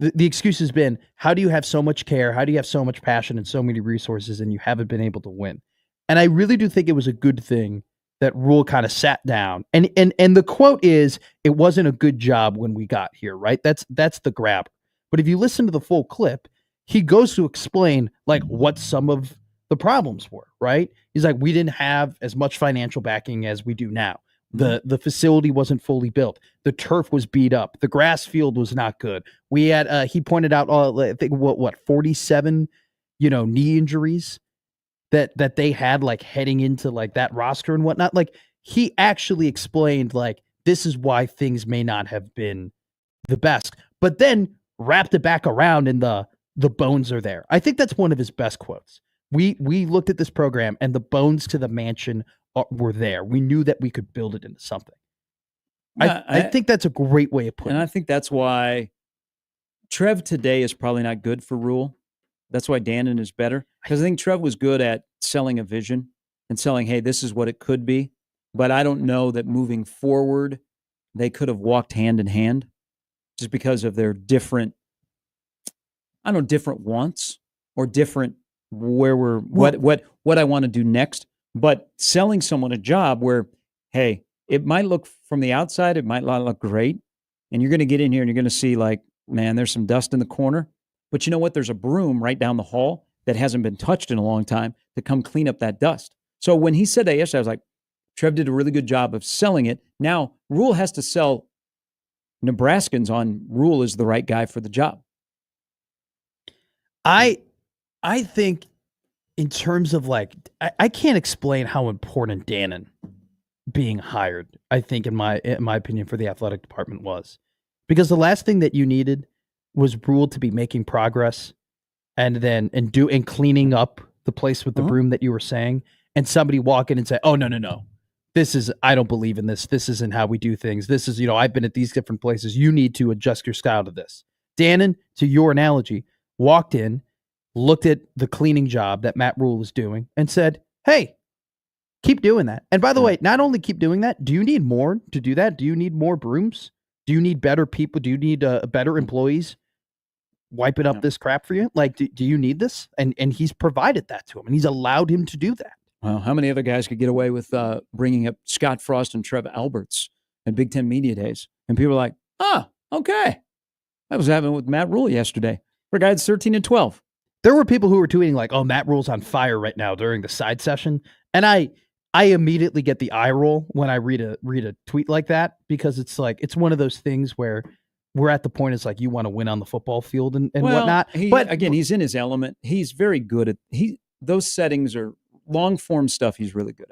the excuse has been, how do you have so much care? How do you have so much passion and so many resources, and you haven't been able to win? And I really do think it was a good thing that Rule kind of sat down, and the quote is, it wasn't a good job when we got here, right? That's the grabber. But if you listen to the full clip, he goes to explain like what some of the problems were, right? He's like, we didn't have as much financial backing as we do now. The facility wasn't fully built. The turf was beat up. The grass field was not good. We had, he pointed out, I think 47, knee injuries that they had like heading into like that roster and whatnot. Like he actually explained like, this is why things may not have been the best, but then wrapped it back around in the bones are there. I think that's one of his best quotes. We looked at this program and the bones to the mansion were there. We knew that we could build it into something. I think that's a great way of putting it. And I think that's why Trev today is probably not good for Rule. That's why Dannon is better. Because I think Trev was good at selling a vision. and selling, hey, this is what it could be. But I don't know that moving forward, they could have walked hand in hand just because of their different wants or different what I want to do next. But selling someone a job where, hey, it might look from the outside, it might not look great. And you're going to get in here and you're going to see like, man, there's some dust in the corner. But you know what? There's a broom right down the hall that hasn't been touched in a long time to come clean up that dust. So when he said that yesterday, I was like, Trev did a really good job of selling it. Now, Rule has to sell Nebraskans on Rule is the right guy for the job. I think in terms of like, I can't explain how important Dannon being hired, I think in my opinion, for the athletic department was. Because the last thing that you needed was Rule to be making progress and cleaning up the place with the broom that you were saying, and somebody walk in and say, oh, no. I don't believe in this. This isn't how we do things. This is, I've been at these different places. You need to adjust your style to this. Dannon, to your analogy, walked in, looked at the cleaning job that Matt Rule was doing and said, hey, keep doing that. And by the way, not only keep doing that, do you need more to do that? Do you need more brooms? Do you need better people? Do you need better employees wiping up this crap for you? Like, do you need this? And he's provided that to him, and he's allowed him to do that. Well, how many other guys could get away with bringing up Scott Frost and Trev Alberts at Big Ten Media Days? And people are like, okay. That was happening with Matt Rule yesterday. For a guy that's 13 and 12. There were people who were tweeting like, oh, Matt Rule's on fire right now during the side session. And I immediately get the eye roll when I read a tweet like that, because it's like, it's one of those things where we're at the point, it's like, you want to win on the football field and whatnot. But again, he's in his element. He's very good at those settings are long form stuff. He's really good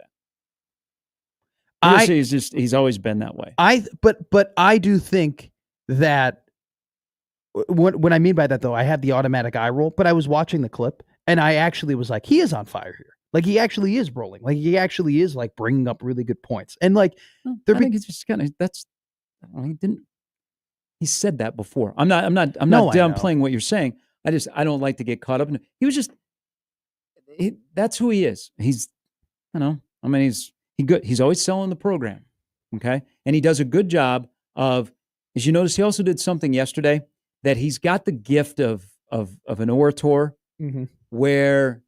at. He's always been that way. But I do think that what I mean by that, though, I have the automatic eye roll, but I was watching the clip and I actually was like, he is on fire here. Like, he actually is rolling. Like, he actually is like bringing up really good points. And like, I think it's just kind of he said that before. I'm not downplaying what you're saying. I don't like to get caught up in it. He was just, that's who he is. He's, he's always selling the program. Okay. And he does a good job of, as you notice, he also did something yesterday that he's got the gift of an orator where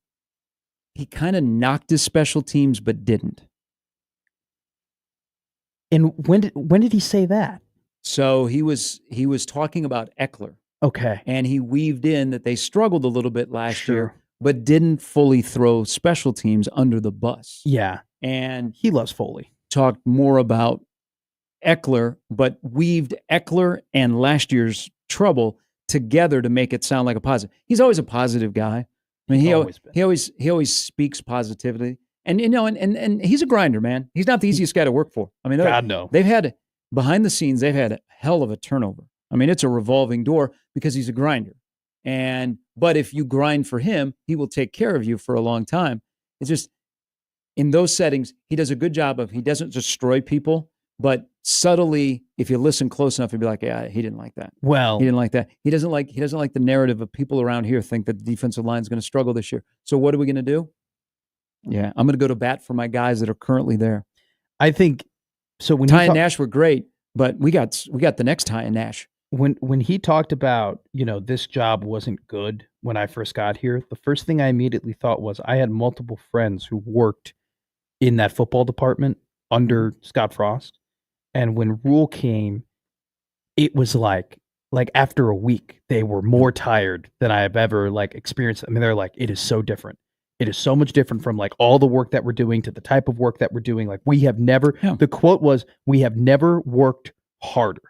he kind of knocked his special teams, but didn't. And when did he say that? So he was talking about Eckler. Okay. And he weaved in that they struggled a little bit last year, but didn't fully throw special teams under the bus. Yeah. And he loves Foley. Talked more about Eckler, but weaved Eckler and last year's trouble together to make it sound like a positive. He's always a positive guy. I mean, he always speaks positively. And and he's a grinder, man. He's not the easiest guy to work for. I mean, God, no. They've had behind the scenes, they've had a hell of a turnover. I mean, it's a revolving door because he's a grinder. But if you grind for him, he will take care of you for a long time. It's just in those settings, he does a good job of, he doesn't destroy people, but subtly, if you listen close enough, you'll be like, yeah, he didn't like that. Well, he didn't like that. He doesn't like the narrative of people around here think that the defensive line is going to struggle this year. So what are we going to do? Yeah, I'm going to go to bat for my guys that are currently there. I think so. When Ty and Nash were great, but we got the next Ty and Nash. When he talked about, this job wasn't good when I first got here, the first thing I immediately thought was I had multiple friends who worked in that football department under Scott Frost. And when Rule came, it was like after a week, they were more tired than I have ever experienced. I mean, they're like, it is so different. It is so much different from all the work that we're doing to the type of work that we're doing. Like, we have never, the quote was, we have never worked harder.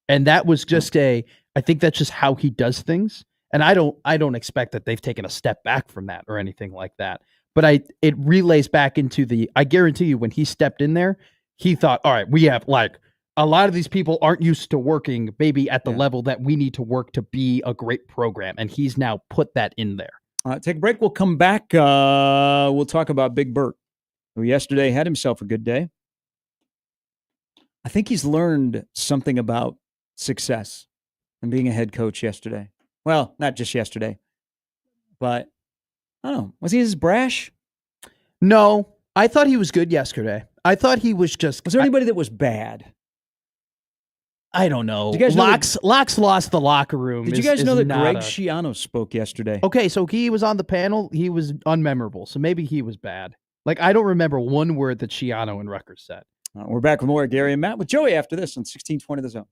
And that was just I think that's just how he does things. And I don't expect that they've taken a step back from that or anything like that. But it relays back into I guarantee you, when he stepped in there, he thought, all right, we have a lot of these people aren't used to working maybe at the level that we need to work to be a great program. And he's now put that in there. All right, take a break. We'll come back. We'll talk about Big Bert, who yesterday had himself a good day. I think he's learned something about success and being a head coach yesterday. Well, not just yesterday, but I don't know. Was he as brash? No, I thought he was good yesterday. I thought he was just. Was there anybody that was bad? I don't know. Did you guys know Locks lost the locker room. Did you guys know that Greg Schiano spoke yesterday? Okay, so he was on the panel. He was unmemorable, so maybe he was bad. Like, I don't remember one word that Schiano and Rutgers said. We're back with more Gary and Matt with Joey after this on 1620 The Zone.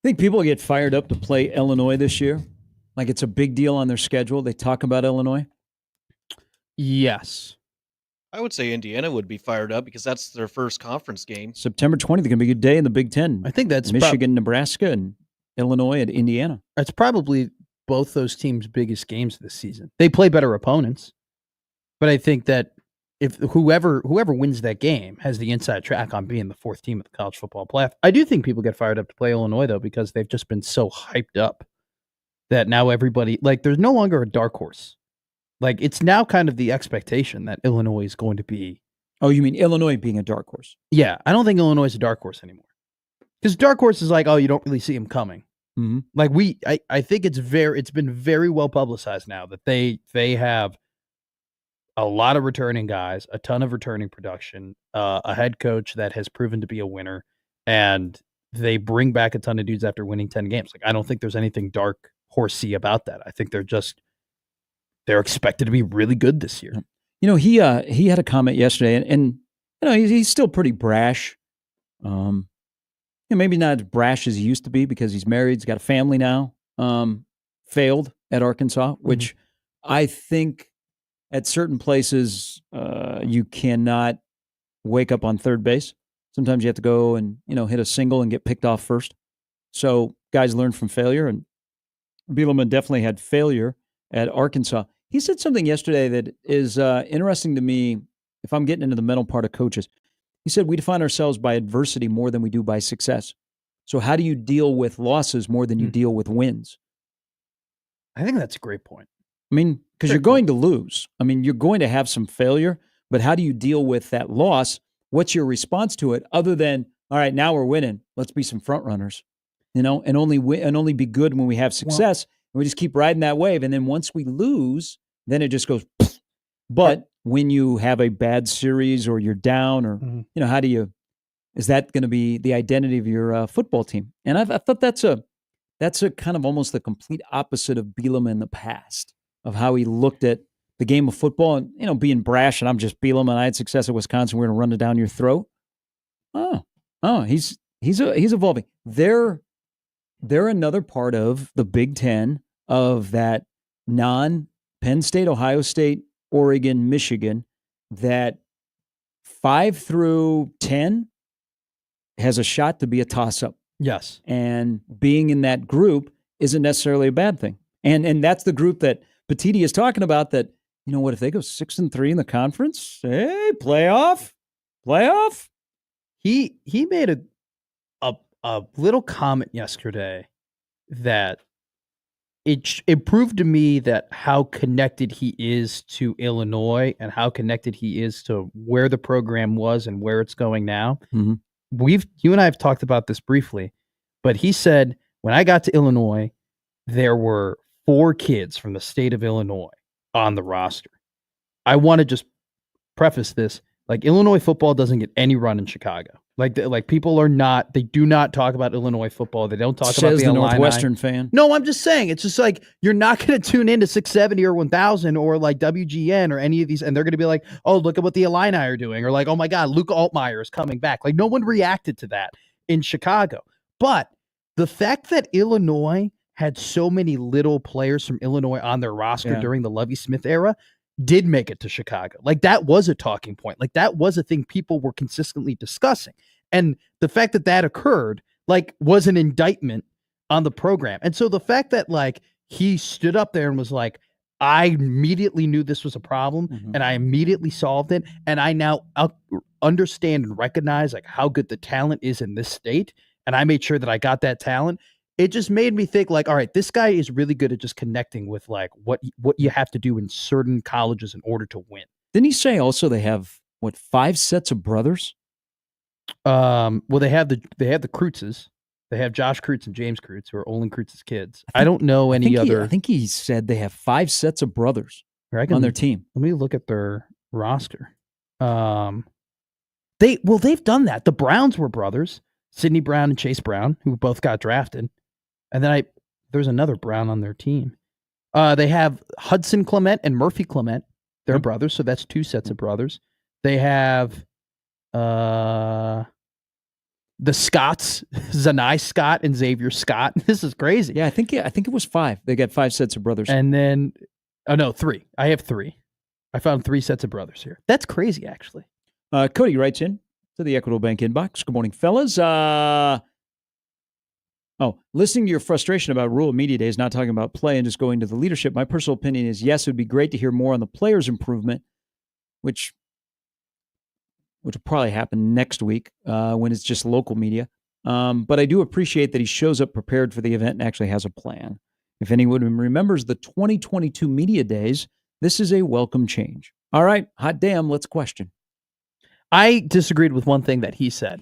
think people get fired up to play Illinois this year? Like it's a big deal on their schedule. They talk about Illinois? Yes. I would say Indiana would be fired up because that's their first conference game. September 20th, going to be a good day in the Big Ten. I think that's Michigan, Nebraska, and Illinois and Indiana. That's probably both those teams' biggest games this season. They play better opponents, but I think that if whoever wins that game has the inside track on being the fourth team of the college football playoff. I do think people get fired up to play Illinois, though, because they've just been so hyped up that now everybody, like, there's no longer a dark horse. Like, it's now kind of the expectation that Illinois is going to be. Oh, you mean Illinois being a dark horse? Yeah, I don't think Illinois is a dark horse anymore. Because dark horse is like, oh, you don't really see them coming. Mm-hmm. Like I think it's been very well publicized now that they have a lot of returning guys, a ton of returning production, a head coach that has proven to be a winner, and they bring back a ton of dudes after winning 10 games. Like, I don't think there's anything dark horsey about that. I think they're expected to be really good this year. You know, he had a comment yesterday, and you know, he's still pretty brash. Maybe not as brash as he used to be because he's married, he's got a family now. Failed at Arkansas, which I think at certain places you cannot wake up on third base. Sometimes you have to go and hit a single and get picked off first. So guys learn from failure, and Bielema definitely had failure at Arkansas. He said something yesterday that is interesting to me if I'm getting into the mental part of coaches. He said, we define ourselves by adversity more than we do by success. So how do you deal with losses more than you deal with wins? I think that's a great point. I mean, because you're going to lose. I mean, you're going to have some failure, but how do you deal with that loss? What's your response to it other than, all right, now we're winning. Let's be some front runners, and only be good when we have success. And we just keep riding that wave. And then once we lose, then it just goes. But when you have a bad series or you're down, or how do you? Is that going to be the identity of your football team? And I thought that's a kind of almost the complete opposite of Bielema in the past, of how he looked at the game of football and being brash. And I'm just Bielema, and I had success at Wisconsin. We're going to run it down your throat. Oh, he's evolving. They're another part of the Big Ten, of that non-Penn State, Ohio State, Oregon, Michigan, that 5 through 10 has a shot to be a toss-up. Yes. And being in that group isn't necessarily a bad thing. And that's the group that Petitti is talking about, that, you know what, if they go 6-3 in the conference, hey, playoff. He made a little comment yesterday that it proved to me that how connected he is to Illinois and how connected he is to where the program was and where it's going now. Mm-hmm. You and I have talked about this briefly, but he said, when I got to Illinois, there were 4 kids from the state of Illinois on the roster. I want to just preface this. Like, Illinois football doesn't get any run in Chicago. Like people they do not talk about Illinois football. They don't talk about the Northwestern fan. No, I'm just saying, it's just like, you're not going to tune into 670 or 1000 or like WGN or any of these, and they're going to be like, oh, look at what the Illini are doing, or like, oh my God, Luke Altmaier is coming back. Like, no one reacted to that in Chicago. But the fact that Illinois had so many little players from Illinois on their roster during the Lovie Smith era did make it to Chicago. Like, that was a talking point. Like, that was a thing people were consistently discussing. And the fact that that occurred, like, was an indictment on the program. And so the fact that, like, he stood up there and was like, I immediately knew this was a problem, and I immediately solved it, and I now understand and recognize, like, how good the talent is in this state, and I made sure that I got that talent. It just made me think, like, all right, this guy is really good at just connecting with, like, what you have to do in certain colleges in order to win. Didn't he say also they have 5 sets of brothers? Well, they have the Kreutzes. They have Josh Kreutz and James Kreutz, who are Olin Kreutz's kids. I don't know any other. I think he said they have 5 sets of brothers on their team. Let me look at their roster. They've done that. The Browns were brothers, Sidney Brown and Chase Brown, who both got drafted. And then there's another Brown on their team. They have Hudson Clement and Murphy Clement. They're brothers, so that's 2 sets of brothers. They have the Scotts, Zanai Scott and Xavier Scott. This is crazy. Yeah, I think it was 5. They got 5 sets of brothers. And then, 3. I have 3. I found 3 sets of brothers here. That's crazy, actually. Cody writes in to the Equitable Bank inbox. Good morning, fellas. Listening to your frustration about Rule of Media Days, not talking about play and just going to the leadership, my personal opinion is, yes, it would be great to hear more on the players' improvement, which will probably happen next week when it's just local media. But I do appreciate that he shows up prepared for the event and actually has a plan. If anyone remembers the 2022 Media Days, this is a welcome change. All right, hot damn, let's question. I disagreed with one thing that he said.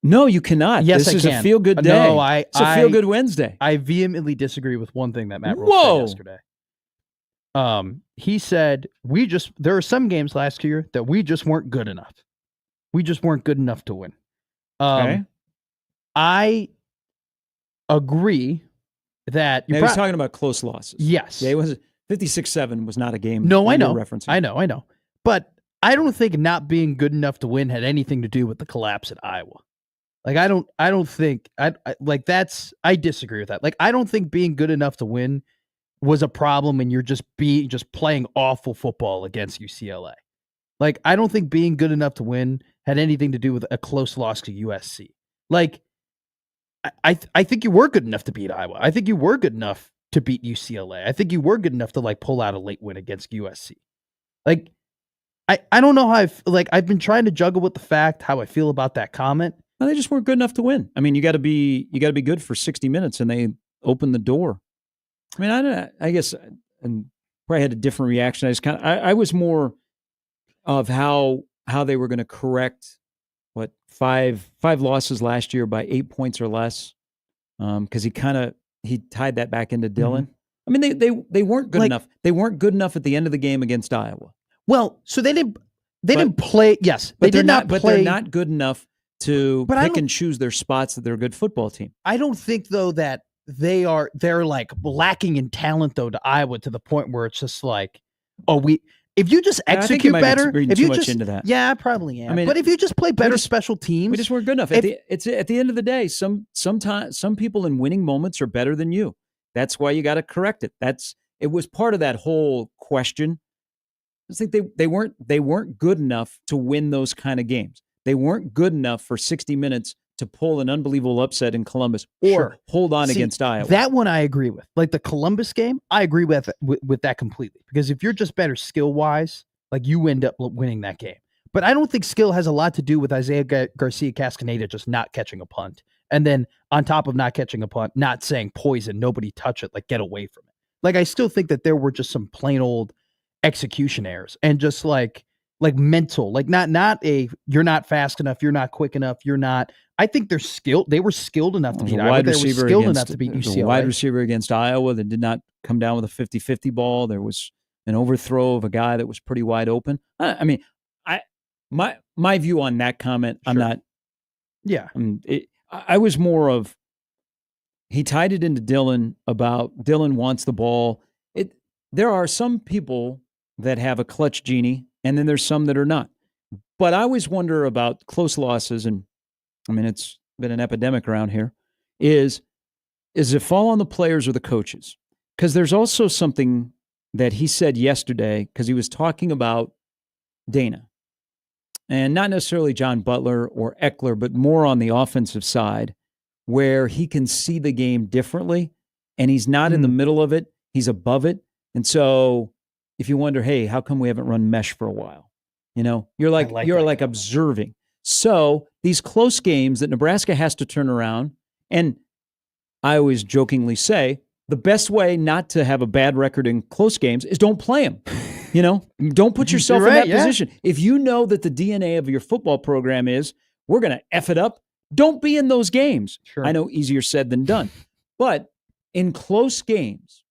No, you cannot. Yes, this I is can. a feel-good day. No, it's a feel-good Wednesday. I vehemently disagree with one thing that Matt Rule said yesterday. He said, there are some games last year that we just weren't good enough. We just weren't good enough to win. Okay. I agree that he's talking about close losses. Yes. Yeah, it was 56-7 was not a game. No, I know. Referencing. I know. But I don't think not being good enough to win had anything to do with the collapse at Iowa. Like, I don't think I disagree with that. Like, I don't think being good enough to win was a problem and you're just playing awful football against UCLA. Like, I don't think being good enough to win had anything to do with a close loss to USC. Like, I think you were good enough to beat Iowa. I think you were good enough to beat UCLA. I think you were good enough to pull out a late win against USC. Like, I don't know how I've been trying to juggle with the fact how I feel about that comment. Well, they just weren't good enough to win. I mean, you got to be good for 60 minutes, and they opened the door. I mean, I guess and probably had a different reaction. I was more of how they were going to correct five losses last year by 8 points or less, because he tied that back into Dillon. Mm-hmm. I mean, they weren't good enough. They weren't good enough at the end of the game against Iowa. Well, so they didn't play. Yes, they did not play. But they're not good enough to pick and choose their spots that they're a good football team. I don't think though that they're lacking in talent though to Iowa to the point where it's just if you just execute better, if you just into that. Yeah, I probably am. I mean, but if you just play better special teams, we just weren't good enough. At the end of the day, sometimes some people in winning moments are better than you. That's why you got to correct it. It was part of that whole question. I think they weren't good enough to win those kind of games. They weren't good enough for 60 minutes to pull an unbelievable upset in Columbus or hold on against Iowa. That one I agree with. Like the Columbus game, I agree with that completely. Because if you're just better skill-wise, you end up winning that game. But I don't think skill has a lot to do with Isaiah Garcia-Cascaneda just not catching a punt. And then on top of not catching a punt, not saying poison, nobody touch it, get away from it. I still think that there were just some plain old execution errors and just mental, not you're not fast enough, you're not quick enough, you're not. I think they're skilled. They were skilled enough to beat Iowa. They were skilled enough to beat UCLA. A wide receiver against Iowa that did not come down with a 50-50 ball. There was an overthrow of a guy that was pretty wide open. I mean, my view on that comment, sure. I'm not. Yeah, I was more of he tied it into Dillon about Dillon wants the ball. There are some people that have a clutch genie, and then there's some that are not. But I always wonder about close losses, and I mean, it's been an epidemic around here, is it fall on the players or the coaches? Because there's also something that he said yesterday, because he was talking about Dana, and not necessarily John Butler or Eckler, but more on the offensive side, where he can see the game differently, and he's not in the middle of it, he's above it. And so if you wonder, hey, how come we haven't run mesh for a while? You're observing. So these close games that Nebraska has to turn around, and I always jokingly say, the best way not to have a bad record in close games is don't play them. Don't put yourself in that position. If you know that the DNA of your football program is, we're going to F it up, don't be in those games. Sure. I know easier said than done. But in close games,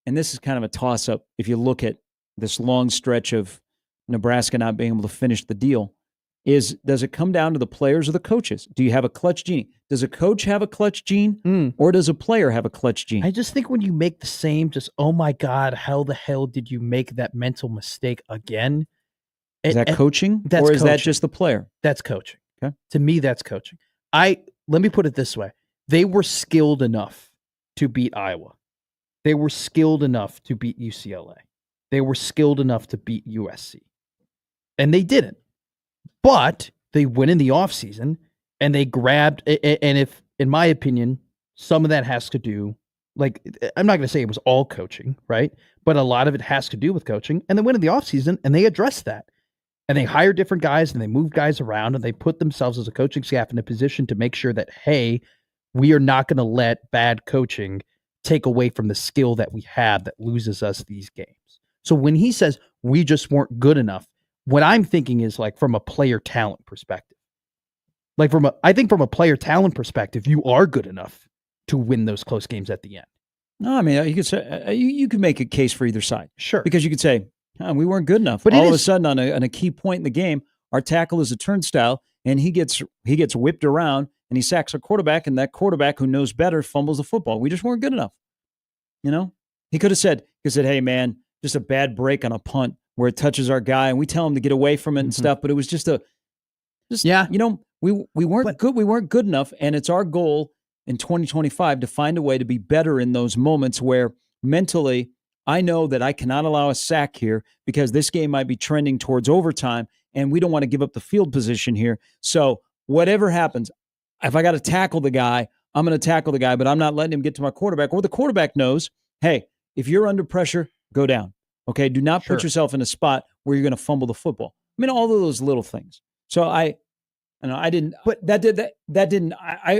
and this is kind of a toss-up if you look at this long stretch of Nebraska not being able to finish the deal, does it come down to the players or the coaches? Do you have a clutch gene? Does a coach have a clutch gene or does a player have a clutch gene? I just think when you make the same, oh my God, how the hell did you make that mental mistake again? Is that coaching or is that just the player? That's coaching. Okay. To me, that's coaching. Let me put it this way. They were skilled enough to beat Iowa. They were skilled enough to beat UCLA. They were skilled enough to beat USC. And they didn't. But they went in the offseason and they grabbed, and if, in my opinion, some of that has to do, like, I'm not going to say it was all coaching, right? But a lot of it has to do with coaching. And they went in the offseason and they addressed that. And they hired different guys and they moved guys around and they put themselves as a coaching staff in a position to make sure that, hey, we are not going to let bad coaching take away from the skill that we have that loses us these games. So when he says we just weren't good enough, what I'm thinking is like from a player talent perspective. Like I think from a player talent perspective, you are good enough to win those close games at the end. No, I mean, you could say you could make a case for either side. Sure. Because you could say, we weren't good enough. But all of a sudden on a key point in the game, our tackle is a turnstile and he gets whipped around and he sacks a quarterback, and that quarterback who knows better fumbles the football. We just weren't good enough. He could have said, hey, man, just a bad break on a punt where it touches our guy and we tell him to get away from it and stuff. But it was we weren't good. We weren't good enough. And it's our goal in 2025 to find a way to be better in those moments where mentally I know that I cannot allow a sack here because this game might be trending towards overtime and we don't want to give up the field position here. So whatever happens, if I got to tackle the guy, I'm going to tackle the guy, but I'm not letting him get to my quarterback. Or the quarterback knows, hey, if you're under pressure, go down. Okay, do not put yourself in a spot where you're going to fumble the football. I mean, all of those little things. So I didn't. But that didn't.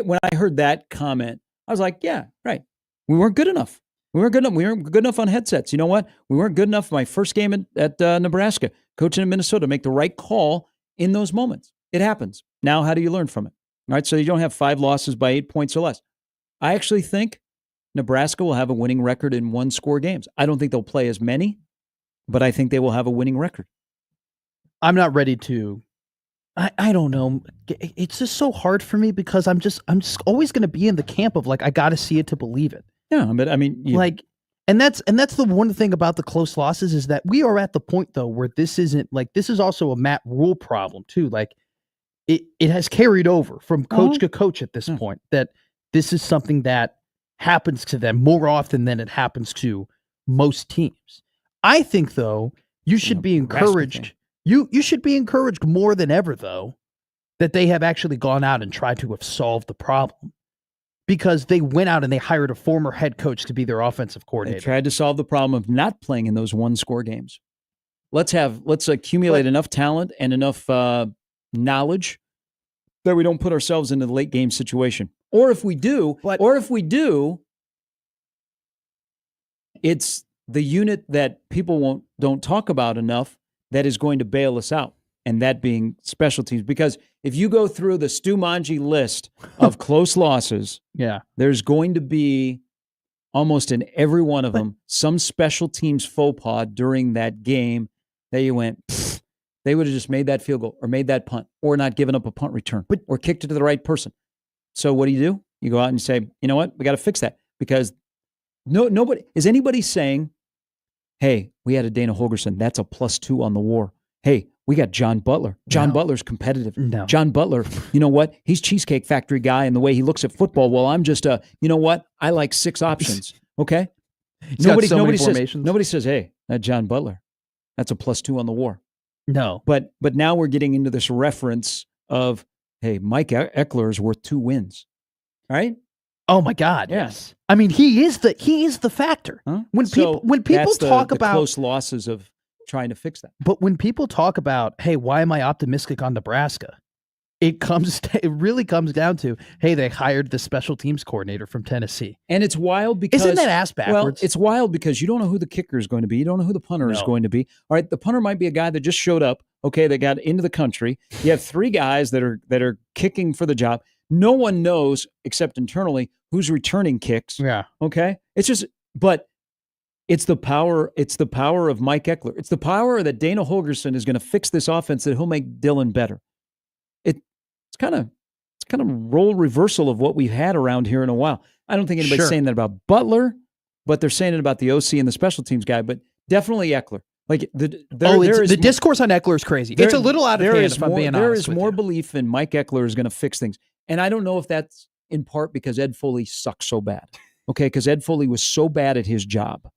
When I heard that comment, I was like, yeah, right. We weren't good enough. We weren't good enough on headsets. You know what? We weren't good enough. My first game at Nebraska, coaching in Minnesota, make the right call in those moments. It happens. Now, how do you learn from it? All right, so you don't have 5 losses by 8 points or less. I actually think Nebraska will have a winning record in 1-score games. I don't think they'll play as many, but I think they will have a winning record. I'm not ready to. I don't know. It's just so hard for me because I'm just always going to be in the camp of like I got to see it to believe it. Yeah, but I mean, and that's the one thing about the close losses is that we are at the point though where this isn't like this is also a Matt Rule problem too. Like it has carried over from coach to coach at this point that this is something that happens to them more often than it happens to most teams. I think though you should be encouraged. You should be encouraged more than ever though that they have actually gone out and tried to have solved the problem. Because they went out and they hired a former head coach to be their offensive coordinator. They tried to solve the problem of not playing in those 1-score games. Let's accumulate enough talent and enough knowledge that we don't put ourselves into the late game situation. Or if we do, it's the unit that people don't talk about enough that is going to bail us out. And that being special teams. Because if you go through the Stu Manji list of close losses, there's going to be almost in every one of them some special teams faux pas during that game that you went, they would have just made that field goal or made that punt or not given up a punt return or kicked it to the right person. So what do? You go out and you say, you know what? We got to fix that because nobody is anybody saying, hey, we had a Dana Holgorsen. That's a +2 on the WAR. Hey, we got John Butler. John Butler's competitive. No. John Butler, you know what? He's Cheesecake Factory guy and the way he looks at football. Well, I'm just you know what? I like 6 options. Okay? Nobody says, hey, that John Butler, that's a +2 on the WAR. No. But now we're getting into this reference of, hey, Mike Eckler is worth 2 wins. Right? Oh my God. Yes. I mean, he is the factor. Huh? When people talk about close losses of trying to fix that. But when people talk about, hey, why am I optimistic on Nebraska? It really comes down to, hey, they hired the special teams coordinator from Tennessee. And it's wild because isn't that ass backwards? Well, it's wild because you don't know who the kicker is going to be. You don't know who the punter is going to be. All right, the punter might be a guy that just showed up. Okay, they got into the country. You have 3 guys that are kicking for the job. No one knows except internally who's returning kicks. Yeah. Okay? It's the power of Mike Eckler. It's the power that Dana Holgorsen is going to fix this offense that he'll make Dylan better. It's kind of role reversal of what we've had around here in a while. I don't think anybody's saying that about Butler, but they're saying it about the OC and the special teams guy, but definitely Eckler. Like the discourse on Eckler is crazy. It's a little out of hand. If I'm being honest, there is more belief in Mike Eckler is going to fix things, and I don't know if that's in part because Ed Foley sucks so bad. Okay, because Ed Foley was so bad at his job.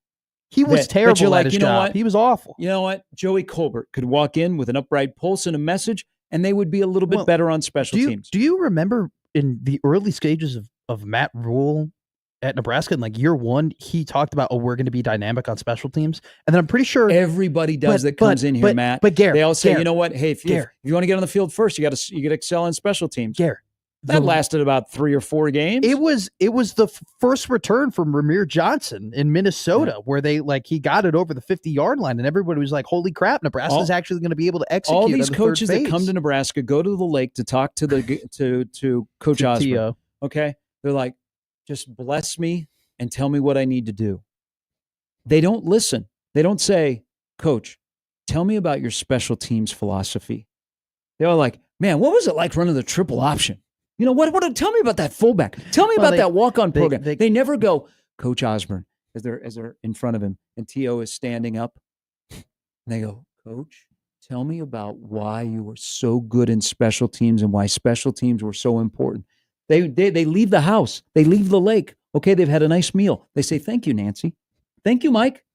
He was terrible at his job. He was awful. You know what? Joey Colbert could walk in with an upright pulse and a message, and they would be a little bit better on special teams. Do you remember in the early stages of Matt Rule at Nebraska, in like year one, he talked about, we're going to be dynamic on special teams. And then I'm pretty sure everybody does that comes in here, Matt. But Garrett, they all say, you know what? Hey, if you want to get on the field first, you got to excel in special teams. Garrett. That lasted about 3 or 4 games. It was the first return from Ramir Johnson in Minnesota, where he got it over the 50-yard line, and everybody was like, "Holy crap, Nebraska's actually going to be able to execute." All these coaches that come to Nebraska go to the lake to talk to to Coach Osborne. Okay, they're like, "Just bless me and tell me what I need to do." They don't listen. They don't say, "Coach, tell me about your special teams philosophy." They're all like, "Man, what was it like running the triple option? You know, what tell me about that fullback. Tell me about that walk-on program." They never go, "Coach Osborne," as they're in front of him, and T.O. is standing up. And they go, "Coach, tell me about why you were so good in special teams and why special teams were so important." They leave the house. They leave the lake. Okay, they've had a nice meal. They say, "Thank you, Nancy. Thank you, Mike.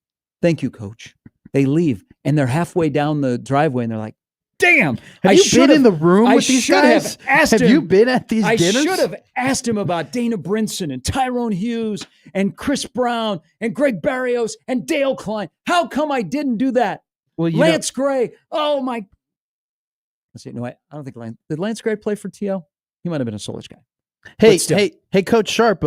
Thank you, Coach." They leave, and they're halfway down the driveway, and they're like, "Damn, have you been in the room with these guys? Have you been at these dinners?" I should have asked him about Dana Brinson and Tyrone Hughes and Chris Brown and Greg Barrios and Dale Klein. How come I didn't do that? Well, Lance Gray. Oh, my. Let's see. No, I don't think did Lance Gray play for T.O.? He might have been a Solich guy. Hey, Coach Sharp,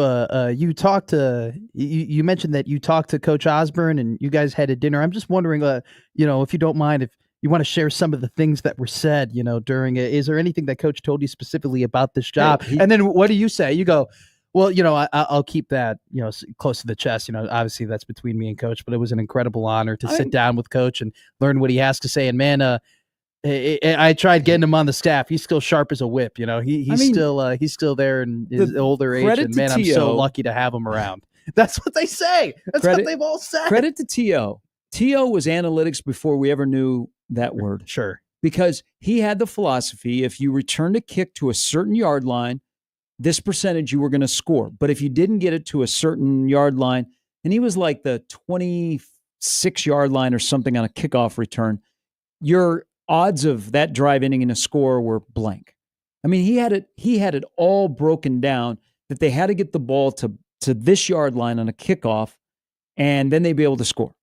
you talked to you mentioned that you talked to Coach Osborne and you guys had a dinner. I'm just wondering, if you don't mind, if you want to share some of the things that were said, during it. Is there anything that Coach told you specifically about this job? And then what do you say? You go, "Well, I'll keep that, close to the chest. Obviously that's between me and Coach, but it was an incredible honor to sit down with Coach and learn what he has to say. And man, I tried getting him on the staff. He's still sharp as a whip. He's still there in his older age. And man, I'm so lucky to have him around." That's what they say. That's what they've all said. Credit to T.O. T.O. was analytics before we ever knew that word. Sure. Because he had the philosophy, if you returned a kick to a certain yard line, this percentage you were going to score. But if you didn't get it to a certain yard line, and he was like the 26-yard line or something on a kickoff return, your odds of that drive ending in a score were blank. I mean, he had it all broken down that they had to get the ball to this yard line on a kickoff, and then they'd be able to score.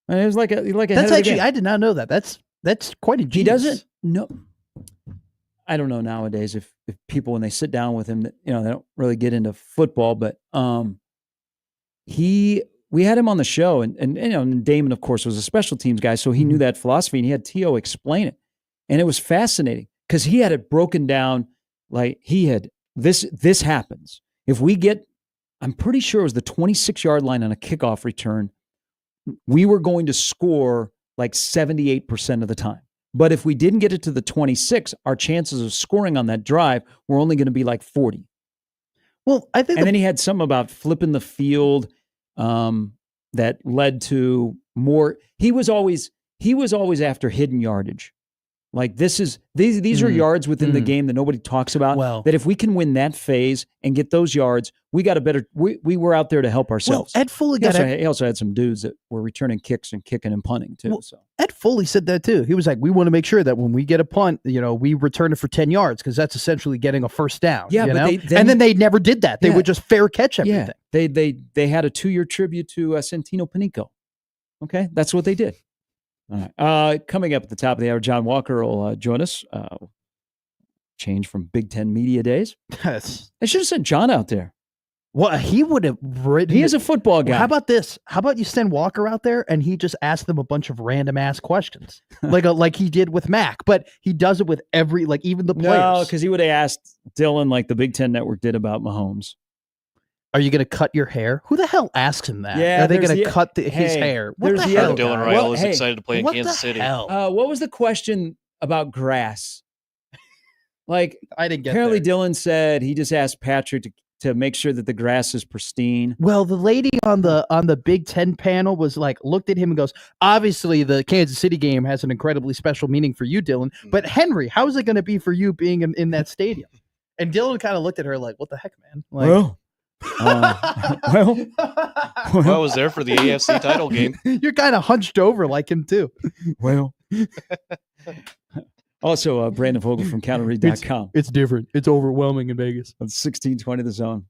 And it was like a that's actually, I did not know that. That's quite a genius. He doesn't know. I don't know nowadays if people, when they sit down with him, that they don't really get into football, but we had him on the show, and Damon, of course, was a special teams guy, so he knew that philosophy, and he had T.O. explain it, and it was fascinating because he had it broken down like he had this happens if we get. I'm pretty sure it was the 26-yard line on a kickoff return. We were going to score like 78% of the time. But if we didn't get it to the 26, our chances of scoring on that drive were only going to be like 40. Well, I think, and then he had something about flipping the field that led to more. He was always after hidden yardage. Like these are yards within the game that nobody talks about. Well, that if we can win that phase and get those yards, we got a better. We were out there to help ourselves. Well, Ed Foley he also had some dudes that were returning kicks and kicking and punting too. Well, so Ed Foley said that too. He was like, "We want to make sure that when we get a punt, we return it for 10 yards because that's essentially getting a first down." Yeah, and then they never did that. They would just fair catch everything. Yeah, they had a 2-year tribute to Santino Panico. Okay, that's what they did. All right. Coming up at the top of the hour, John Walker will join us. Change from Big Ten Media Days. Yes. I should have sent John out there. Well, he would have written. He is a football guy. Well, how about this? How about you send Walker out there and he just asks them a bunch of random ass questions, like he did with Mac, but he does it with even the players. No, because he would have asked Dylan like the Big Ten Network did about Mahomes. Are you going to cut your hair? Who the hell asks him that? Yeah, are they going to cut his hair? What the hell? Dylan Ryle is excited to play in Kansas City. What was the question about grass? Like, I didn't get apparently there. Dylan said he just asked Patrick to make sure that the grass is pristine. Well, the lady on the Big Ten panel was like, looked at him and goes, obviously the Kansas City game has an incredibly special meaning for you, Dylan. But Henry, how is it going to be for you being in that stadium? And Dylan kind of looked at her like, what the heck, man? Like, Well, I was there for the AFC title game. You're kind of hunched over like him too. Well. Also, Brandon Vogel from CounterRead.com. It's different. It's overwhelming in Vegas. On 1620 The Zone.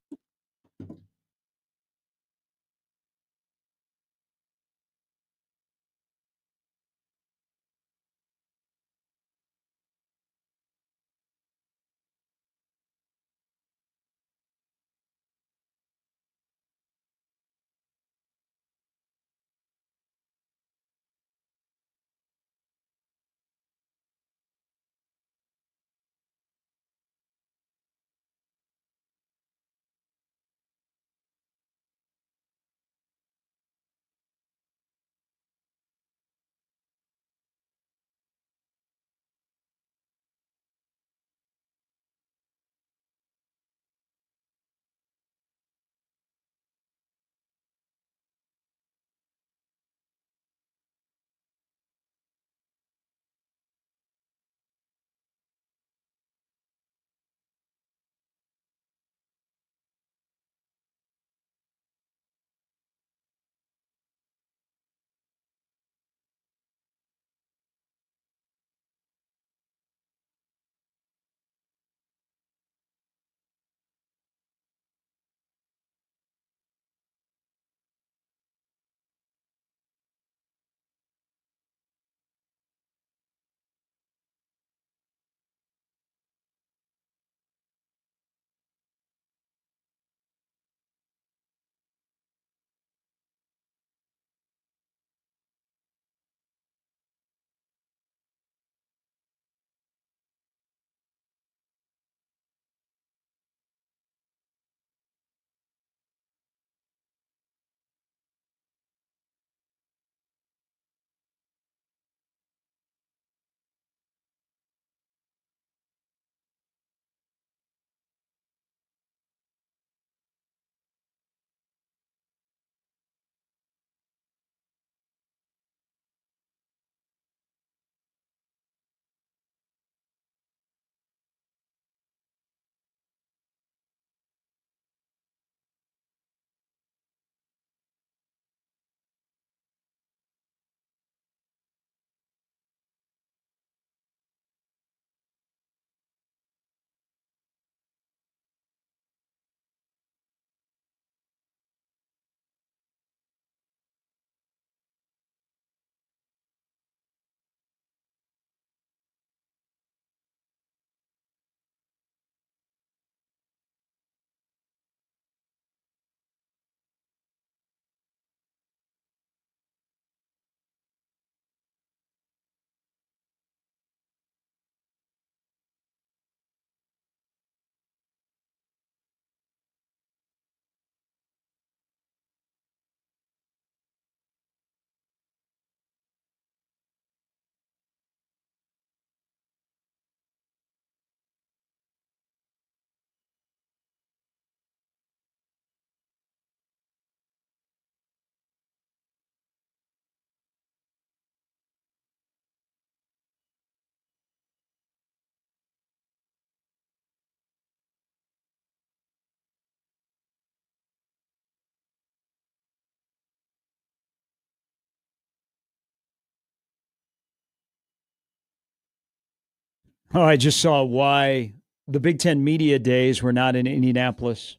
Oh, I just saw why the Big Ten media days were not in Indianapolis.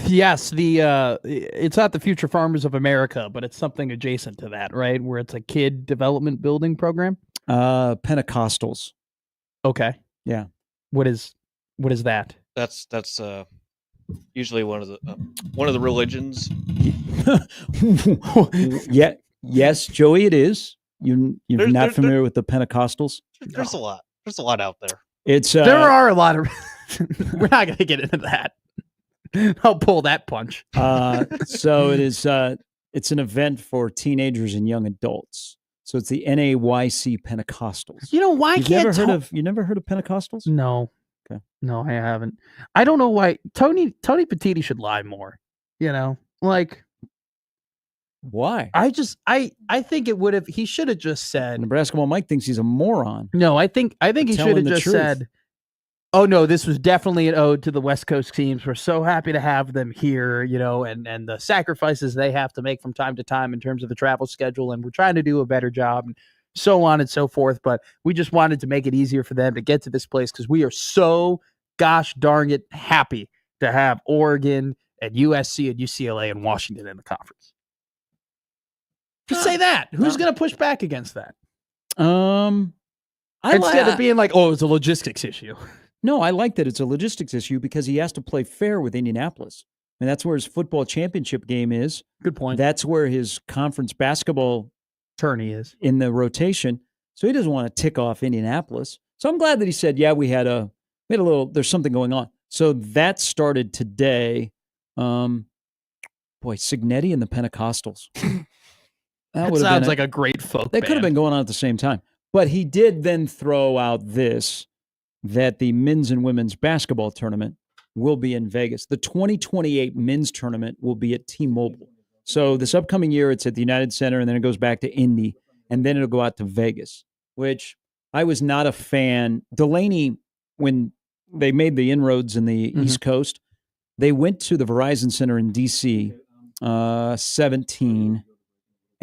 Yes, it's not the Future Farmers of America, but it's something adjacent to that, right? Where it's a kid development building program. Pentecostals. Okay. Yeah. What is that? That's usually one of the religions. Yeah. Yes, Joey, it is. You're not familiar with the Pentecostals? There's a lot. There's a lot out there. It's there are a lot of. We're not going to get into that. I'll pull that punch. So it is. It's an event for teenagers and young adults. So it's the NAYC Pentecostals. You know why you never heard of Pentecostals? No. Okay. No, I haven't. I don't know why Tony Petitti should lie more. Like why? I think it would have. He should have just said. Nebraska Ball Mike thinks he's a moron. No, I think he should have just said. Oh no, this was definitely an ode to the West Coast teams. We're so happy to have them here, and the sacrifices they have to make from time to time in terms of the travel schedule, and we're trying to do a better job, and so on and so forth. But we just wanted to make it easier for them to get to this place because we are so gosh darn it happy to have Oregon and USC and UCLA and Washington in the conference. Just say that. Who's going to push back against that? Instead of being like, oh, it's a logistics issue. No, I like that it's a logistics issue because he has to play fair with Indianapolis. And that's where his football championship game is. Good point. That's where his conference basketball tourney is in the rotation. So he doesn't want to tick off Indianapolis. So I'm glad that he said, yeah, we had a little, there's something going on. So that started today. Boy, Signetti and the Pentecostals. That sounds like a great folk band. Could have been going on at the same time. But he did then throw out this, that the men's and women's basketball tournament will be in Vegas. The 2028 men's tournament will be at T-Mobile. So this upcoming year, it's at the United Center, and then it goes back to Indy, and then it'll go out to Vegas, which I was not a fan. Delaney, when they made the inroads in the East Coast, they went to the Verizon Center in D.C., 17,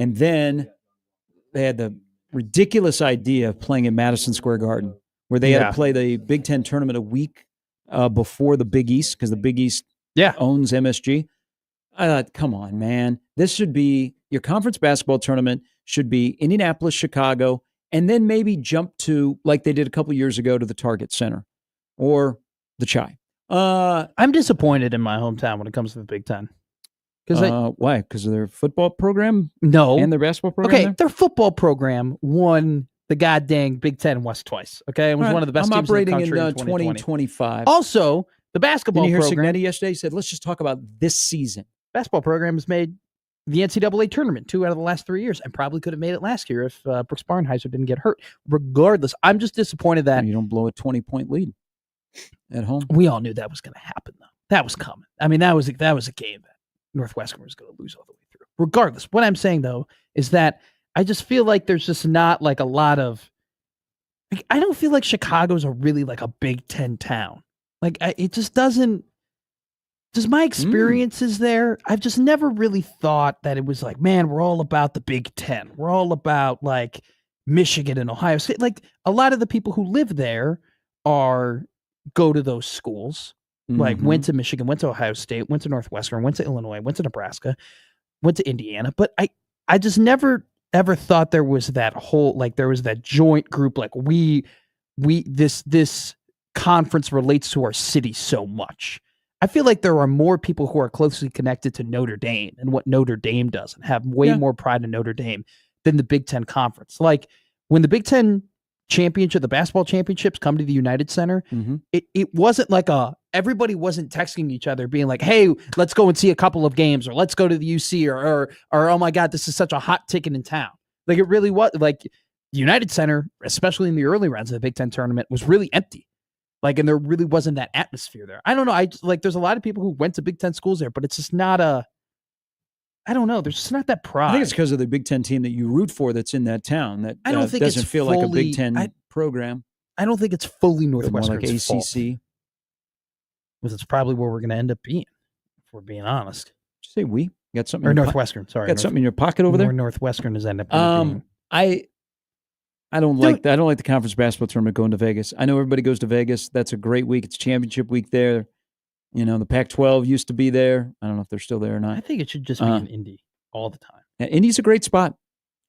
and then they had the ridiculous idea of playing at Madison Square Garden, where they had to play the Big Ten tournament a week before the Big East, because the Big East owns MSG. I thought, come on, man. This should be, your conference basketball tournament should be Indianapolis, Chicago, and then maybe jump to, like they did a couple years ago, to the Target Center or the Chi. I'm disappointed in my hometown when it comes to the Big Ten. Why? Because of their football program? No. And their basketball program? Okay, their football program won the goddamn Big Ten West twice. Okay, it was one of the best teams in the country in 2025. Also, the basketball program. Did you hear Signetti yesterday? He said, let's just talk about this season. Basketball program has made the NCAA tournament 2 out of the last 3 years and probably could have made it last year if Brooks Barnheiser didn't get hurt. Regardless, I'm just disappointed that you don't blow a 20-point lead at home. We all knew that was going to happen, though. That was coming. I mean, that was a game that Northwestern was going to lose all the way through. Regardless, what I'm saying, though, is that I just feel like there's just not like a lot of, like, I don't feel like Chicago's a really like a Big Ten town. Like, it just doesn't, just my experiences there, I've just never really thought that it was like, man, we're all about the Big Ten. We're all about like Michigan and Ohio State. Like, a lot of the people who live there go to those schools. Like, went to Michigan, went to Ohio State, went to Northwestern, went to Illinois, went to Nebraska, went to Indiana. But I just never ever thought there was that whole, like, there was that joint group, like this conference relates to our city so much. I feel like there are more people who are closely connected to Notre Dame and what Notre Dame does and have way more pride in Notre Dame than the Big Ten Conference. Like, when the Big Ten championship, the basketball championships come to the United Center, it wasn't like everybody wasn't texting each other being like, hey, let's go and see a couple of games, or let's go to the UC, or oh my God, this is such a hot ticket in town. Like, it really was. Like, the United Center, especially in the early rounds of the Big Ten tournament, was really empty. Like, and there really wasn't that atmosphere there. I don't know. There's a lot of people who went to Big Ten schools there, but it's just not I don't know. There's just not that pride. I think it's because of the Big Ten team that you root for that's in that town that I don't think doesn't feel fully, like a Big Ten program. I don't think it's fully Northwestern's like ACC. fault. Because it's probably where we're going to end up being, if we're being honest. Did you say we? You got something? Or Northwestern, sorry. Got something in your pocket over there? Where Northwestern is end up being. I don't like that. I don't like the conference basketball tournament going to Vegas. I know everybody goes to Vegas. That's a great week. It's championship week there. You know, the Pac-12 used to be there. I don't know if they're still there or not. I think it should just be in Indy all the time. Yeah, Indy's a great spot.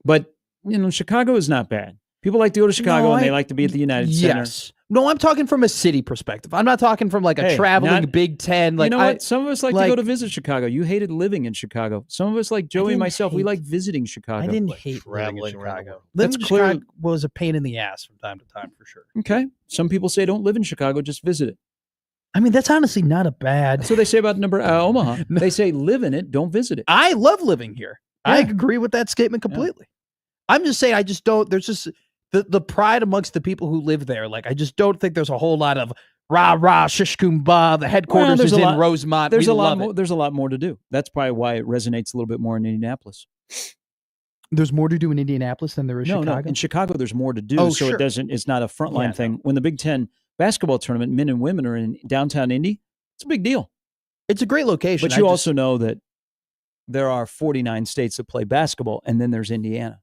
But, you know, Chicago is not bad. People like to go to Chicago and they like to be at the United Center. Yes. No, I'm talking from a city perspective. I'm not talking from like a traveling Big Ten. Like, you know what? Some of us like to go to visit Chicago. You hated living in Chicago. Some of us, like Joey and myself, we like visiting Chicago. I didn't hate traveling living in Chicago. That's Living in clear. Chicago was a pain in the ass from time to time, for sure. Okay. Some people say don't live in Chicago, just visit it. I mean, that's honestly not a bad. That's what they say about Omaha. No. They say live in it, don't visit it. I love living here. Yeah. I agree with that statement completely. Yeah. I'm just saying, I just don't. There's just the pride amongst the people who live there. Like, I just don't think there's a whole lot of rah rah shish kumbah. The headquarters is in Rosemont. There's a lot more. There's a lot more to do. That's probably why it resonates a little bit more in Indianapolis. There's more to do in Indianapolis than there is Chicago. No, in Chicago there's more to do. So sure. It's not a frontline thing. When the Big Ten basketball tournament, men and women, are in downtown Indy, it's a big deal. It's a great location. But you also know that there are 49 states that play basketball, and then there's Indiana.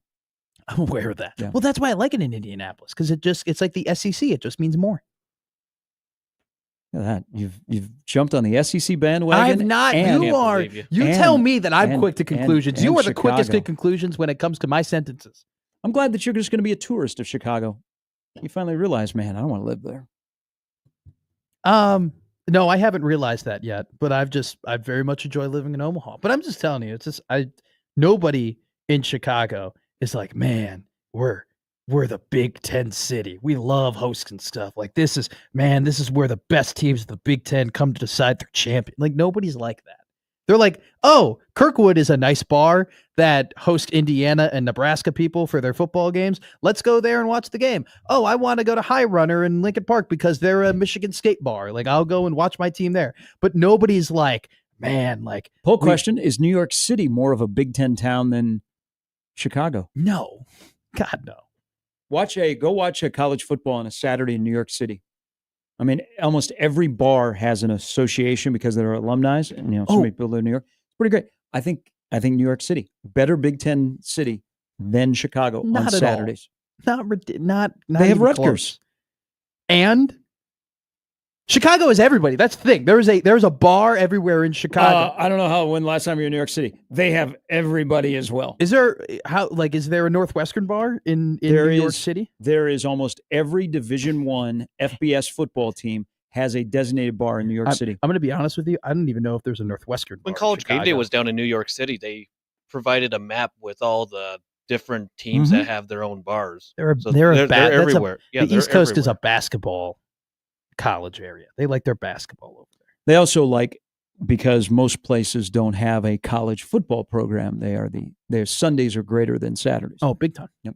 I'm aware of that. Yeah. Well, that's why I like it in Indianapolis, because it's like the SEC. It just means more. Look at that. You've jumped on the SEC bandwagon. I've not. You tell me that I'm quick to conclusions. You are the quickest to conclusions when it comes to my sentences. I'm glad that you're just going to be a tourist of Chicago. You finally realize, man, I don't want to live there. No, I haven't realized that yet, but I very much enjoy living in Omaha. But I'm just telling you, it's just nobody in Chicago is like, man, we're the Big Ten city. We love hosting stuff. Like this is where the best teams of the Big Ten come to decide their champion. Like nobody's like that. They're like, oh, Kirkwood is a nice bar that hosts Indiana and Nebraska people for their football games. Let's go there and watch the game. Oh, I want to go to High Runner in Lincoln Park because they're a Michigan State bar. Like I'll go and watch my team there. But nobody's like, man, like. Poll question, is New York City more of a Big Ten town than Chicago? No. God, no. Go watch a college football on a Saturday in New York City. I mean, almost every bar has an association because they're alumni, and so many people live in New York. It's pretty great. I think New York City, better Big Ten city than Chicago on Saturdays. Not they have Rutgers. Close. And Chicago is everybody. That's the thing. There's a bar everywhere in Chicago. I don't know when last time you were in New York City. They have everybody as well. Is there a Northwestern bar in New York City? There is. Almost every Division I FBS football team has a designated bar in New York City. I'm going to be honest with you. I don't even know if there's a Northwestern bar. When College Game Day was down in New York City, they provided a map with all the different teams that have their own bars. They're everywhere. The East Coast is a basketball college area. They like their basketball over there. They also because most places don't have a college football program. Their Sundays are greater than Saturdays. Oh, big time. Yep.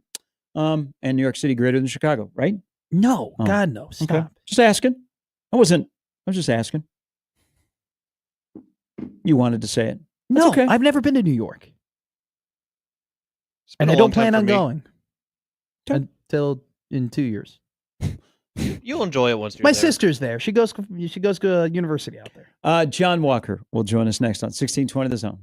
And New York City greater than Chicago, right? No, God no. Stop. Okay. Just asking. I was just asking. You wanted to say it. No, okay. I've never been to New York. And I don't plan on going until in 2 years. You'll enjoy it once you're My there. sister's there. She goes to university out there. John Walker will join us next on 1620 The Zone.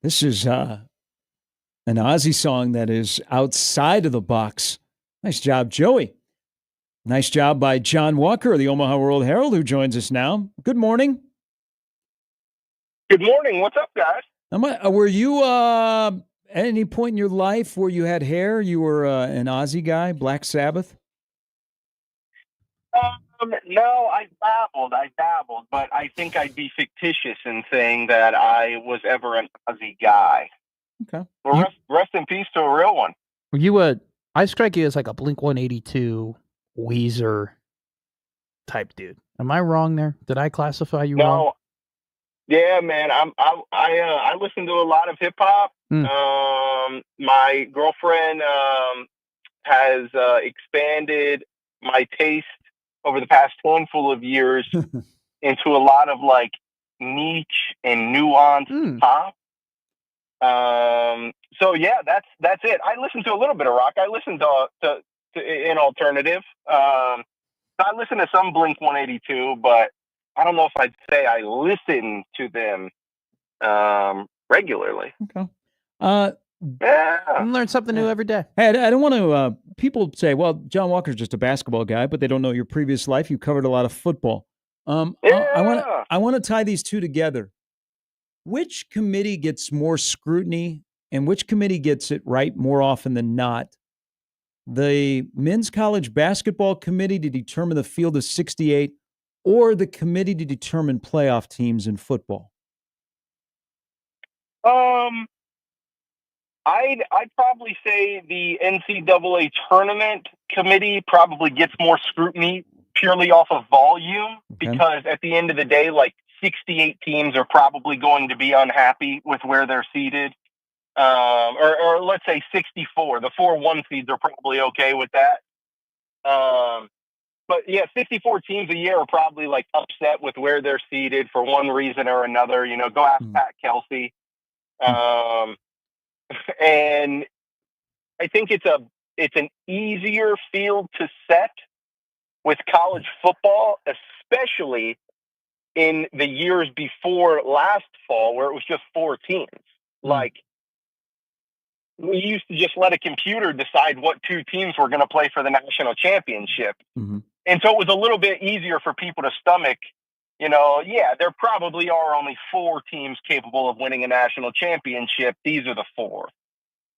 This is an Ozzy song that is outside of the box. Nice job, Joey. Nice job by John Walker of the Omaha World Herald, who joins us now. Good morning. Good morning. What's up, guys? Were you at any point in your life where you had hair? You were an Ozzy guy, Black Sabbath? No, I dabbled, but I think I'd be fictitious in saying that I was ever an Ozzy guy. Okay. Well, rest in peace to a real one. Were you I strike you as like a Blink-182, Weezer type dude. Am I wrong there? Did I classify you wrong? Yeah, man. I listen to a lot of hip hop. My girlfriend has expanded my taste over the past handful of years into a lot of like niche and nuanced pop. So yeah, that's it. I listen to a little bit of rock. I listen to in alternative. I listen to some Blink-182, but I don't know if I'd say I listen to them regularly. Okay. Yeah. You learn something new every day. Hey, I don't want to. People say, "Well, John Walker's just a basketball guy," but they don't know your previous life. You covered a lot of football. I want to tie these two together. Which committee gets more scrutiny, and which committee gets it right more often than not? The Men's College Basketball Committee to determine the field of 68, or the committee to determine playoff teams in football? I'd probably say the NCAA tournament committee probably gets more scrutiny purely off of volume, because at the end of the day, like 68 teams are probably going to be unhappy with where they're seated. Or let's say 64. The 4 1 seeds are probably okay with that. But yeah, 64 teams a year are probably like upset with where they're seated for one reason or another. You know, go ask Pat Kelsey. And I think it's an easier field to set with college football, especially in the years before last fall, where it was just 4 teams. Like, we used to just let a computer decide what 2 teams were going to play for the national championship. And so it was a little bit easier for people to stomach, you know, yeah, there probably are only 4 teams capable of winning a national championship. These are the 4.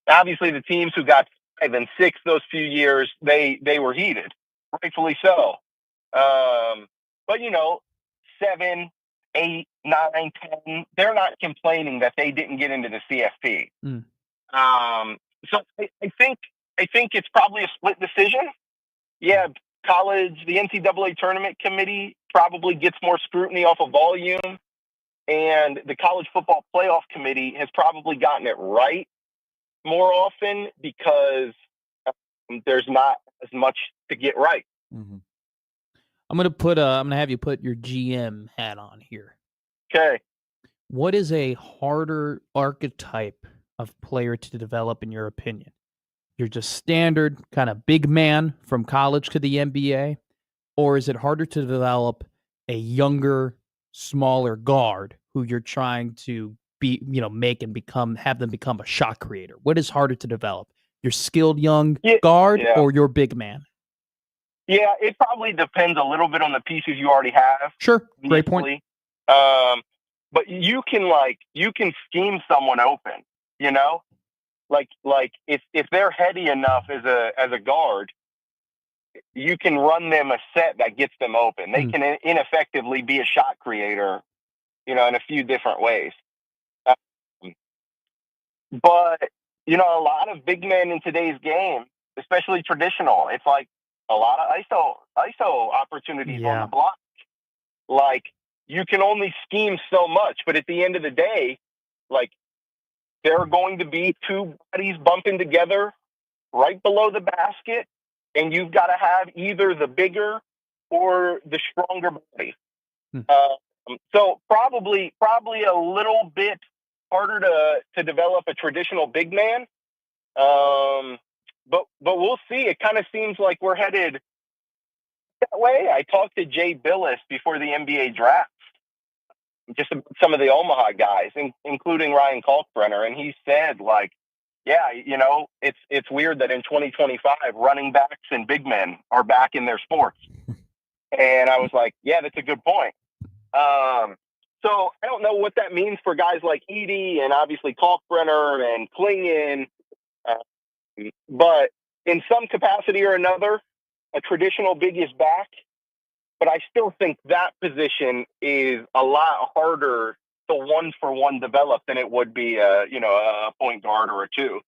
Obviously, the teams who got 5 and 6 those few years, they were heated, rightfully so. But, you know, 7, 8, 9, 10, they're not complaining that they didn't get into the CFP. So I think it's probably a split decision. Yeah, college, the NCAA tournament committee probably gets more scrutiny off of volume, and the college football playoff committee has probably gotten it right more often because there's not as much to get right. I'm gonna have you put your GM hat on here. Okay. What is a harder archetype of player to develop, in your opinion? You're just standard kind of big man from college to the NBA, or is it harder to develop a younger, smaller guard who you're trying to have them become a shot creator? What is harder to develop? Your skilled young guard or your big man? Yeah, it probably depends a little bit on the pieces you already have. Sure, great point. But you can scheme someone open, you know? Like if they're heady enough as a guard, you can run them a set that gets them open. They can ineffectively be a shot creator, you know, in a few different ways. But, you know, a lot of big men in today's game, especially traditional, it's like a lot of ISO opportunities on the block. Like, you can only scheme so much, but at the end of the day, like, there are going to be 2 bodies bumping together right below the basket, and you've got to have either the bigger or the stronger body. So probably a little bit harder to develop a traditional big man. But we'll see. It kind of seems like we're headed that way. I talked to Jay Billis before the NBA draft. just some of the Omaha guys, including Ryan Kalkbrenner, and he said, like, yeah, it's weird that in 2025, running backs and big men are back in their sports. And I was like, yeah, that's a good point. So I don't know what that means for guys like Edey and obviously Kalkbrenner and Klingon. But in some capacity or another, a traditional big is back. But I still think that position is a lot harder to one-for-one develop than it would be a point guard or a two.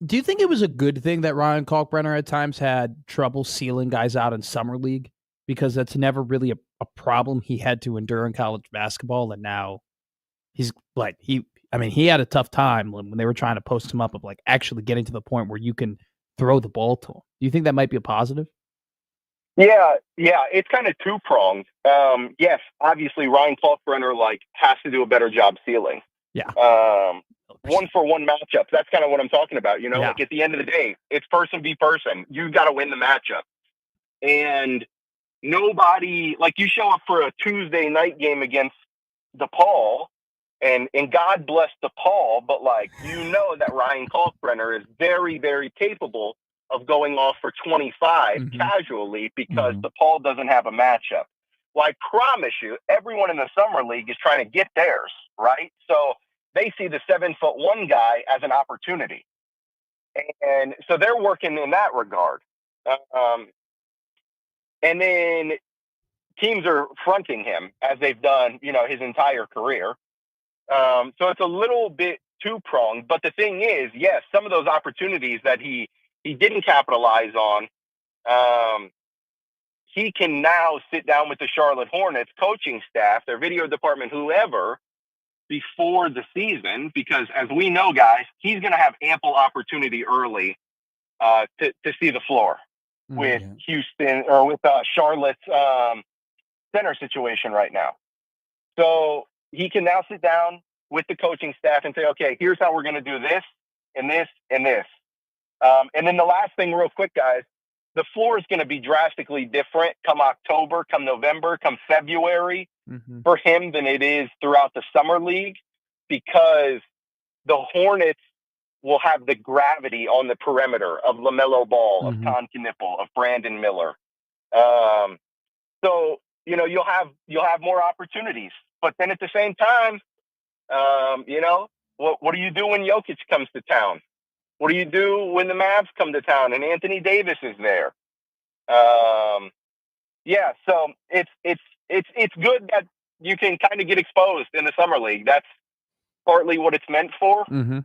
Do you think it was a good thing that Ryan Kalkbrenner at times had trouble sealing guys out in summer league? Because that's never really a problem he had to endure in college basketball, and now he's like he had a tough time when they were trying to post him up of like actually getting to the point where you can throw the ball to him. Do you think that might be a positive? Yeah, it's kind of two-pronged. Yes, obviously Ryan Kalkbrenner has to do a better job sealing. Yeah. One-for-one matchups. That's kind of what I'm talking about. Like at the end of the day, it's person v person. You've got to win the matchup. And nobody, you show up for a Tuesday night game against DePaul, and God bless DePaul, but that Ryan Kalkbrenner is very, very capable of going off for 25 casually because DePaul doesn't have a matchup. Well, I promise you, everyone in the summer league is trying to get theirs, right? So they see the 7'1" guy as an opportunity. And so they're working in that regard. And then teams are fronting him as they've done, his entire career. So it's a little bit two-pronged. But the thing is, yes, some of those opportunities that he didn't capitalize on, he can now sit down with the Charlotte Hornets coaching staff, their video department, whoever, before the season, because as we know, guys, he's going to have ample opportunity early to see the floor with Houston or with Charlotte's center situation right now. So he can now sit down with the coaching staff and say, okay, here's how we're going to do this and this and this. And then the last thing real quick, guys, the floor is going to be drastically different come October, come November, come February for him than it is throughout the summer league, because the Hornets will have the gravity on the perimeter of LaMelo Ball, of Con Knipple, of Brandon Miller. So, you'll have more opportunities. But then at the same time, what do you do when Jokic comes to town? What do you do when the Mavs come to town and Anthony Davis is there? So it's good that you can kind of get exposed in the summer league. That's partly what it's meant for. We'll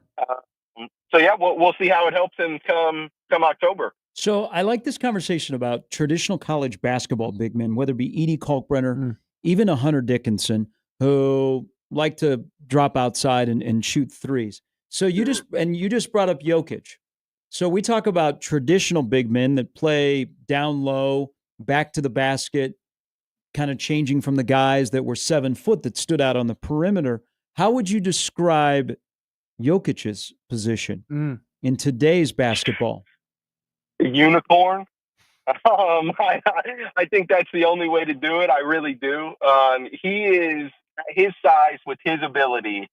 see how it helps him come October. So I like this conversation about traditional college basketball big men, whether it be Edey Kalkbrenner, even a Hunter Dickinson, who like to drop outside and shoot threes. So you just brought up Jokic. So we talk about traditional big men that play down low, back to the basket, kind of changing from the guys that were 7 foot that stood out on the perimeter. How would you describe Jokic's position in today's basketball? Unicorn. I think that's the only way to do it. I really do. He is his size with his ability.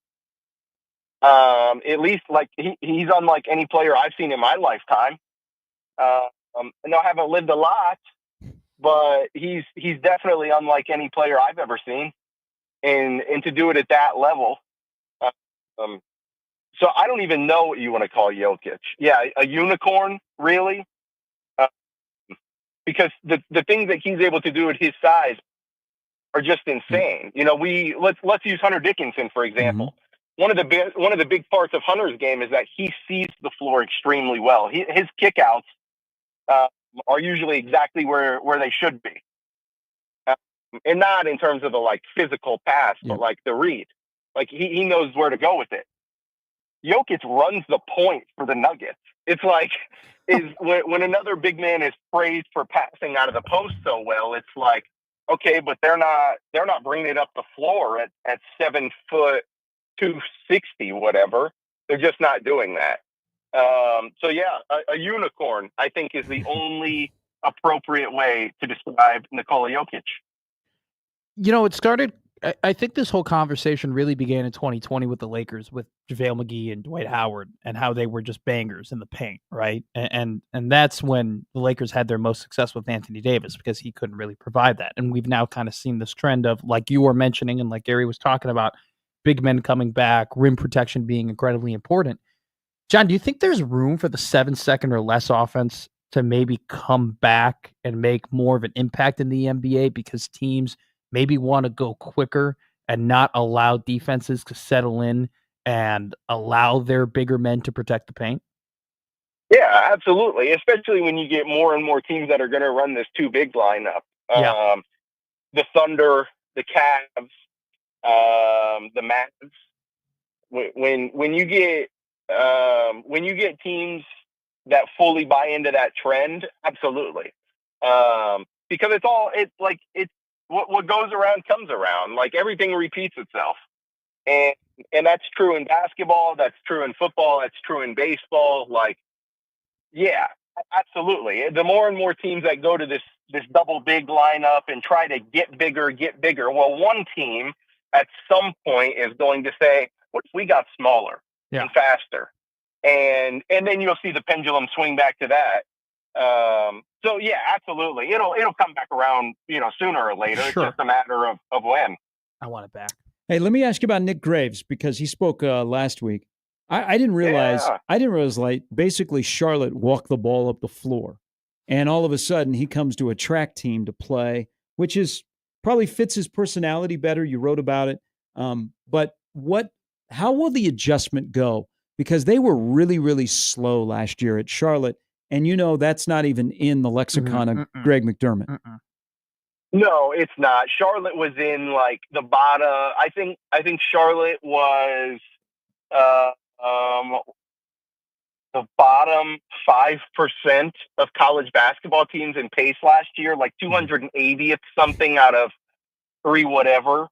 At least he's unlike any player I've seen in my lifetime. And I haven't lived a lot, but he's definitely unlike any player I've ever seen. And to do it at that level. So I don't even know what you want to call Jokic. Yeah, a unicorn, really? Because the things that he's able to do at his size are just insane. Let's use Hunter Dickinson, for example. One of the big parts of Hunter's game is that he sees the floor extremely well. His kickouts are usually exactly where they should be, and not in terms of the physical pass, but the read. He knows where to go with it. Jokic runs the point for the Nuggets. It's when another big man is praised for passing out of the post so well, it's okay, but they're not bringing it up the floor at 7 foot 260, whatever. They're just not doing that. A unicorn, I think, is the only appropriate way to describe Nikola Jokic. It started I think this whole conversation really began in 2020 with the Lakers, with JaVale McGee and Dwight Howard, and how they were just bangers in the paint, right? And that's when the Lakers had their most success with Anthony Davis, because he couldn't really provide that. And we've now kind of seen this trend of, like you were mentioning and like Gary was talking about, big men coming back, rim protection being incredibly important. John, do you think there's room for the 7-second or less offense to maybe come back and make more of an impact in the NBA, because teams maybe want to go quicker and not allow defenses to settle in and allow their bigger men to protect the paint? Yeah, absolutely. Especially when you get more and more teams that are going to run this two big lineup. Yeah. The Thunder, the Cavs, the Mavs. When you get teams that fully buy into that trend, absolutely. Because it's what goes around comes around. Like, everything repeats itself. And that's true in basketball, that's true in football, that's true in baseball. Like, yeah, absolutely. The more and more teams that go to this double big lineup and try to get bigger, well, one team at some point is going to say, what if we got smaller and faster? And then you'll see the pendulum swing back to that. So yeah, absolutely. It'll come back around, sooner or later. It's just a matter of when. I want it back. Hey, let me ask you about Nick Graves, because he spoke last week. I didn't realize. Yeah. I didn't realize, like, basically Charlotte walked the ball up the floor, and all of a sudden he comes to a track team to play, which is probably fits his personality better. You wrote about it, but how will the adjustment go? Because they were really, really slow last year at Charlotte, and that's not even in the lexicon of Greg McDermott. No, it's not. Charlotte was in, like, the bottom. I think Charlotte was the bottom 5% of college basketball teams in pace last year, like 280th something out of 3 whatever.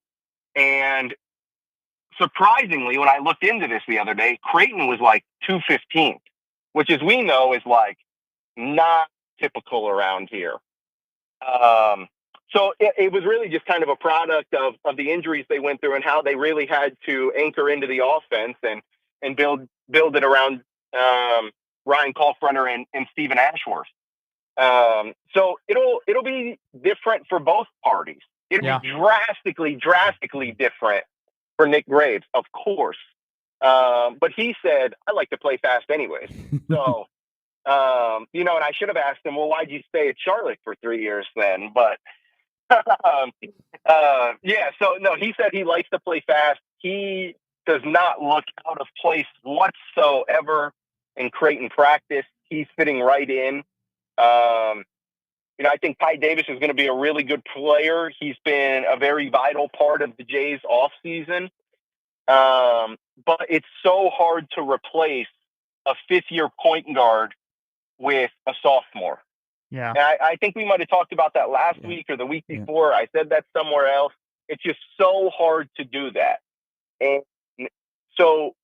And surprisingly, when I looked into this the other day, Creighton was like 215th, which, as we know, is like not typical around here. So it was really just kind of a product of the injuries they went through and how they really had to anchor into the offense and build it around Ryan Colfrunner and Stephen Ashworth. So it'll be different for both parties. It'll be drastically different for Nick Graves, of course. But he said, I like to play fast anyways. So, and I should have asked him, well, why'd you stay at Charlotte for 3 years then? But so no, he said he likes to play fast. He does not look out of place whatsoever in Creighton practice. He's fitting right in. I think Ty Davis is going to be a really good player. He's been a very vital part of the Jays offseason. But it's so hard to replace a fifth-year point guard with a sophomore. Yeah. And I think we might have talked about that last week or the week before. I said that somewhere else. It's just so hard to do that. And so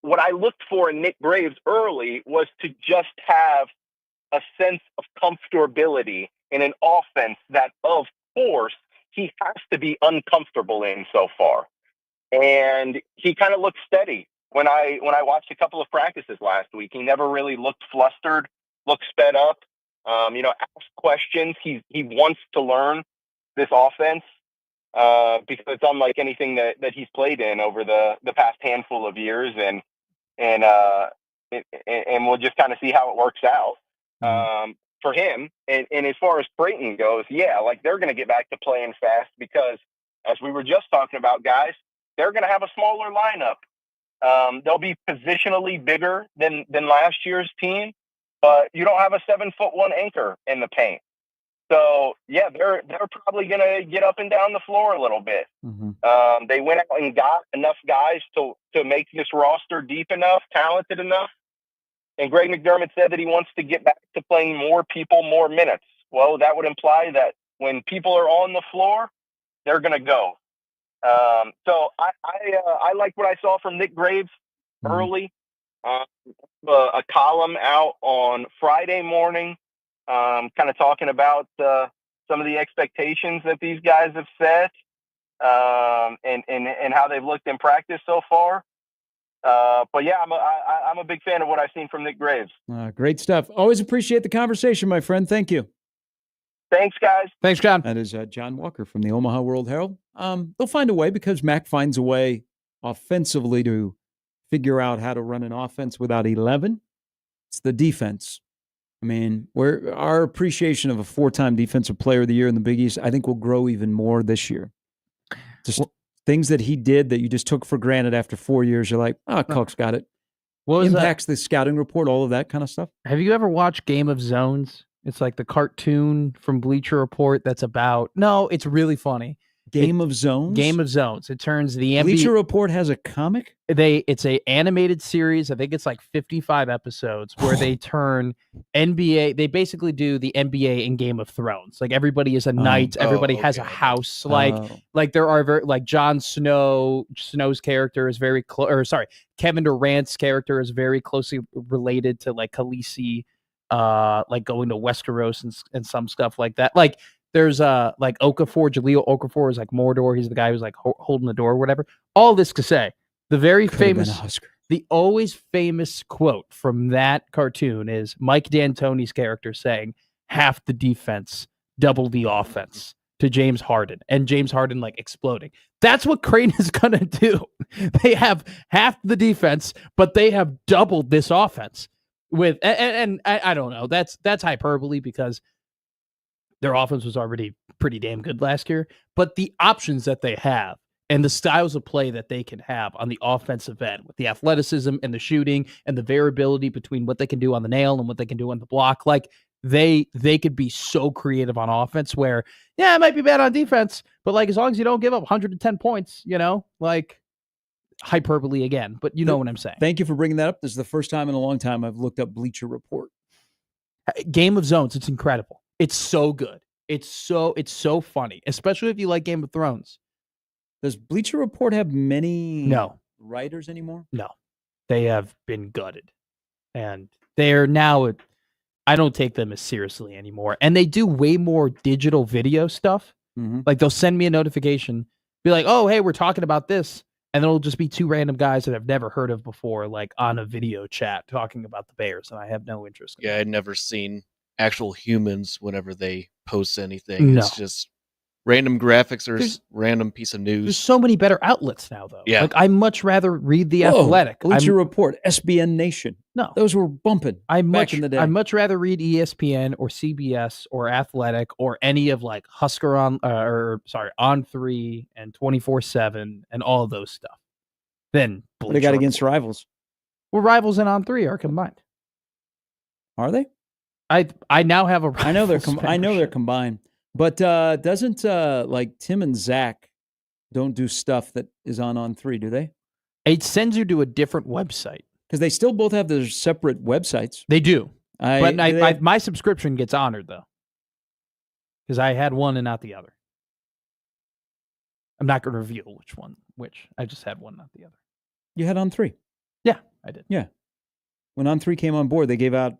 what I looked for in Nick Graves early was to just have a sense of comfortability in an offense that, of course, he has to be uncomfortable in so far. And he kind of looked steady when I watched a couple of practices last week. He never really looked flustered, looked sped up. Asked questions. He wants to learn this offense because it's unlike anything that he's played in over the past handful of years, and we'll just kind of see how it works out for him. And as far as Creighton goes, like, they're going to get back to playing fast because, as we were just talking about, guys, they're going to have a smaller lineup. They'll be positionally bigger than last year's team. But you don't have a 7'1" anchor in the paint. So, they're probably going to get up and down the floor a little bit. They went out and got enough guys to make this roster deep enough, talented enough. And Greg McDermott said that he wants to get back to playing more people, more minutes. Well, that would imply that when people are on the floor, they're going to go. So I like what I saw from Nick Graves early. A column out on Friday morning, kind of talking about some of the expectations that these guys have set. and how they've looked in practice so far. But yeah, I'm a big fan of what I've seen from Nick Graves. Great stuff. Always appreciate the conversation, my friend. Thank you. Thanks, guys. Thanks, John. That is John Walker from the Omaha World-Herald. They'll find a way because Mac finds a way offensively to figure out how to run an offense without 11. It's the defense. I mean, our appreciation of a 4-time Defensive Player of the Year in the Big East, I think, will grow even more this year. Just things that he did that you just took for granted after 4 years. You're like, Cook's got it. Impacts the scouting report, all of that kind of stuff. Have you ever watched Game of Zones? It's like the cartoon from Bleacher Report that's about... No, it's really funny. Game of Zones? Game of Zones. It turns the NBA... Bleacher Report has a comic? It's a animated series. I think it's like 55 episodes where they turn NBA... They basically do the NBA in Game of Thrones. Like everybody is a knight. Everybody has a house. Like there are... like Jon Snow's character is very close... Kevin Durant's character is very closely related to like Khaleesi, like going to Westeros and some stuff like that. Like there's like Okafor, Jaleel Okafor is like Mordor. He's the guy who's like holding the door or whatever. All this to say, the very famous, the always famous quote from that cartoon is Mike D'Antoni's character saying, "Half the defense, double the offense," to James Harden, and James Harden like exploding. That's what Crane is gonna do. They have half the defense, but they have doubled this offense with, and I don't know. That's hyperbole because their offense was already pretty damn good last year. But the options that they have and the styles of play that they can have on the offensive end with the athleticism and the shooting and the variability between what they can do on the nail and what they can do on the block, like they could be so creative on offense where, yeah, it might be bad on defense, but like as long as you don't give up 110 points, you know, like hyperbole again, but you know what I'm saying. Thank you for bringing that up. This is the first time in a long time I've looked up Bleacher Report. Game of Zones, it's incredible. It's so good. It's so funny, especially if you like Game of Thrones. Does Bleacher Report have many writers anymore? No. They have been gutted. And they're now, I don't take them as seriously anymore. And they do way more digital video stuff. Mm-hmm. Like they'll send me a notification, be like, "Oh, hey, we're talking about this." And it'll just be two random guys that I've never heard of before, like on a video chat talking about the Bears. And I have no interest in that. I'd never seen actual humans whenever they post anything. No. It's just random graphics or random piece of news. There's so many better outlets now, though. Yeah. Like I much rather read The Athletic. Bleacher Report, SBN Nation. No. Those were bumping back in the day. I'd much rather read ESPN or CBS or Athletic or any of like Husker On 3 and 24/7 and all of those stuff than Bleacher They got Report. against Rivals. Well, Rivals and On 3 are combined. Are they? I now have a I know they're combined. But doesn't like Tim and Zach don't do stuff that is on 3, do they? It sends you to a different website. Because they still both have their separate websites. They do. My subscription gets honored, though. Because I had one and not the other. I'm not going to reveal which. I just had one, not the other. You had On 3? Yeah, I did. Yeah. When On 3 came on board, they gave out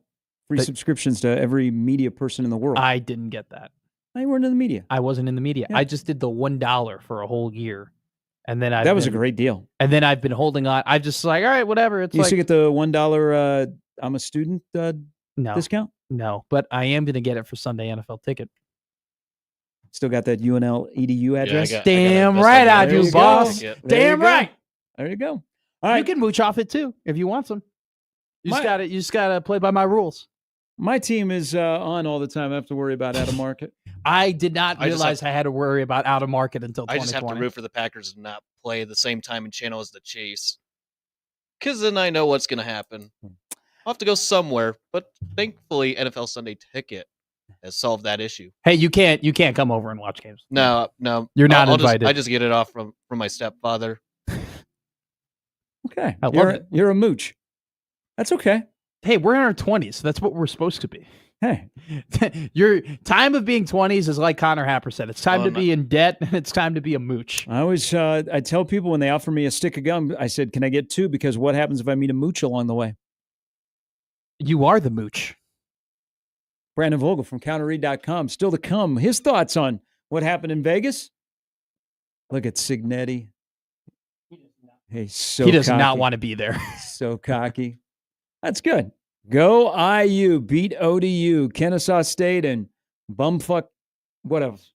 free subscriptions to every media person in the world. I didn't get that. You weren't in the media. I wasn't in the media. Yeah. I just did the $1 for a whole year. And then that was a great deal. And then I've been holding on. I've just like, all right, whatever. It's you used to get the $1 I'm a student discount? No, but I am going to get it for Sunday NFL Ticket. Still got that UNL EDU address? Damn right I do, boss. Damn right. There you go. All right. You can mooch off it too if you want some. You just gotta play by my rules. My team is on all the time. I have to worry about out of market. I did not realize I had to worry about out of market until 2020. I just have to root for the Packers and not play the same time and channel as the Chase. Because then I know what's going to happen. I'll have to go somewhere, but thankfully NFL Sunday Ticket has solved that issue. Hey, you can't come over and watch games. No. You're not invited. I just get it off from my stepfather. Okay. You're a mooch. That's okay. Hey, we're in our 20s. That's what we're supposed to be. Hey. Your time of being 20s is like Connor Happer said. It's time to be in debt, and it's time to be a mooch. I always I tell people when they offer me a stick of gum, I said, can I get 2? Because what happens if I meet a mooch along the way? You are the mooch. Brandon Vogel from counterread.com. Still to come. His thoughts on what happened in Vegas Look at Signetti. Hey, so he does cocky. not want to be there. So cocky. That's good. Go IU. Beat ODU. Kennesaw State and bumfuck. What else?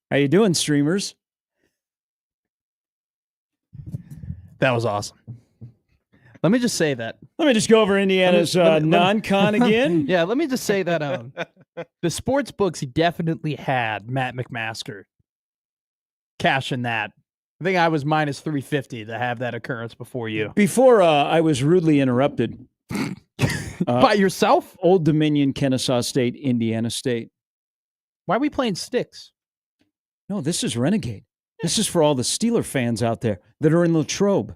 How you doing, streamers? That was awesome. Let me just say that. Let me just go over Indiana's non-con again. Yeah, let me just say that the sports books definitely had Matt McMaster cashing that. I think I was minus 350 to have that occurrence before you. Before I was rudely interrupted. By yourself? Old Dominion, Kennesaw State, Indiana State. Why are we playing Sticks? No, this is Renegade. This is for all the Steeler fans out there that are in Latrobe.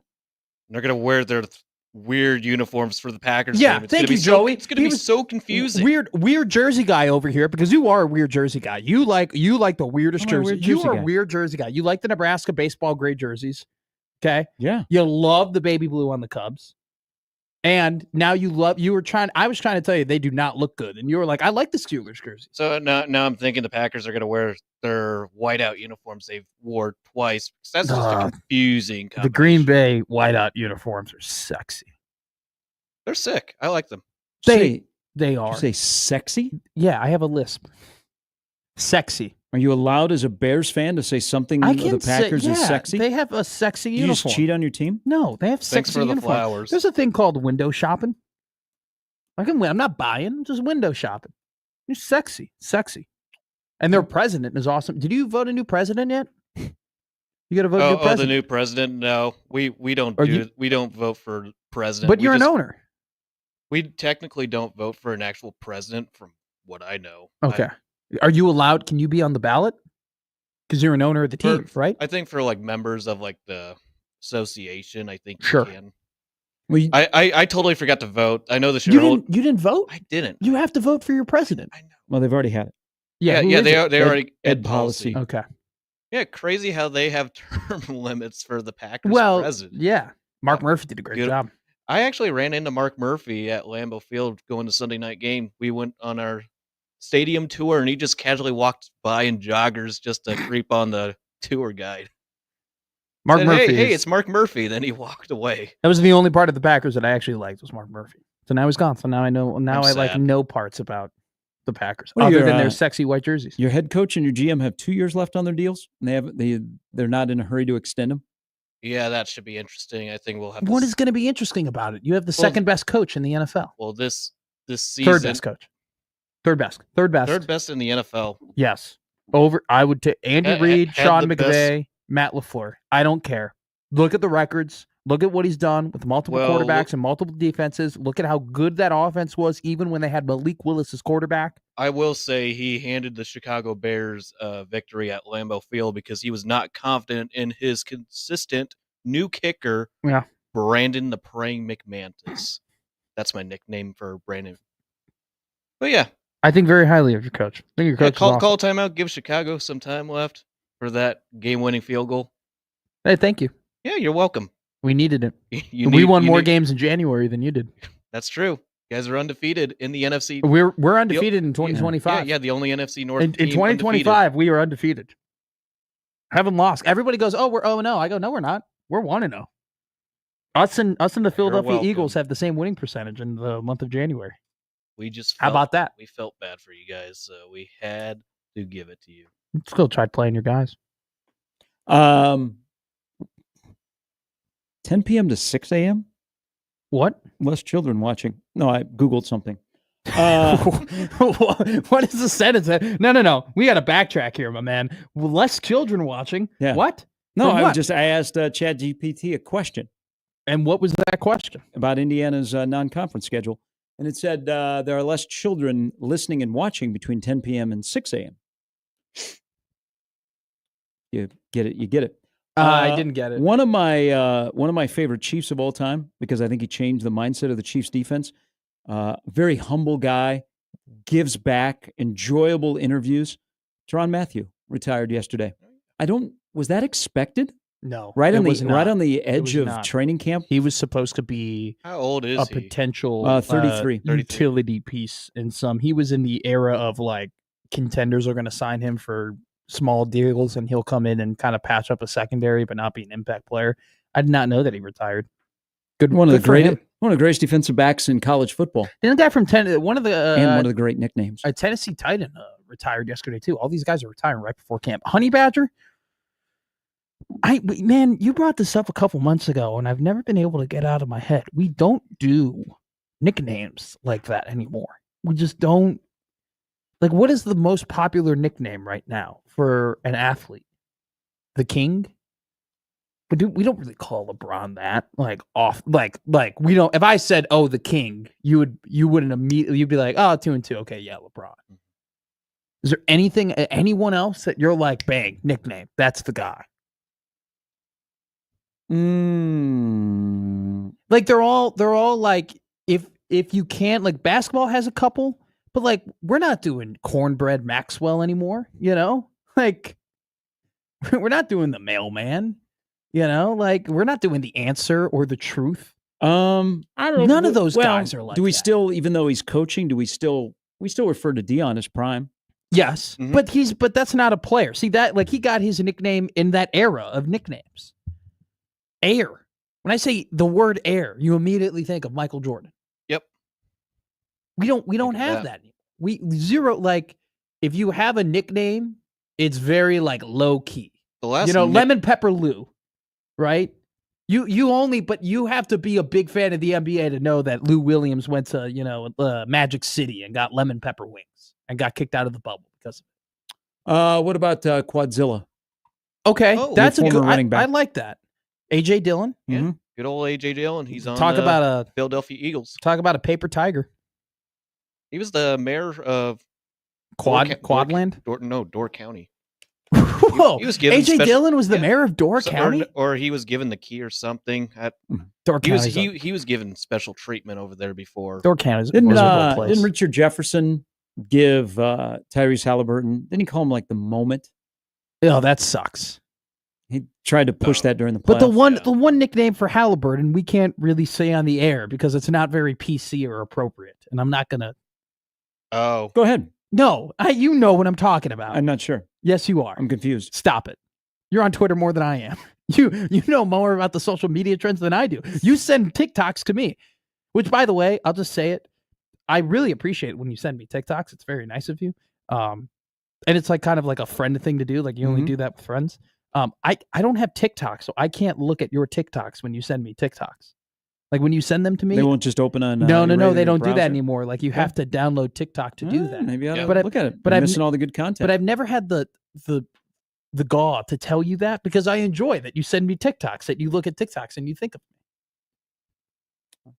They're going to wear their weird uniforms for the Packers yeah, game. Thank you, Joey. It's going to be so confusing. Weird jersey guy over here, because you are a weird jersey guy. You like the weirdest jersey. You are a weird jersey guy. You like the Nebraska baseball gray jerseys. Okay? Yeah. You love the baby blue on the Cubs. And now I was trying to tell you they do not look good. And you were like, I like the Steelers jerseys. So now I'm thinking the Packers are going to wear their whiteout uniforms they've wore twice. That's just a confusing The Green Bay whiteout uniforms are sexy. They're sick. I like them. They are. Did you say sexy? Yeah, I have a lisp. Sexy. Are you allowed as a Bears fan to say something of the Packers is sexy? They have a sexy uniform. You just cheat on your team? No, they have Thanks sexy for the uniforms. flowers. There's a thing called window shopping. I'm not buying, I'm just window shopping. You're sexy. And their president is awesome. Did you vote a new president yet? You got to vote a new president. The new president? No, we don't we don't vote for president. But you're an owner. We technically don't vote for an actual president, from what I know. Okay. Are you allowed? Can you be on the ballot? Because you're an owner of the team, right? I think for like members of like the association, I think Sure. you can. Well, I totally forgot to vote. I know the You didn't vote? I didn't. You have to vote for your president. I know. well, they've already had it. Yeah, they already Ed policy. Okay. Yeah, crazy how they have term limits for the Packers president. Yeah. Mark Murphy did a great job. I actually ran into Mark Murphy at Lambeau Field going to Sunday night game. We went on our stadium tour, and he just casually walked by in joggers just to creep on the tour guide. Mark Murphy. Hey, it's Mark Murphy. Then he walked away. That was the only part of the Packers that I actually liked was Mark Murphy. So now he's gone. So now I know. Now I like no parts about the Packers other than their sexy white jerseys. Your head coach and your GM have 2 years left on their deals, and they're not in a hurry to extend them. Yeah, that should be interesting. I think we'll have. What is going to be interesting about it? You have the second best coach in the NFL. Well, this season, third best coach. Third best in the NFL. Yes, I would take Andy Reid, Sean McVay, Matt LaFleur. I don't care. Look at the records. Look at what he's done with multiple quarterbacks and multiple defenses. Look at how good that offense was, even when they had Malik Willis as quarterback. I will say he handed the Chicago Bears victory at Lambeau Field because he was not confident in his consistent new kicker, Brandon the Praying McMantis. That's my nickname for Brandon. But yeah. I think very highly of your coach. I think your coach call a timeout, give Chicago some time left for that game-winning field goal. Hey, thank you. Yeah, you're welcome. We needed it. We won more games in January than you did. That's true. You guys are undefeated in the NFC. We're undefeated in 2025. Yeah, the only NFC North in 2025, undefeated. We are undefeated. Haven't lost. Everybody goes, "Oh, we're 0-0." I go, "No, we're not. We're 1-0." Us and the Philadelphia Eagles have the same winning percentage in the month of January. How about that? We felt bad for you guys, so we had to give it to you. Still tried playing your guys. 10 p.m. to 6 a.m. What? Less children watching. No, I Googled something. What is the sentence? No. We got to backtrack here, my man. Less children watching. Yeah. What? No, I asked ChatGPT a question. And what was that question? About Indiana's non-conference schedule. And it said there are less children listening and watching between 10 p.m. and 6 a.m. You get it. You get it. I didn't get it. One of my favorite Chiefs of all time, because I think he changed the mindset of the Chiefs defense. Very humble guy, gives back, enjoyable interviews. Tyrann Mathieu retired yesterday. Was that expected? No. Right on the edge of training camp. He was supposed to be how old is he? Potential 33 utility piece in some. He was in the era of like contenders are going to sign him for small deals and he'll come in and kind of patch up a secondary but not be an impact player. I did not know that he retired. One of the greatest defensive backs in college football. And the guy from one of the great nicknames. A Tennessee Titan retired yesterday too. All these guys are retiring right before camp. Honey Badger. Man, you brought this up a couple months ago, and I've never been able to get out of my head. We don't do nicknames like that anymore. We just don't. Like, what is the most popular nickname right now for an athlete? The King? But we don't really call LeBron that. Like we don't. If I said, "Oh, the King," you wouldn't immediately. You'd be like, "Oh, 2-2. Okay, yeah, LeBron." Is there anyone else that you're like, bang, nickname? That's the guy. Like they're all like if you can't, like basketball has a couple, but like we're not doing Cornbread Maxwell anymore, you know? Like we're not doing the mailman, you know? Like we're not doing the answer or the truth. I don't know. None of those guys are like do we that. Still, even though he's coaching, we still refer to Deion as prime? Yes. Mm-hmm. But that's not a player. See that, like he got his nickname in that era of nicknames. Air. When I say the word air, you immediately think of Michael Jordan. Yep. We don't have that. We zero, like if you have a nickname, it's very like low key. Lemon Pepper Lou, right? But you have to be a big fan of the NBA to know that Lou Williams went to, Magic City and got lemon pepper wings and got kicked out of the bubble because of it. What about Quadzilla? Okay. That's a good running back. I like that. AJ Dillon. Yeah. Good old A.J. Dillon. He's on Talk about a Philadelphia Eagles. Talk about a paper tiger. He was the mayor of Quadland? Door County. Whoa! He was given A.J. Dillon was the mayor of Door County? Or he was given the key or something. Door County. He was given special treatment over there before. Door County. Didn't Richard Jefferson give Tyrese Halliburton, didn't he call him like the moment? Oh, that sucks. He tried to push that during the playoffs. But the one nickname for Halliburton we can't really say on the air because it's not very PC or appropriate. And I'm not going to. Oh. Go ahead. No, you know what I'm talking about. I'm not sure. Yes, you are. I'm confused. Stop it. You're on Twitter more than I am. You know more about the social media trends than I do. You send TikToks to me, which, by the way, I'll just say it. I really appreciate it when you send me TikToks. It's very nice of you. And it's like kind of like a friend thing to do. Like you only do that with friends. I don't have TikTok, so I can't look at your TikToks when you send me TikToks. Like when you send them to me, they won't just open on. No, they don't do that anymore. Like you have to download TikTok to do that. Maybe I look at it. But I'm missing all the good content. But I've never had the gall to tell you that because I enjoy that you send me TikToks, that you look at TikToks and you think of me.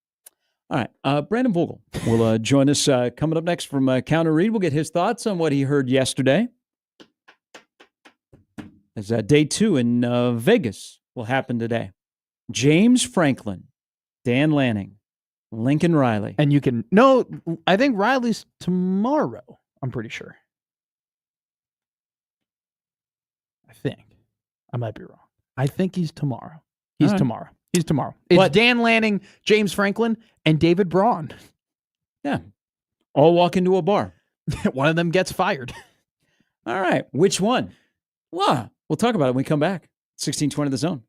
All right, Brandon Vogel will join us coming up next from Counter Read. We'll get his thoughts on what he heard yesterday. As day 2 in Vegas will happen today. James Franklin, Dan Lanning, Lincoln Riley. And I think Riley's tomorrow, I'm pretty sure. I think. I might be wrong. I think he's tomorrow. He's tomorrow. It's Dan Lanning, James Franklin, and David Braun. Yeah. All walk into a bar. One of them gets fired. All right. Which one? Well, we'll talk about it when we come back. 1620 The Zone.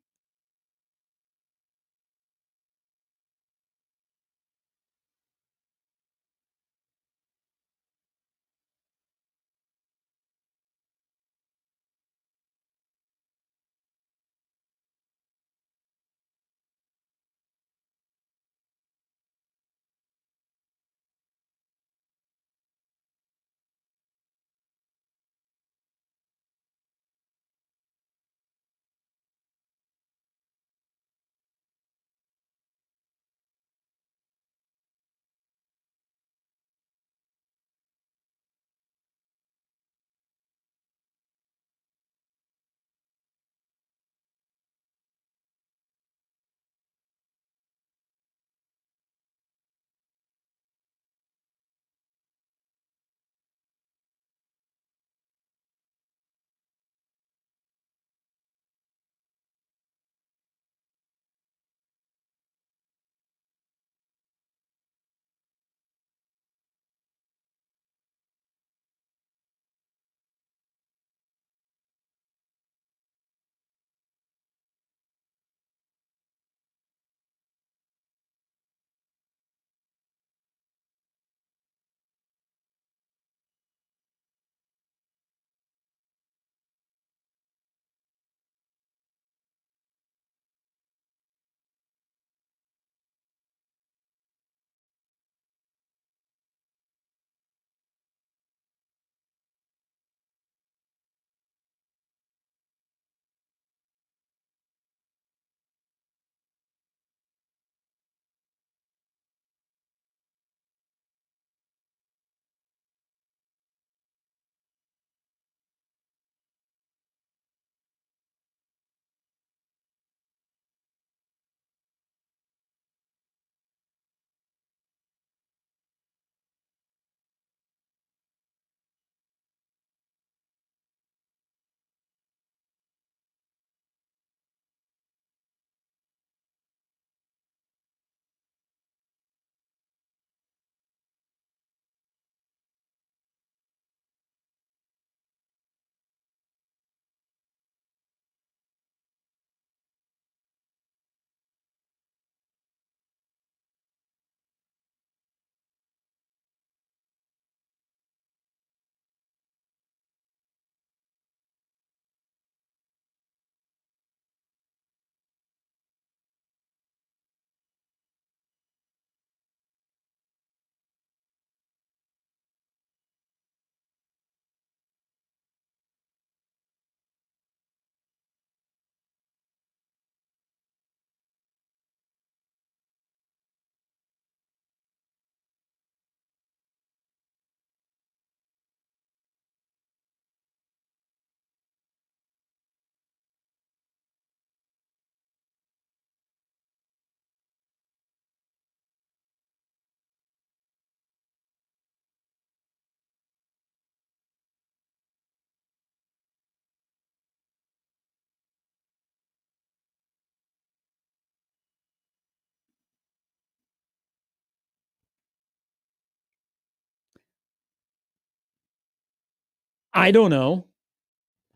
I don't know.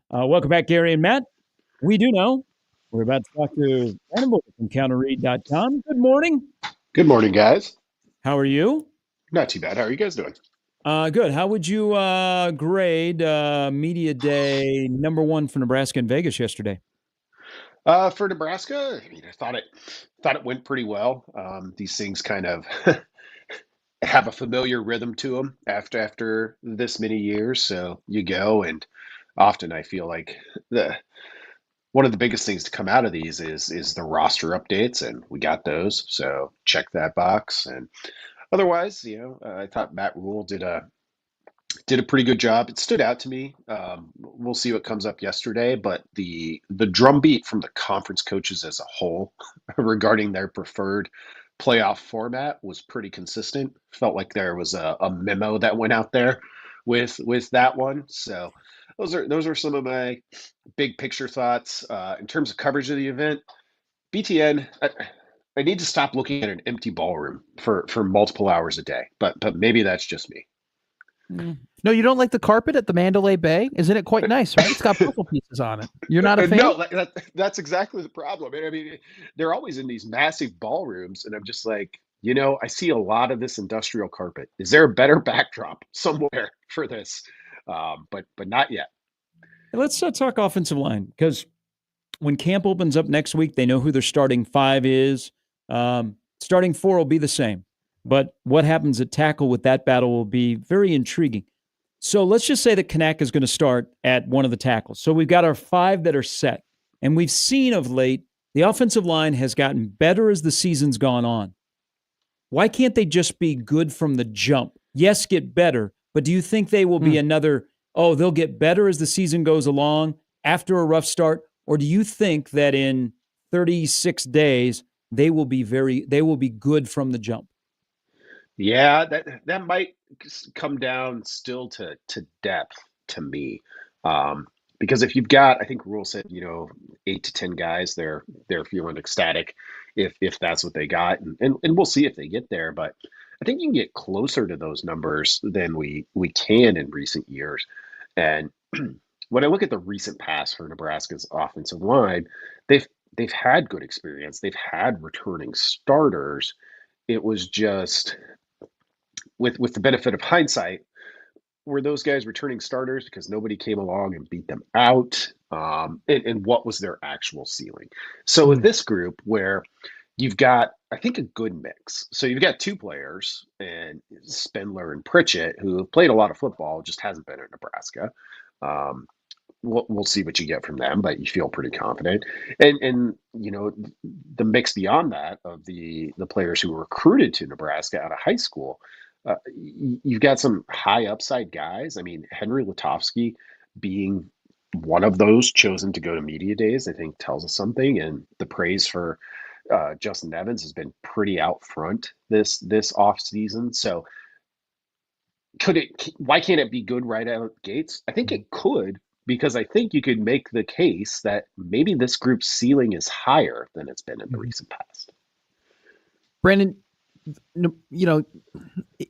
Welcome back, Gary and Matt. We do know. We're about to talk to Animal from counterread.com. Good morning. Good morning, guys. How are you? Not too bad. How are you guys doing? Good. How would you grade Media Day #1 for Nebraska and Vegas yesterday? For Nebraska, I mean, I thought it went pretty well. These things kind of have a familiar rhythm to them after this many years. So you go, and often I feel like the one of the biggest things to come out of these is the roster updates, and we got those. So check that box. And otherwise, I thought Matt Rule did a pretty good job. It stood out to me. We'll see what comes up yesterday, but the drumbeat from the conference coaches as a whole regarding their preferred playoff format was pretty consistent. Felt like there was a memo that went out there with that one. So those are some of my big picture thoughts in terms of coverage of the event. BTN. I need to stop looking at an empty ballroom for multiple hours a day, but maybe that's just me. No, you don't like the carpet at the Mandalay Bay? Isn't it quite nice, right? It's got puzzle pieces on it. You're not a fan? No, that's exactly the problem. I mean, they're always in these massive ballrooms, and I'm just like, I see a lot of this industrial carpet. Is there a better backdrop somewhere for this? But not yet. Let's talk offensive line, because when camp opens up next week, they know who their starting 5 is. Starting 4 will be the same. But what happens at tackle with that battle will be very intriguing. So let's just say that Kanak is going to start at one of the tackles. So we've got our 5 that are set. And we've seen of late, the offensive line has gotten better as the season's gone on. Why can't they just be good from the jump? Yes, get better, but do you think they will be they'll get better as the season goes along after a rough start? Or do you think that in 36 days, they will be good from the jump? Yeah, that might come down still to depth to me, because if you've got, I think Rule said, 8 to 10 guys, they're feeling ecstatic if that's what they got, and we'll see if they get there. But I think you can get closer to those numbers than we can in recent years. And when I look at the recent past for Nebraska's offensive line, they've had good experience. They've had returning starters. It was just with the benefit of hindsight, were those guys returning starters because nobody came along and beat them out? And what was their actual ceiling? So with this group, where you've got, I think, a good mix. So you've got 2 players, and Spindler and Pritchett, who have played a lot of football, just hasn't been at Nebraska. We'll see what you get from them, but you feel pretty confident. And the mix beyond that of the players who were recruited to Nebraska out of high school, you've got some high upside guys. I mean, Henry Lutovsky being one of those chosen to go to media days, I think tells us something. And the praise for Justin Evans has been pretty out front this off season. So why can't it be good right out of the gates? I think it could, because I think you could make the case that maybe this group's ceiling is higher than it's been in the recent past. Brandon,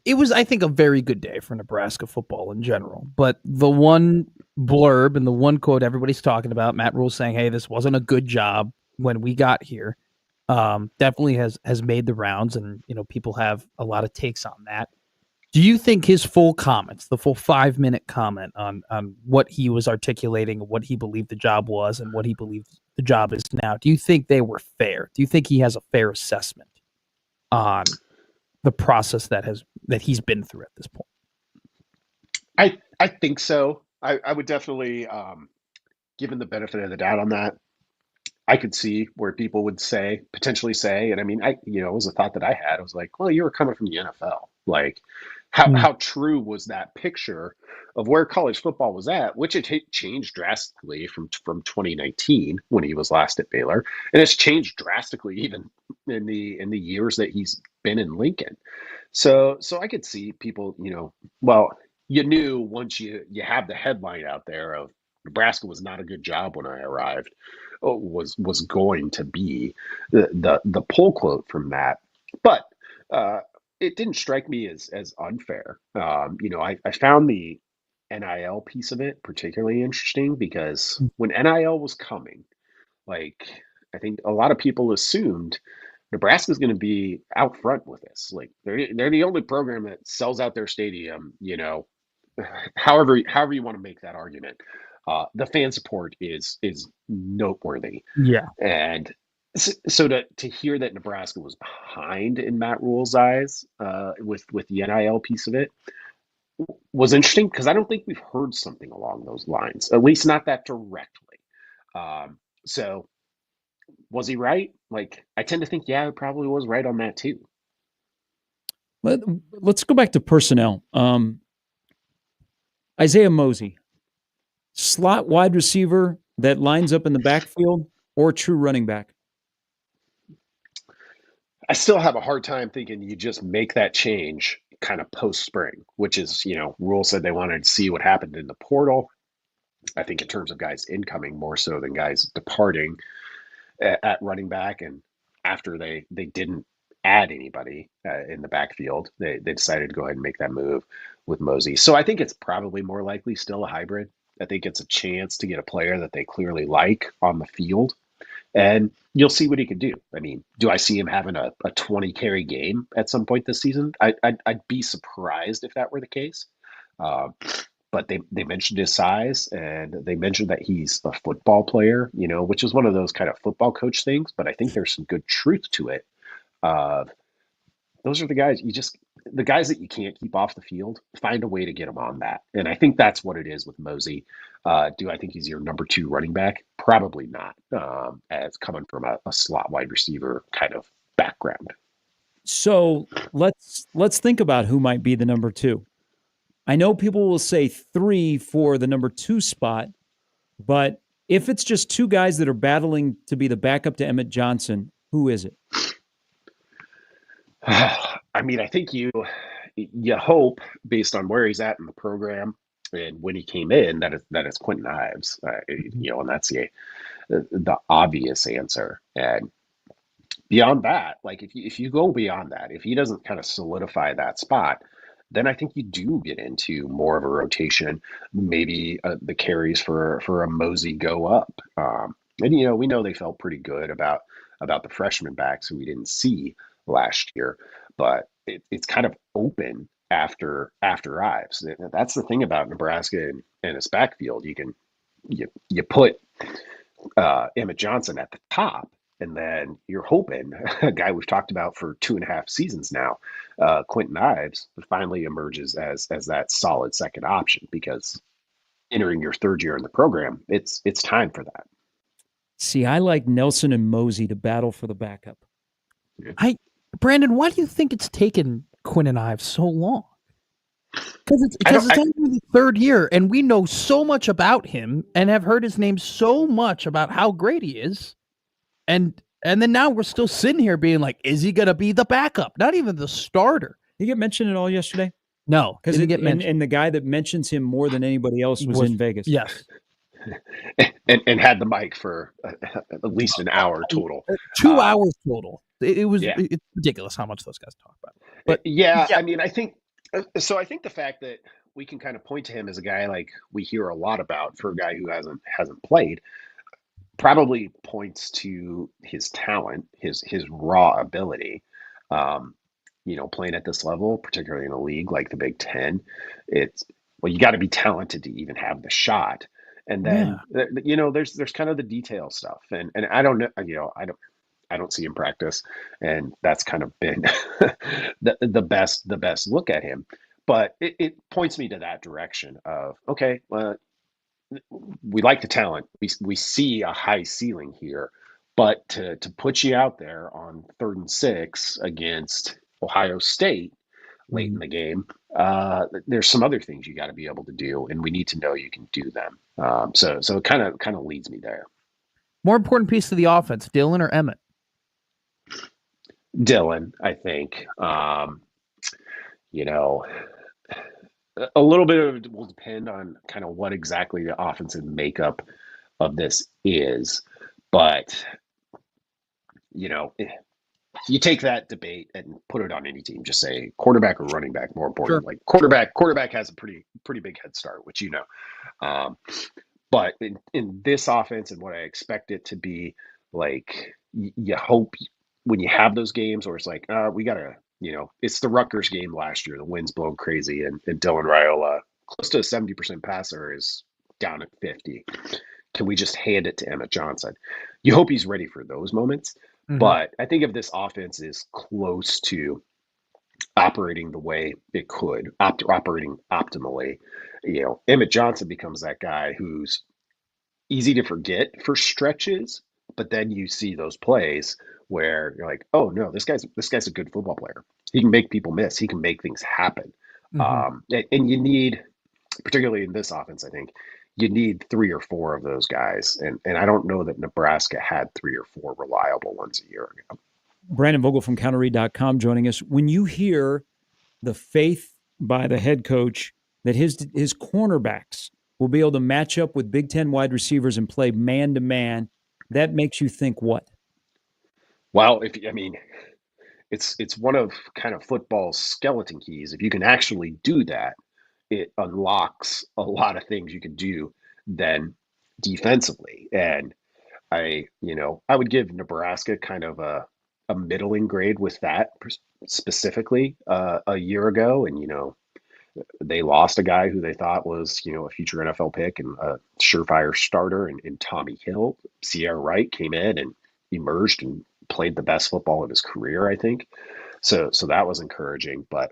it was, I think, a very good day for Nebraska football in general. But the one blurb and the one quote everybody's talking about, Matt Rule saying, hey, this wasn't a good job when we got here, definitely has made the rounds. And, people have a lot of takes on that. Do you think his full comments, the full 5-minute comment on what he was articulating, what he believed the job was and what he believed the job is now, do you think they were fair? Do you think he has a fair assessment on the process that he's been through at this point? I think so. I would definitely, given the benefit of the doubt on that, I could see where people would potentially say, and I mean, it was a thought that I had. I was like, well, you were coming from the NFL. Like, how true was that picture of where college football was at, which it changed drastically from 2019 when he was last at Baylor, and it's changed drastically even in the years that he's been in Lincoln. So I could see people, you knew once you have the headline out there of Nebraska was not a good job when I arrived, was going to be the pull quote from that. But it didn't strike me as unfair. I found the NIL piece of it particularly interesting because when NIL was coming, like I think a lot of people assumed Nebraska's going to be out front with this. Like they're the only program that sells out their stadium, however you want to make that argument. The fan support is noteworthy. Yeah. And so to hear that Nebraska was behind in Matt Rule's eyes with the NIL piece of it was interesting because I don't think we've heard something along those lines, at least not that directly. So was he right? Like I tend to think, yeah, he probably was right on that too. Let's go back to personnel. Isaiah Mosey, slot wide receiver that lines up in the backfield or true running back? I still have a hard time thinking you just make that change kind of post spring, which is, Rule said they wanted to see what happened in the portal. I think in terms of guys incoming more so than guys departing at running back. And after they didn't add anybody in the backfield, they decided to go ahead and make that move with Mosey. So I think it's probably more likely still a hybrid. I think it's a chance to get a player that they clearly like on the field. And you'll see what he can do. I mean, do I see him having a 20 carry game at some point this season? I'd be surprised if that were the case. But they mentioned his size and they mentioned that he's a football player, which is one of those kind of football coach things. But I think there's some good truth to it. Those are the guys the guys that you can't keep off the field, find a way to get them on that. And I think that's what it is with Mosey. Do I think he's your number 2 running back? Probably not, as coming from a slot wide receiver kind of background. So let's think about who might be the number 2. I know people will say 3 for the number 2 spot, but if it's just 2 guys that are battling to be the backup to Emmett Johnson, who is it? I mean, I think you hope, based on where he's at in the program and when he came in, that it's Quentin Ives, and that's the obvious answer. And beyond that, like if you go beyond that, if he doesn't kind of solidify that spot, then I think you do get into more of a rotation. Maybe the carries for a Mosey go up. And we know they felt pretty good about the freshman backs who we didn't see last year, but it's kind of open after Ives. That's the thing about Nebraska and its backfield. You put Emmett Johnson at the top, and then you're hoping a guy we've talked about for 2.5 seasons now, Quentin Ives, finally emerges as that solid second option, because entering your 3rd year in the program, it's time for that. See, I like Nelson and Mosey to battle for the backup. Brandon, why do you think it's taken Quentin Ives so long? Because it's only the 3rd year, and we know so much about him and have heard his name so much about how great he is. And then now we're still sitting here being like, is he going to be the backup? Not even the starter. Did he get mentioned at all yesterday? No, because and the guy that mentions him more than anybody else was in Vegas. Yes. and had the mic for at least an hour total. 2 hours total. It's ridiculous how much those guys talk about. But I mean, I think the fact that we can kind of point to him as a guy like we hear a lot about for a guy who hasn't played probably points to his talent, his raw ability. Playing at this level, particularly in a league like the Big Ten, you got to be talented to even have the shot. And then there's kind of the detail stuff, and I don't know, I don't see him practice, and that's kind of been the best look at him. But it points me to that direction of, okay, well, we like the talent. We see a high ceiling here, but to put you out there on 3rd and 6 against Ohio State late in the game, there's some other things you got to be able to do, and we need to know you can do them. So it kind of leads me there. More important piece of the offense, Dylan or Emmett? Dylan, I think. A little bit of it will depend on kind of what exactly the offensive makeup of this is, but you take that debate and put it on any team. Just say quarterback or running back. More important, like quarterback has a pretty big head start, which But in this offense and what I expect it to be, like you hope when you have those games where it's like, we gotta, it's the Rutgers game last year. The wind's blowing crazy, and Dylan Raiola, close to a 70% passer, is down at 50. Can we just hand it to Emmett Johnson? You hope he's ready for those moments. But I think if this offense is close to operating the way it could, operating optimally, Emmett Johnson becomes that guy who's easy to forget for stretches, but then you see those plays where you're like, oh no, this guy's a good football player. He can make people miss. He can make things happen. And you need, particularly in this offense, I think you need 3 or 4 of those guys. And I don't know that Nebraska had 3 or 4 reliable ones a year ago. Brandon Vogel from counterread.com joining us. When you hear the faith by the head coach that his cornerbacks will be able to match up with Big Ten wide receivers and play man-to-man, that makes you think what? Well, it's one of kind of football's skeleton keys. If you can actually do that, it unlocks a lot of things you can do then defensively. And I would give Nebraska kind of a middling grade with that specifically a year ago. And, they lost a guy who they thought was, a future NFL pick and a surefire starter in Tommy Hill. Sierra Wright came in and emerged and played the best football of his career, I think. So that was encouraging. But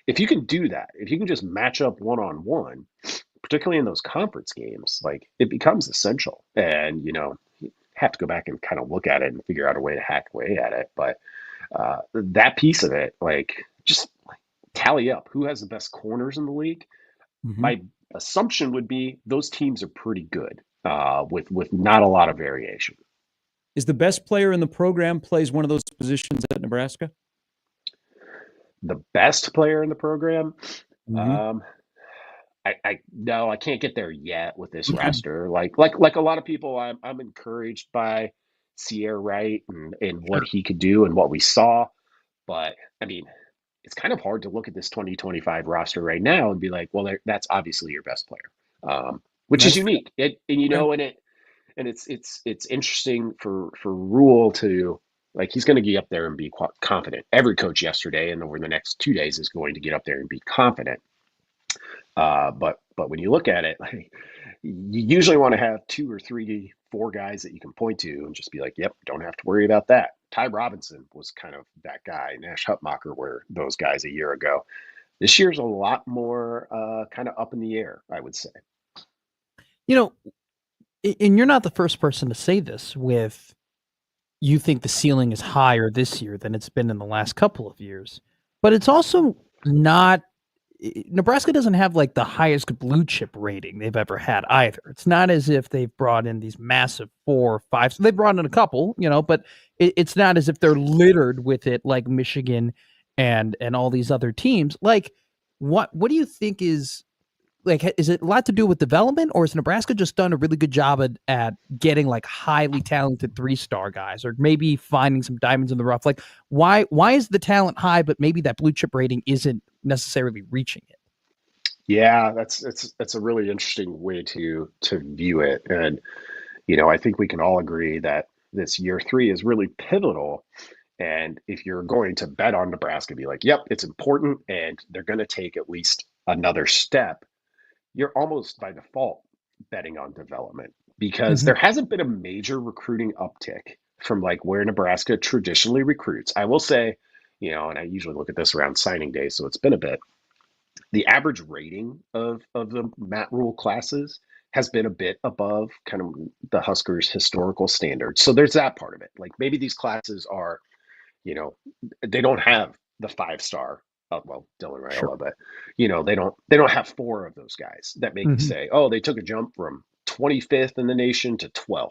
if you can do that, if you can just match up one-on-one, particularly in those conference games, like it becomes essential. And, you have to go back and kind of look at it and figure out a way to hack away at it. But that piece of it, just tally up who has the best corners in the league. My assumption would be those teams are pretty good with not a lot of variation. Is the best player in the program plays one of those positions at Nebraska? The best player in the program? I can't get there yet with this roster. Like a lot of people, I'm encouraged by Sierra Wright and what he could do and what we saw. But it's kind of hard to look at this 2025 roster right now and be like, well, that's obviously your best player, which is unique. And it's interesting for Rule to, he's going to get up there and be confident. Every coach yesterday and over the next 2 days is going to get up there and be confident. But when you look at it, you usually want to have 2 or 3, 4 guys that you can point to and just be like, yep, don't have to worry about that. Ty Robinson was kind of that guy. Nash Hutmacher were those guys a year ago. This year's a lot more kind of up in the air, I would say. And you're not the first person to say this with, you think the ceiling is higher this year than it's been in the last couple of years, but it's also not. Nebraska doesn't have the highest blue chip rating they've ever had either. It's not as if they've brought in these massive 4 or 5. So they brought in a couple, but it's not as if they're littered with it like Michigan and all these other teams. What do you think is is it a lot to do with development, or has Nebraska just done a really good job at getting highly talented 3-star guys, or maybe finding some diamonds in the rough? Why is the talent high, but maybe that blue chip rating isn't necessarily reaching it? Yeah, that's a really interesting way to view it. And, I think we can all agree that this year 3 is really pivotal. And if you're going to bet on Nebraska, be like, yep, it's important, and they're going to take at least another step, you're almost by default betting on development, because there hasn't been a major recruiting uptick from where Nebraska traditionally recruits. I will say, and I usually look at this around signing day, so it's been a bit. The average rating of the Matt Rule classes has been a bit above kind of the Huskers' historical standards. So there's that part of it. Maybe these classes are, they don't have the 5-star. Dylan Raiola, Sure. but they don't have 4 of those guys that make you say, oh, they took a jump from 25th in the nation to 12th.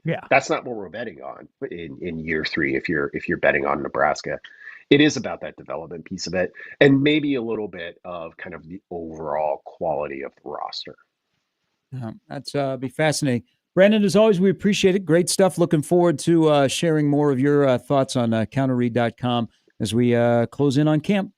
Yeah, that's not what we're betting on in year 3. If you're betting on Nebraska, it is about that development piece of it, and maybe a little bit of kind of the overall quality of the roster. That's be fascinating. Brandon, as always, we appreciate it. Great stuff. Looking forward to sharing more of your thoughts on counterread.com as we close in on camp.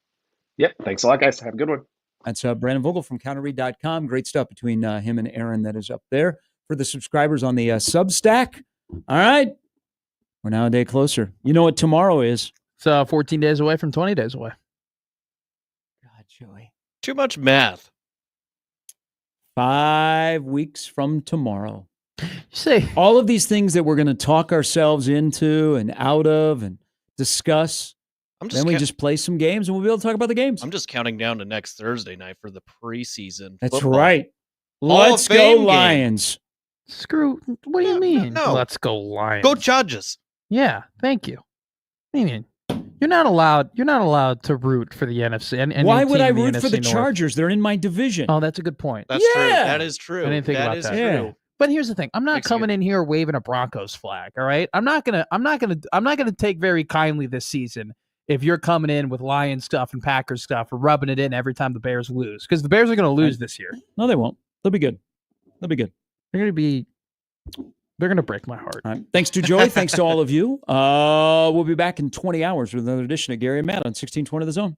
Yep. Thanks a lot, guys. Have a good one. That's Brandon Vogel from counterread.com. Great stuff between him and Aaron that is up there. For the subscribers on the Substack, all right, we're now a day closer. You know what tomorrow is? It's 14 days away from 20 days away. God, Joey. Too much math. 5 weeks from tomorrow. You say all of these things that we're going to talk ourselves into and out of and discuss. Then we just play some games and we'll be able to talk about the games. I'm just counting down to next Thursday night for the preseason. That's football. right. Hall Let's of Fame go Lions. Game. Screw. What do you mean? No. Let's go Lions. Go Chargers. Yeah, thank you. I mean, you're not allowed to root for the NFC. And why would I in the root for the NFC Chargers? They're in my division. Oh, that's a good point. That's true. That is true. I didn't think about that. True. Yeah. But here's the thing: I'm not coming in here waving a Broncos flag. All right, I'm not gonna take very kindly this season if you're coming in with Lions stuff and Packers stuff or rubbing it in every time the Bears lose, because the Bears are going to lose this year. No, they won't. They'll be good. They'll be good. They're going to break my heart. All right. Thanks to Joey. Thanks to all of you. We'll be back in 20 hours with another edition of Gary and Matt on 1620 The Zone.